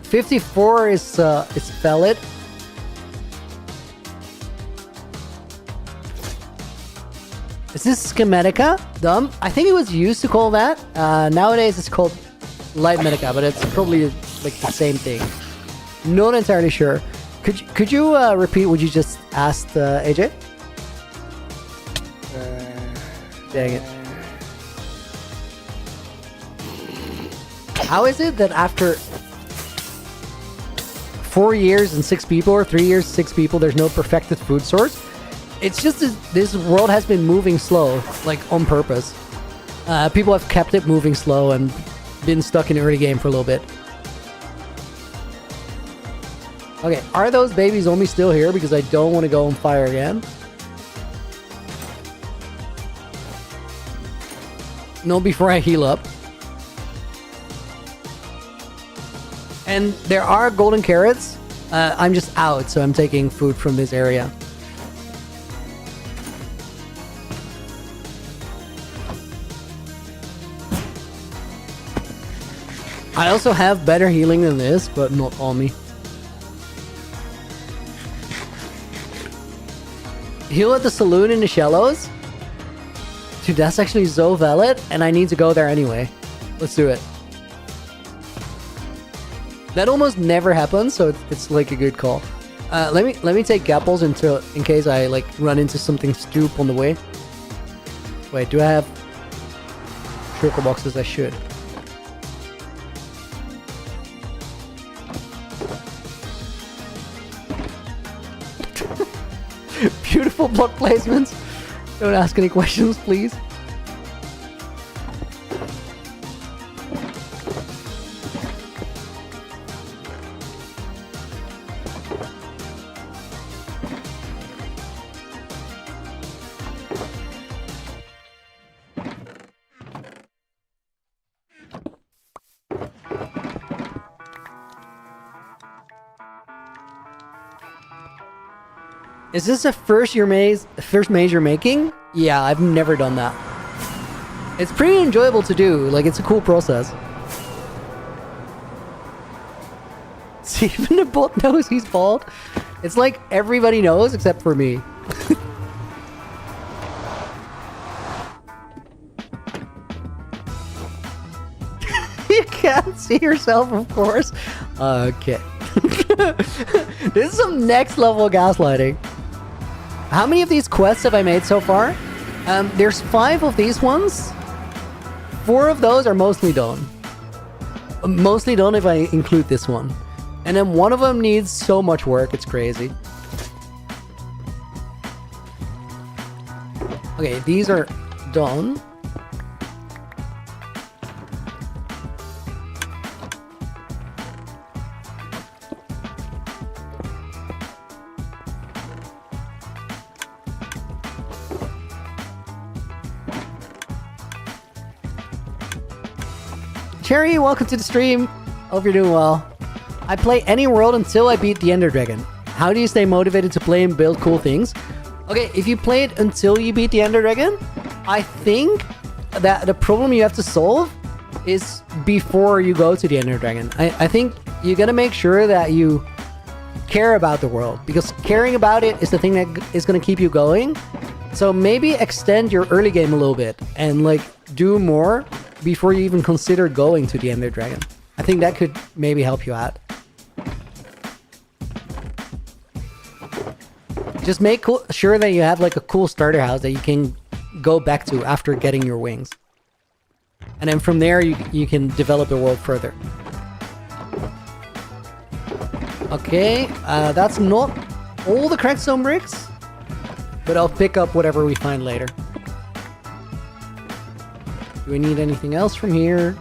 $54 is valid. Is this Schematica? Dumb. I think it was used to call that. Nowadays it's called Light Medica, but it's probably like the same thing. Not entirely sure. Could you repeat what you just asked, AJ? Dang it. How is it that after 4 years and 6 people, or 3 years, 6 people, there's no perfected food source? It's just this world has been moving slow, like on purpose. People have kept it moving slow and been stuck in the early game for a little bit. Okay, are those baby zombies still here? Because I don't want to go on fire again. No, before I heal up. And there are golden carrots. I'm just out, so I'm taking food from this area. I also have better healing than this, but not on me. Heal at the saloon in the shallows? Dude, that's actually so valid, and I need to go there anyway. Let's do it. That almost never happens, so it's like a good call. Let me take apples in case I like run into something stupid on the way. Wait, do I have shulker boxes? I should. Beautiful block placements. Don't ask any questions, please. Is this the first maze you're making? Yeah, I've never done that. It's pretty enjoyable to do. Like, it's a cool process. See, even the bot knows he's bald. It's like everybody knows except for me. You can't see yourself, of course. Okay. This is some next level gaslighting. How many of these quests have I made so far? There's 5 of these ones. 4 of those are mostly done. Mostly done if I include this one. And then one of them needs so much work, it's crazy. Okay, these are done. Cherry, welcome to the stream. Hope you're doing well. I play any world until I beat the Ender Dragon. How do you stay motivated to play and build cool things? Okay, if you play it until you beat the Ender Dragon, I think that the problem you have to solve is before you go to the Ender Dragon. I think you gotta make sure that you care about the world, because caring about it is the thing that is gonna keep you going. So maybe extend your early game a little bit and like do more before you even consider going to the Ender Dragon. I think that could maybe help you out. Just make sure that you have like a cool starter house that you can go back to after getting your wings. And then from there you can develop the world further. Okay, that's not all the crackstone bricks, but I'll pick up whatever we find later. Do we need anything else from here?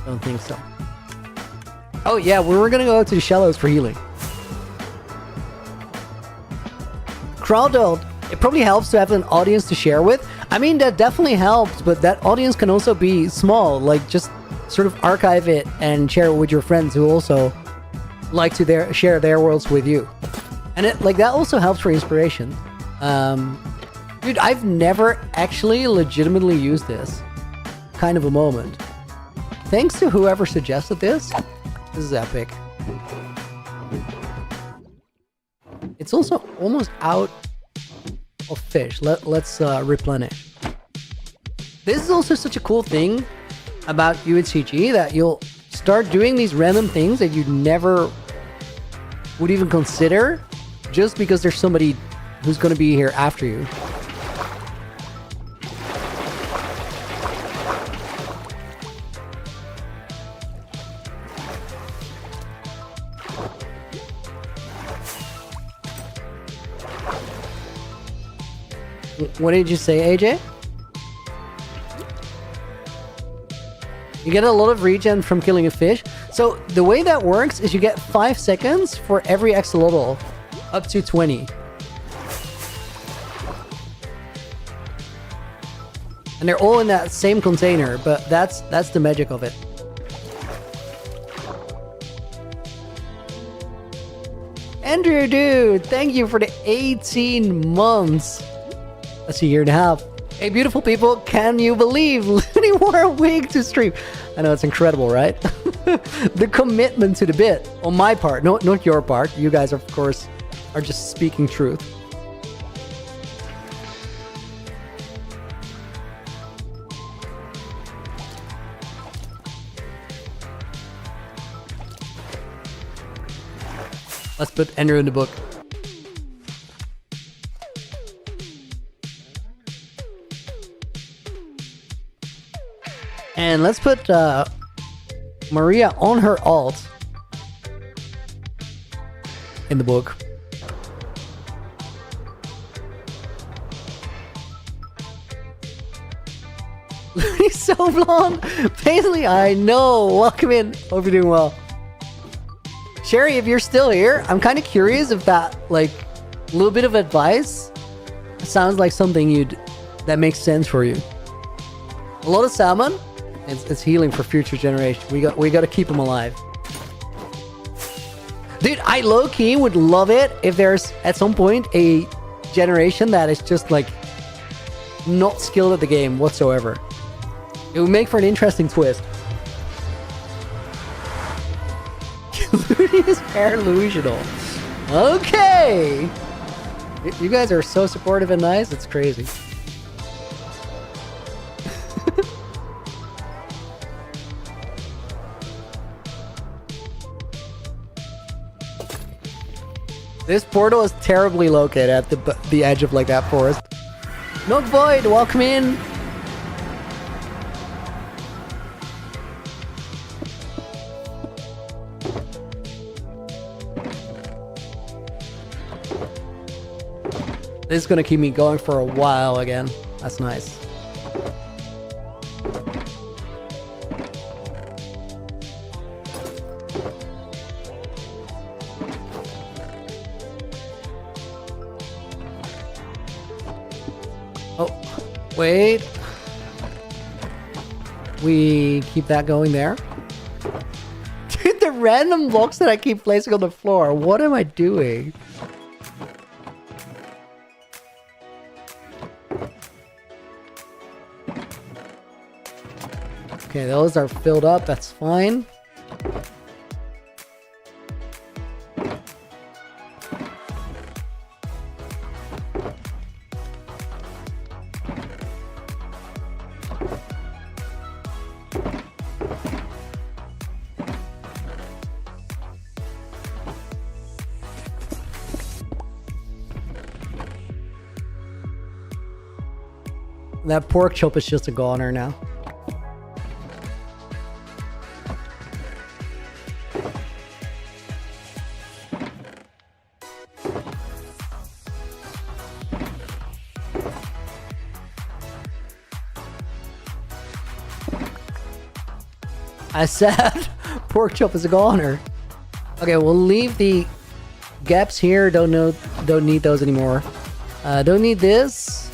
Don't think so. Oh yeah, we were gonna go to the shallows for healing. Crowded. It probably helps to have an audience to share with. I mean, that definitely helps, but that audience can also be small. Like, just sort of archive it and share it with your friends who also like to share their worlds with you. And that also helps for inspiration. Dude, I've never actually legitimately used this kind of a moment. Thanks to whoever suggested this. This is epic. It's also almost out of fish. Let's replenish. This is also such a cool thing about UHCG, that you'll start doing these random things that you never would even consider just because there's somebody who's going to be here after you. What did you say, AJ? You get a lot of regen from killing a fish. So the way that works is you get 5 seconds for every axolotl, up to 20. And they're all in that same container, but that's the magic of it. Andrew, dude, thank you for the 18 months. That's a year and a half. Hey, beautiful people, can you believe Looney wore a wig to stream? I know, it's incredible, right? The commitment to the bit on my part, not your part. You guys, of course, are just speaking truth. Let's put Andrew in the book. And let's put Maria on her alt in the book. He's so blonde. Paisley, I know. Welcome in. Hope you're doing well. Sherry, if you're still here, I'm kind of curious if that, like, little bit of advice sounds like something that makes sense for you. A lot of salmon. It's healing for future generations. We got to keep them alive. Dude, I low-key would love it if there's, at some point, a generation that is just like not skilled at the game whatsoever. It would make for an interesting twist. Looney is paralusional. Okay. You guys are so supportive and nice. It's crazy. This portal is terribly located at the edge of like that forest. Milk Void, welcome in. This is gonna keep me going for a while again. That's nice. Oh, wait. We keep that going there. Dude, the random blocks that I keep placing on the floor. What am I doing? Okay, those are filled up. That's fine. That pork chop is just a goner now. I said pork chop is a goner. Okay, we'll leave the gaps here. Don't need those anymore. Don't need this.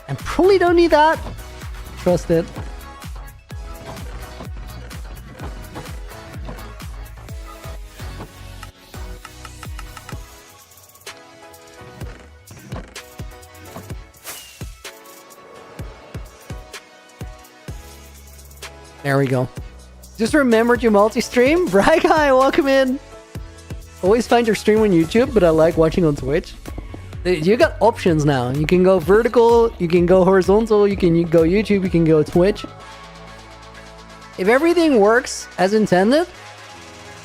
And probably don't need that. Trust it. There we go. Just remembered your multi-stream. Right guy, welcome in. Always find your stream on YouTube, but I like watching on Twitch. You got options now. You can go vertical, you can go horizontal, you can go YouTube, you can go Twitch. If everything works as intended,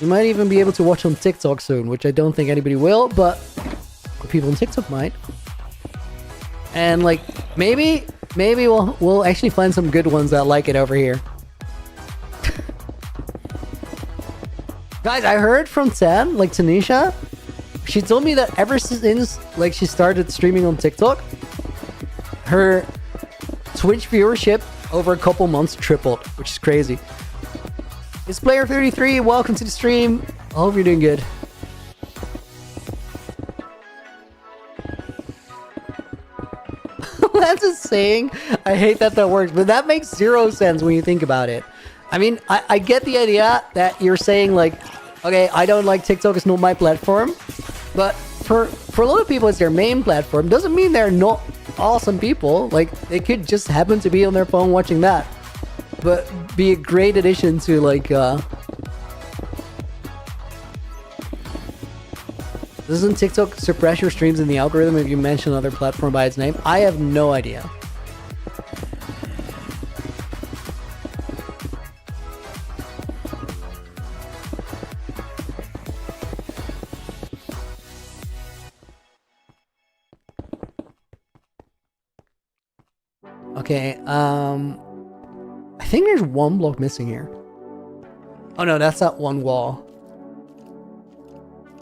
you might even be able to watch on TikTok soon, which I don't think anybody will, but people on TikTok might. And like, maybe we'll actually find some good ones that like it over here. Guys, I heard from Tan, like Tanisha, she told me that ever since like she started streaming on TikTok, her Twitch viewership over a couple months tripled, which is crazy. It's Player33, welcome to the stream. I hope you're doing good. That's a saying. I hate that works, but that makes zero sense when you think about it. I mean, I get the idea that you're saying like, okay, I don't like TikTok, it's not my platform. But for a lot of people, it's their main platform. Doesn't mean they're not awesome people. Like, they could just happen to be on their phone watching that. But be a great addition to, like, doesn't TikTok suppress your streams in the algorithm if you mention another platform by its name? I have no idea. Okay, I think there's one block missing here. Oh no, that's not one wall.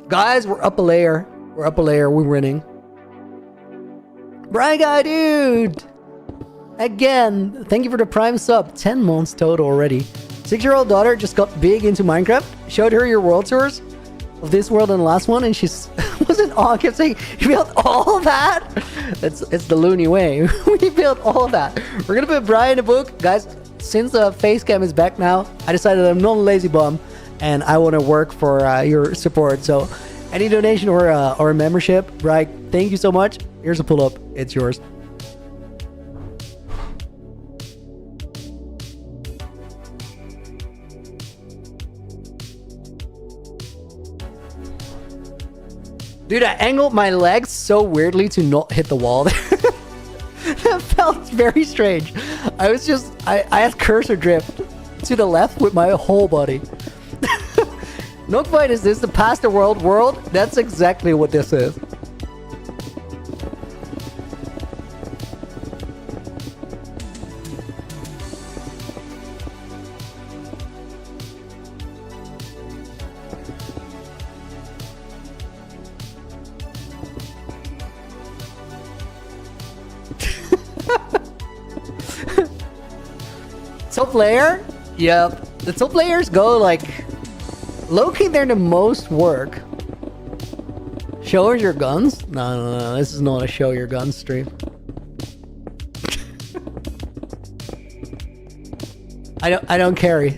Guys, we're up a layer. We're up a layer. We're winning. Brian Guy, dude! Again, thank you for the Prime sub. 10 months total already. 6-year-old daughter just got big into Minecraft. Showed her your world tours of this world and the last one, and she's wasn't all kept saying, you built all that? It's the loony way. We built all that. We're gonna put Brian in a book. Guys, since the face cam is back now, I decided I'm not a lazy bum and I want to work for your support. So Any donation or a membership, right? Thank you so much. Here's a pull-up. It's yours. Dude, I angled my legs so weirdly to not hit the wall there. That felt very strange. I had cursor drift to the left with my whole body. Nookfight, is this the past the world? That's exactly what this is. Top layer? Yep. The top layers go like... Low-key, they're the most work. Show your guns? No. This is not a show your guns stream. I don't carry.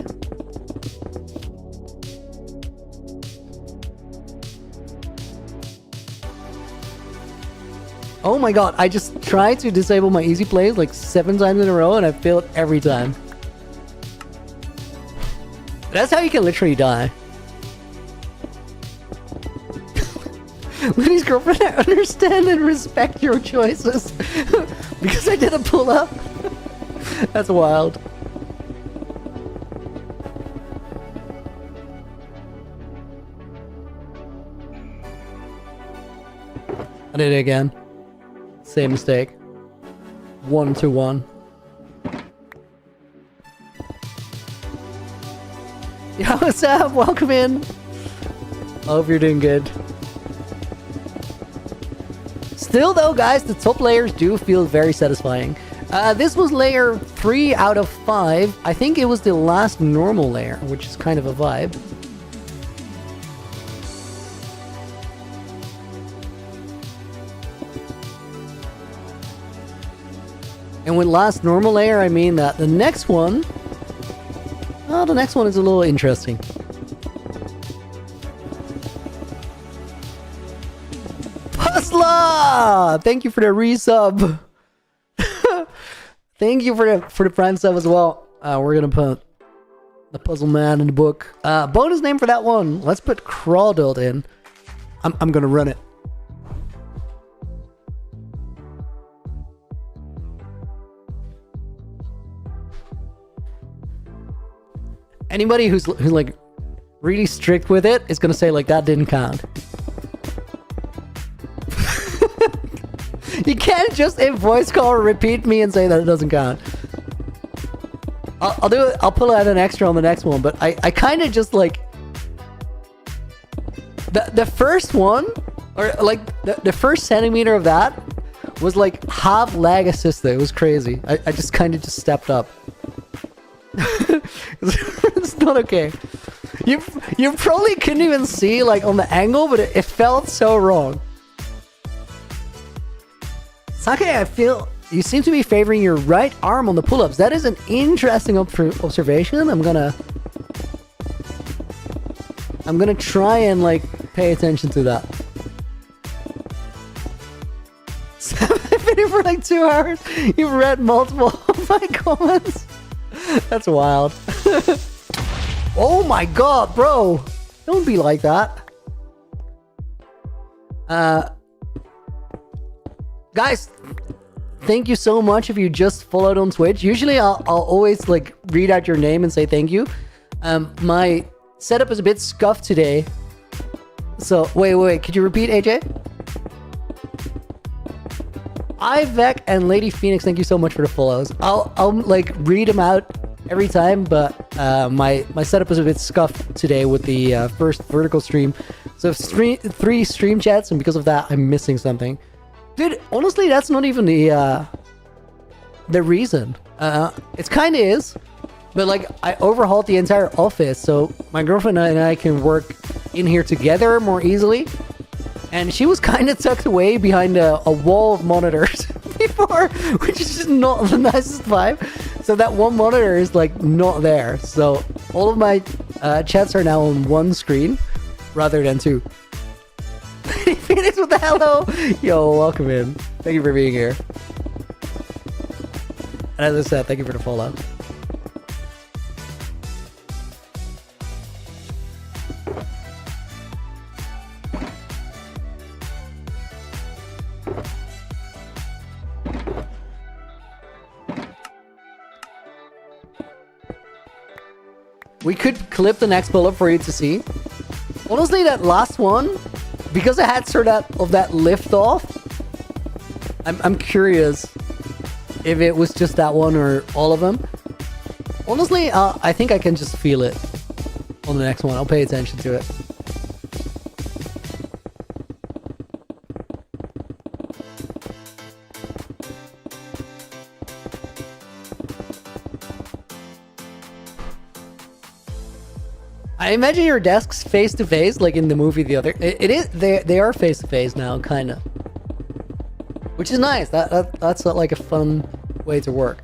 Oh my god, I just tried to disable my easy plays like 7 times in a row and I failed every time. That's how you can literally die. Liddy's girlfriend, I understand and respect your choices. Because I didn't pull up. That's wild. I did it again. Same mistake. 1-1. Yo, what's up? Welcome in. I hope you're doing good. Still though, guys, the top layers do feel very satisfying. This was layer 3 out of 5. I think it was the last normal layer, which is kind of a vibe. And with last normal layer, I mean that the next one... Oh, the next one is a little interesting. Puzzler! Thank you for the resub. Thank you for the prime sub as well. We're gonna put the puzzle man in the book. Bonus name for that one. Let's put Crawdled in. I'm gonna run it. Anybody who's like really strict with it is gonna say like that didn't count. You can't just in voice call or repeat me and say that it doesn't count. I'll do it. I'll pull out an extra on the next one, but I kind of just like the first one, or like the first centimeter of that was like half lag assisted. It was crazy. I just kind of just stepped up. It's not okay. You probably couldn't even see like on the angle, but it felt so wrong. Sake, I feel you seem to be favoring your right arm on the pull-ups. That is an interesting observation. I'm gonna try and like pay attention to that. I've been here for like 2 hours. You've read multiple of my comments. That's wild. Oh my god, bro. Don't be like that. Guys, thank you so much if you just followed on Twitch. Usually I'll always like read out your name and say thank you. My setup is a bit scuffed today. So, wait. Could you repeat, AJ? Ivec and Lady Phoenix, thank you so much for the follows. I'll like read them out every time, but my setup is a bit scuffed today with the first vertical stream. So 3 stream chats, and because of that, I'm missing something. Dude, honestly, that's not even the reason. It kind of is, but like I overhauled the entire office, so my girlfriend and I can work in here together more easily. And she was kind of tucked away behind a wall of monitors before, which is just not the nicest vibe. So that one monitor is like not there. So all of my chats are now on one screen rather than 2. Phoenix with the hello. Yo, welcome in. Thank you for being here. And as I said, thank you for the follow. We could clip the next pull-up for you to see. Honestly, that last one, because I had sort of that lift off, I'm curious if it was just that one or all of them. Honestly, I think I can just feel it on the next one. I'll pay attention to it. I imagine your desks face to face, like in the movie the other. It is. They are face to face now, kind of, which is nice. That's like a fun way to work.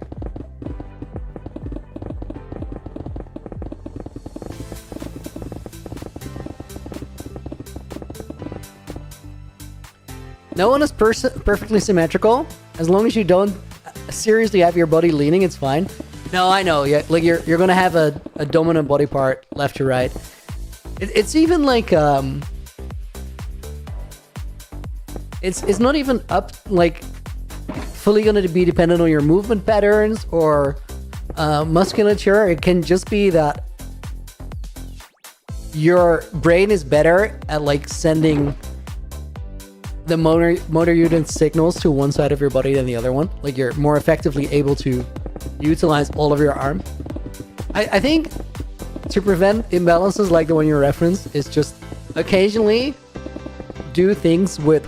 No one is perfectly symmetrical. As long as you don't seriously have your body leaning, it's fine. No, I know. Yeah, like you're gonna have a dominant body part left to right. It's even like it's not even up like fully gonna be dependent on your movement patterns or musculature. It can just be that your brain is better at like sending the motor unit signals to one side of your body than the other one. Like you're more effectively able to utilize all of your arm. I think to prevent imbalances like the one you referenced is just occasionally do things with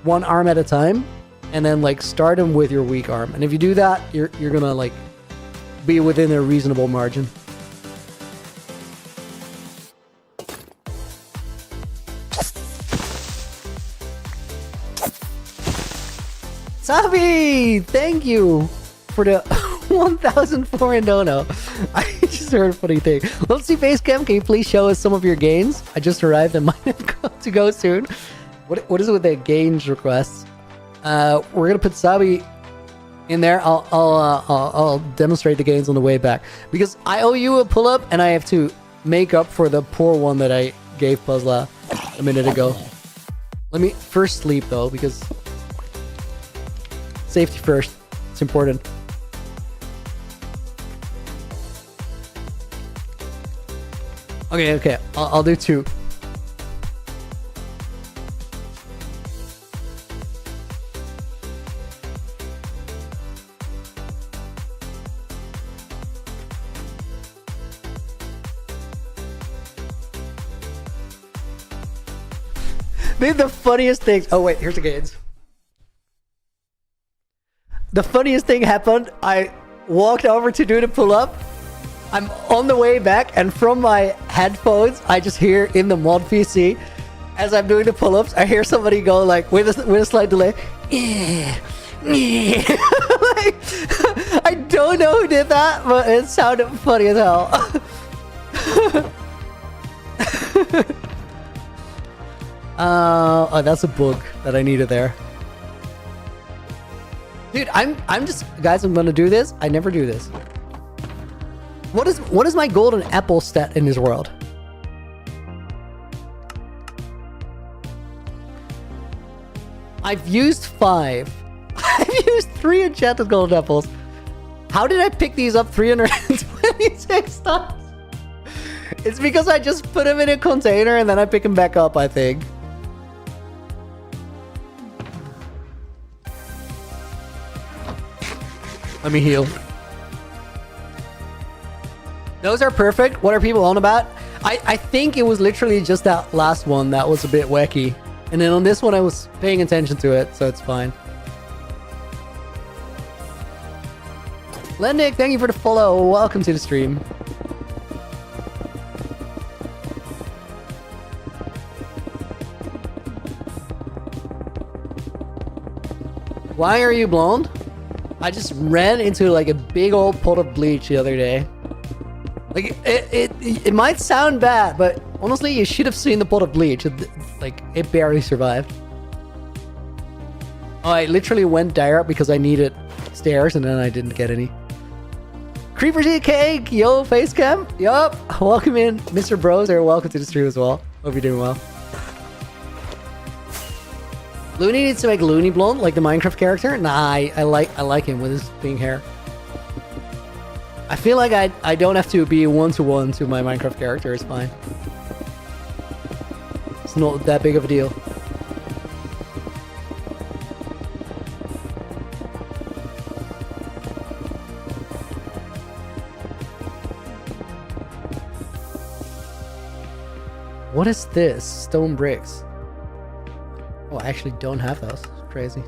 one arm at a time and then like start them with your weak arm. And if you do that, you're gonna like be within a reasonable margin. Sabi, thank you for the 1,004 in dono. I just heard a funny thing. Let's see, Facecam, can you please show us some of your gains? I just arrived and might have to go soon. What is it with the gains requests? We're gonna put Sabi in there. I'll demonstrate the gains on the way back because I owe you a pull-up and I have to make up for the poor one that I gave Puzzla a minute ago. Let me first sleep though because safety first. It's important. Okay. I'll do 2. The funniest things. Oh wait, here's the gains. The funniest thing happened. I walked over to do the pull-up. I'm on the way back, and from my headphones, I just hear in the mod PC, as I'm doing the pull-ups, I hear somebody go like, with a slight delay, like, I don't know who did that, but it sounded funny as hell. Oh, that's a bug that I needed there. Dude, I'm just, guys, I'm gonna do this. I never do this. What is my golden apple stat in this world? I've used 5. I've used 3 enchanted golden apples. How did I pick these up 326 times? It's because I just put them in a container and then I pick them back up, I think. Let me heal. Those are perfect. What are people on about? I think it was literally just that last one that was a bit wacky. And then on this one I was paying attention to it, so it's fine. Lendick, thank you for the follow. Welcome to the stream. Why are you blonde? I just ran into like a big old pot of bleach the other day. Like it might sound bad, but honestly, you should have seen the pot of bleach. It barely survived. Oh, I literally went there because I needed stairs and then I didn't get any. Creepers eat cake! Yo, Facecam! Yup! Welcome in, Mr. Bros. Welcome to the stream as well. Hope you're doing well. Looney needs to make Looney blonde like the Minecraft character. Nah, I like him with his pink hair. I feel like I don't have to be one-to-one to my Minecraft character. It's fine. It's not that big of a deal. What is this? Stone bricks. Oh, I actually don't have those. Crazy.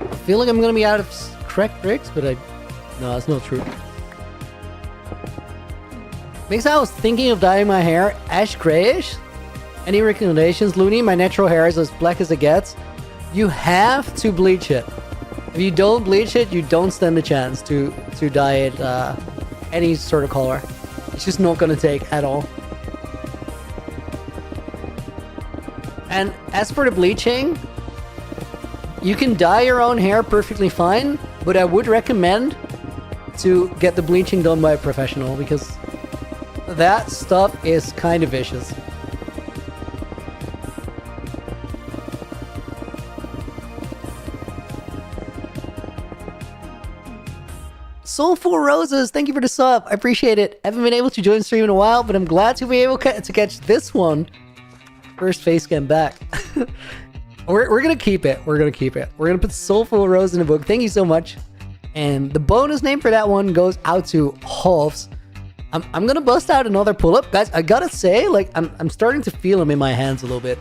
I feel like I'm gonna be out of cracked bricks, but no, that's not true. Because I was thinking of dyeing my hair ash grayish. Any recommendations, Looney? My natural hair is as black as it gets. You have to bleach it. If you don't bleach it, you don't stand a chance to dye it any sort of color. It's just not gonna take at all. And as for the bleaching, you can dye your own hair perfectly fine, but I would recommend to get the bleaching done by a professional because that stuff is kind of vicious. Soulful Roses, thank you for the sub. I appreciate it. I haven't been able to join the stream in a while, but I'm glad to be able to catch this one. First face cam back. We're gonna keep it. We're gonna keep it. We're gonna put Soulful Rose in the book. Thank you so much. And the bonus name for that one goes out to Hoffs. I'm gonna bust out another pull-up. Guys, I gotta say, like, I'm starting to feel them in my hands a little bit.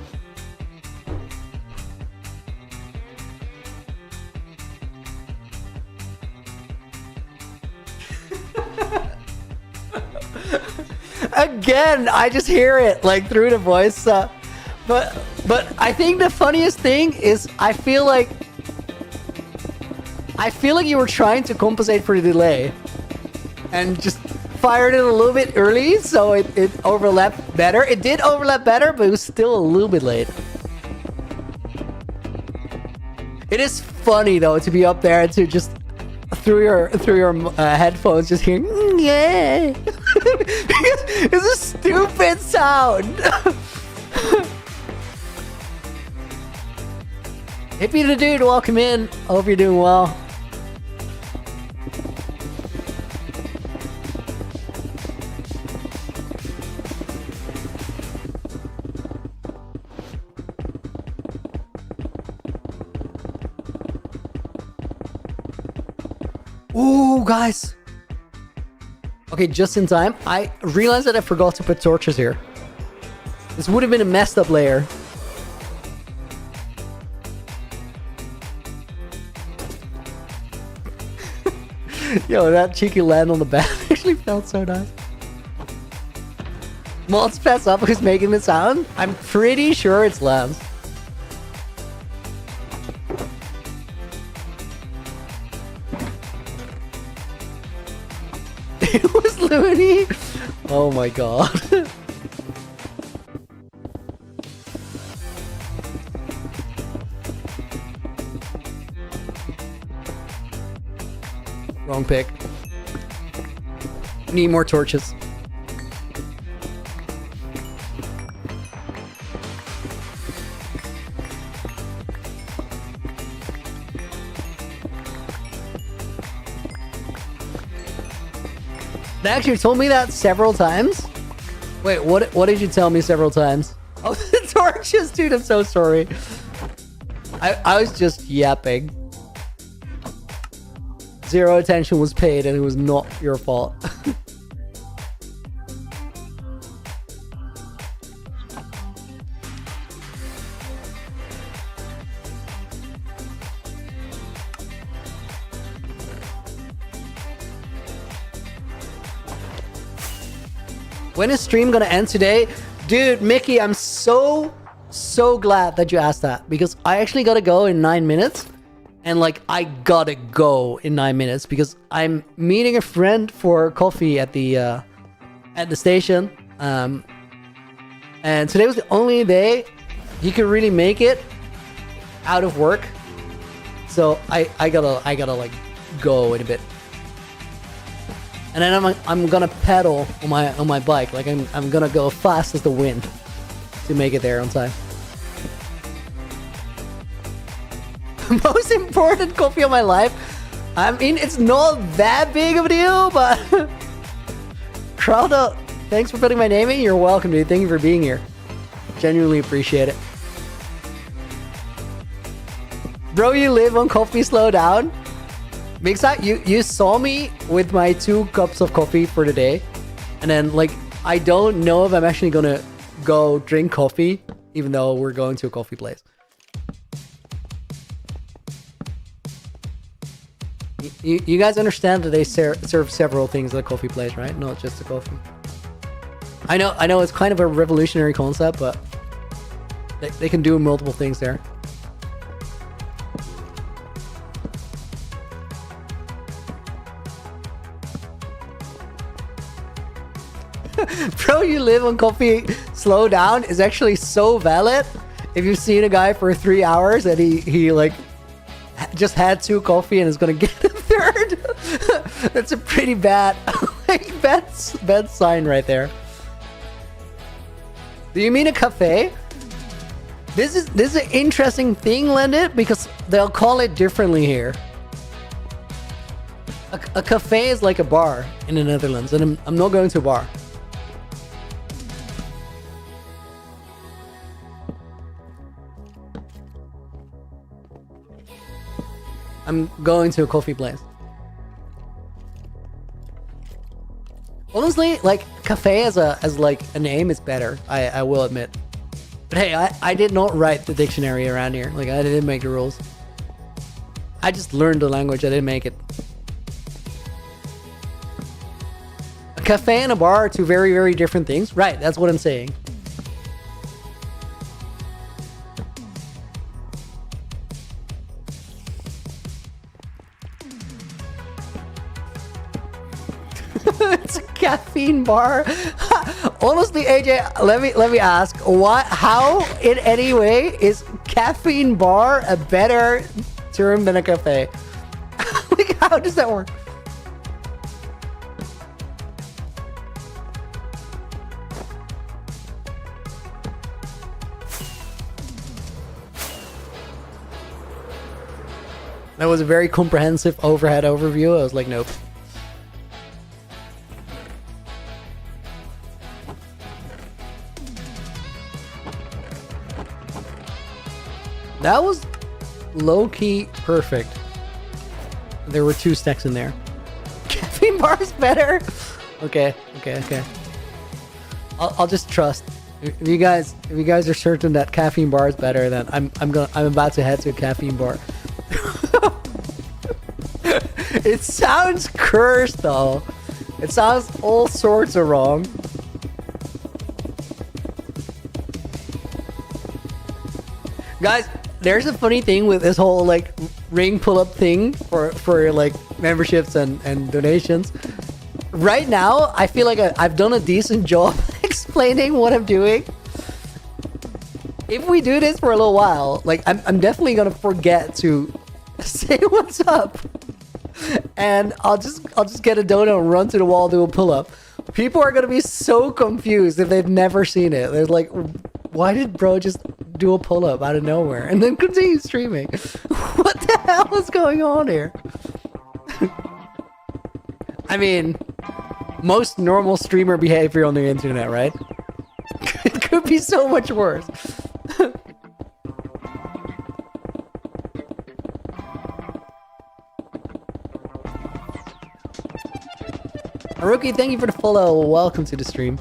Again, I just hear it like through the voice. But I think the funniest thing is I feel like you were trying to compensate for the delay and just fired it a little bit early, so it overlapped better. It did overlap better, but it was still a little bit late. It is funny though to be up there and to just through your headphones just hearing yeah. Because it's a stupid sound. Hippie the dude, welcome in. I hope you're doing well. Ooh, guys. Okay, just in time. I realized that I forgot to put torches here. This would have been a messed up layer. Yo, that cheeky land on the back actually felt so nice. Mods pass up because making the sound? I'm pretty sure it's lambs. It was Looney. Oh my god. Wrong pick. Need more torches. They actually told me that several times. Wait, what did you tell me several times? Oh, the torches, dude, I'm so sorry. I was just yapping. Zero attention was paid and it was not your fault. When is stream gonna end today? Dude, Mickey, I'm so glad that you asked that because I actually gotta go in 9 minutes and like I gotta go in 9 minutes because I'm meeting a friend for coffee at the station. And today was the only day he could really make it out of work. So I gotta like go in a bit. And then I'm gonna pedal on my bike. Like I'm gonna go fast as the wind to make it there on time. Most important coffee of my life. I mean, it's not that big of a deal, but Crowda, thanks for putting my name in. You're welcome, dude. Thank you for being here. Genuinely appreciate it. Bro, you live on coffee, slow down. Mixa, you saw me with my 2 cups of coffee for the day. And then, like, I don't know if I'm actually gonna go drink coffee, even though we're going to a coffee place. You guys understand that they serve several things at a coffee place, right? Not just the coffee. I know it's kind of a revolutionary concept, but they can do multiple things there. Bro, you live on coffee, slow down is actually so valid. If you've seen a guy for 3 hours and he like just had 2 coffee and is gonna get a 3rd, that's a pretty bad like bad sign right there. Do you mean a cafe? This is an interesting thing, Lendit, because they'll call it differently here. A cafe is like a bar in the Netherlands, and I'm not going to a bar. I'm going to a coffee place. Honestly, like cafe as like a name is better. I will admit. But hey, I did not write the dictionary around here. Like I didn't make the rules. I just learned the language. I didn't make it. A cafe and a bar are 2 very, very different things. Right, that's what I'm saying. It's a caffeine bar. Honestly, AJ, let me ask, how in any way is caffeine bar a better term than a cafe? Like, how does that work? That was a very comprehensive overhead overview. I was like, nope. That was low-key perfect. There were 2 stacks in there. Caffeine bar's better. Okay. I'll just trust. If you guys are certain that caffeine bar is better, then I'm about to head to a caffeine bar. It sounds cursed though. It sounds all sorts of wrong. Guys, there's a funny thing with this whole like ring pull-up thing for like memberships and donations. Right now, I feel like I've done a decent job explaining what I'm doing. If we do this for a little while, like I'm definitely gonna forget to say what's up, and I'll just get a donut and run to the wall, do a pull-up. People are gonna be so confused if they've never seen it. They're like, why did bro just do a pull-up out of nowhere and then continue streaming? What the hell is going on here? I mean, most normal streamer behavior on the internet, right? It could be so much worse. Haruki, thank you for the follow. Welcome to the stream.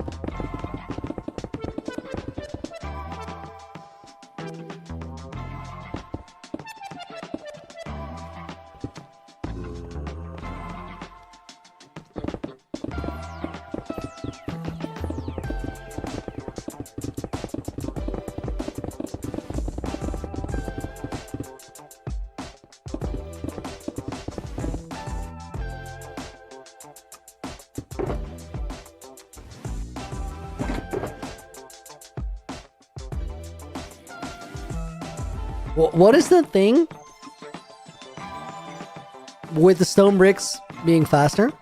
What is the thing with the stone bricks being faster?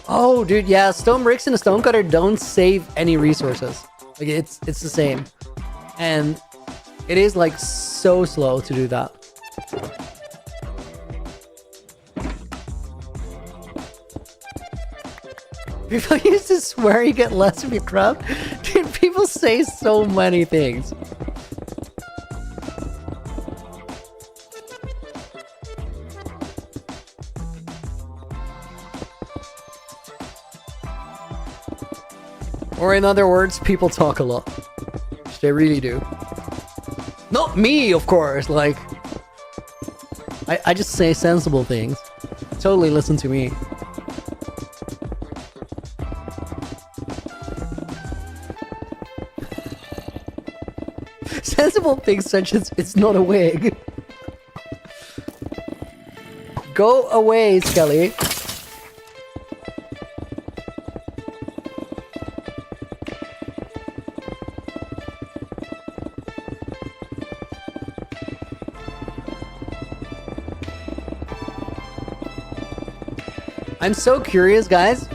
Oh, dude, yeah, stone bricks and a stone cutter don't save any resources. Like, it's the same. And it is, like, so slow to do that. People used to swear you get less if you craft. Dude, people say so many things. Or in other words, people talk a lot. Which they really do. Not me, of course, like... I just say sensible things. Totally listen to me. Sensible things such as, it's not a wig. Go away, Skelly. I'm so curious, guys.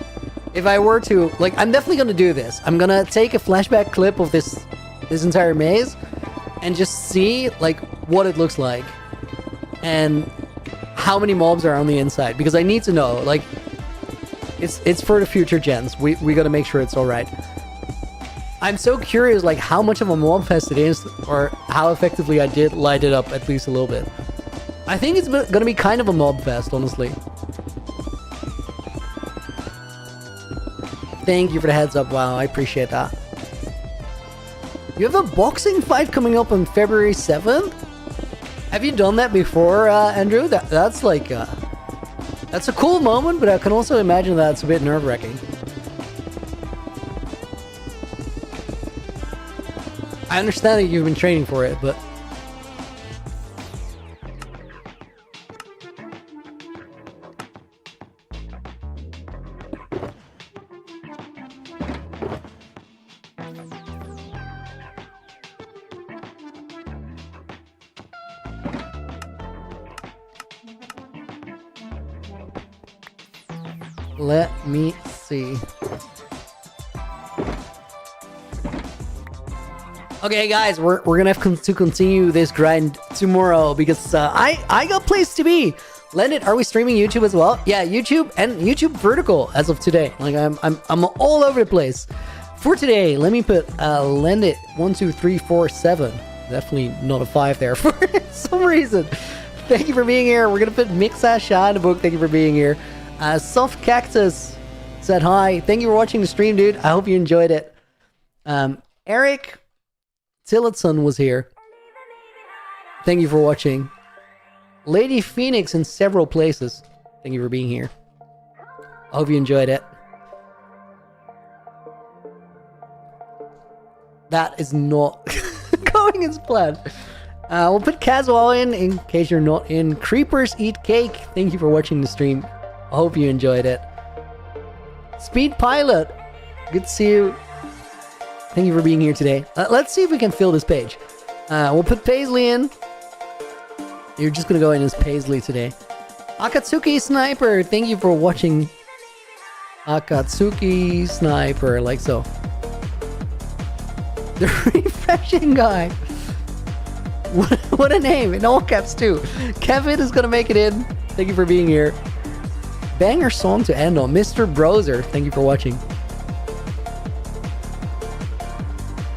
If I were to, like, I'm definitely gonna do this. I'm gonna take a flashback clip of this entire maze and just see, like, what it looks like and how many mobs are on the inside, because I need to know. Like, it's for the future gens. We gotta make sure it's all right. I'm so curious, like, how much of a mob fest it is, or how effectively I did light it up at least a little bit. I think it's gonna be kind of a mob fest, honestly. Thank you for the heads up. Wow, I appreciate that. You have a boxing fight coming up on February 7th? Have you done that before, Andrew? That's like... that's a cool moment, but I can also imagine that's a bit nerve-wracking. I understand that you've been training for it, but... Let me see. Okay, guys, we're gonna have to continue this grind tomorrow because I got place to be. Lendit, are we streaming YouTube as well? Yeah, YouTube and YouTube vertical as of today. Like I'm all over the place. For today, let me put Lendit 1, 2, 3, 4, 7. Definitely not a 5 there for some reason. Thank you for being here. We're gonna put Mixasha in the book. Thank you for being here. Soft Cactus said hi. Thank you for watching the stream, dude. I hope you enjoyed it. Eric Tillotson was here. Thank you for watching. Lady Phoenix in several places. Thank you for being here. I hope you enjoyed it. That is not going as planned. We'll put Caswell in case you're not in. Creepers Eat Cake. Thank you for watching the stream. I hope you enjoyed it. Speed Pilot, good to see you. Thank you for being here today. Let's see if we can fill this page. We'll put Paisley in. You're just gonna go in as Paisley today. Akatsuki Sniper, thank you for watching. Akatsuki Sniper, like so. The refreshing guy. What a name, in all caps too. Kevin is gonna make it in. Thank you for being here. Banger song to end on. Mr. Browser, thank you for watching.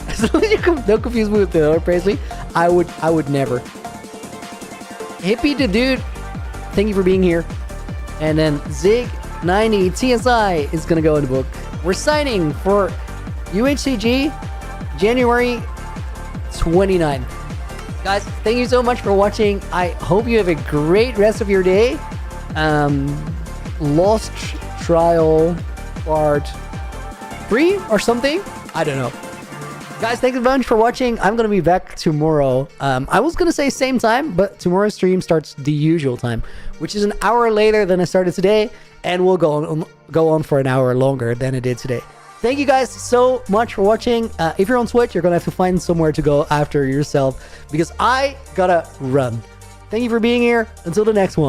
As long as you don't confuse me with the other Paisley, I would never. Hippie the Dude, thank you for being here. And then Zig90 TSI is gonna go in the book. We're signing for UHCG January 29. Guys, thank you so much for watching. I hope you have a great rest of your day. Lost Trial Part 3 or something? I don't know. Guys, thank you very much for watching. I'm going to be back tomorrow. I was going to say same time, but tomorrow's stream starts the usual time, which is an hour later than I started today, and we'll go on for an hour longer than I did today. thank you guys so much for watching. If you're on Switch, you're gonna have to find somewhere to go after yourself because I gotta run. Thank you for being here. Until the next one.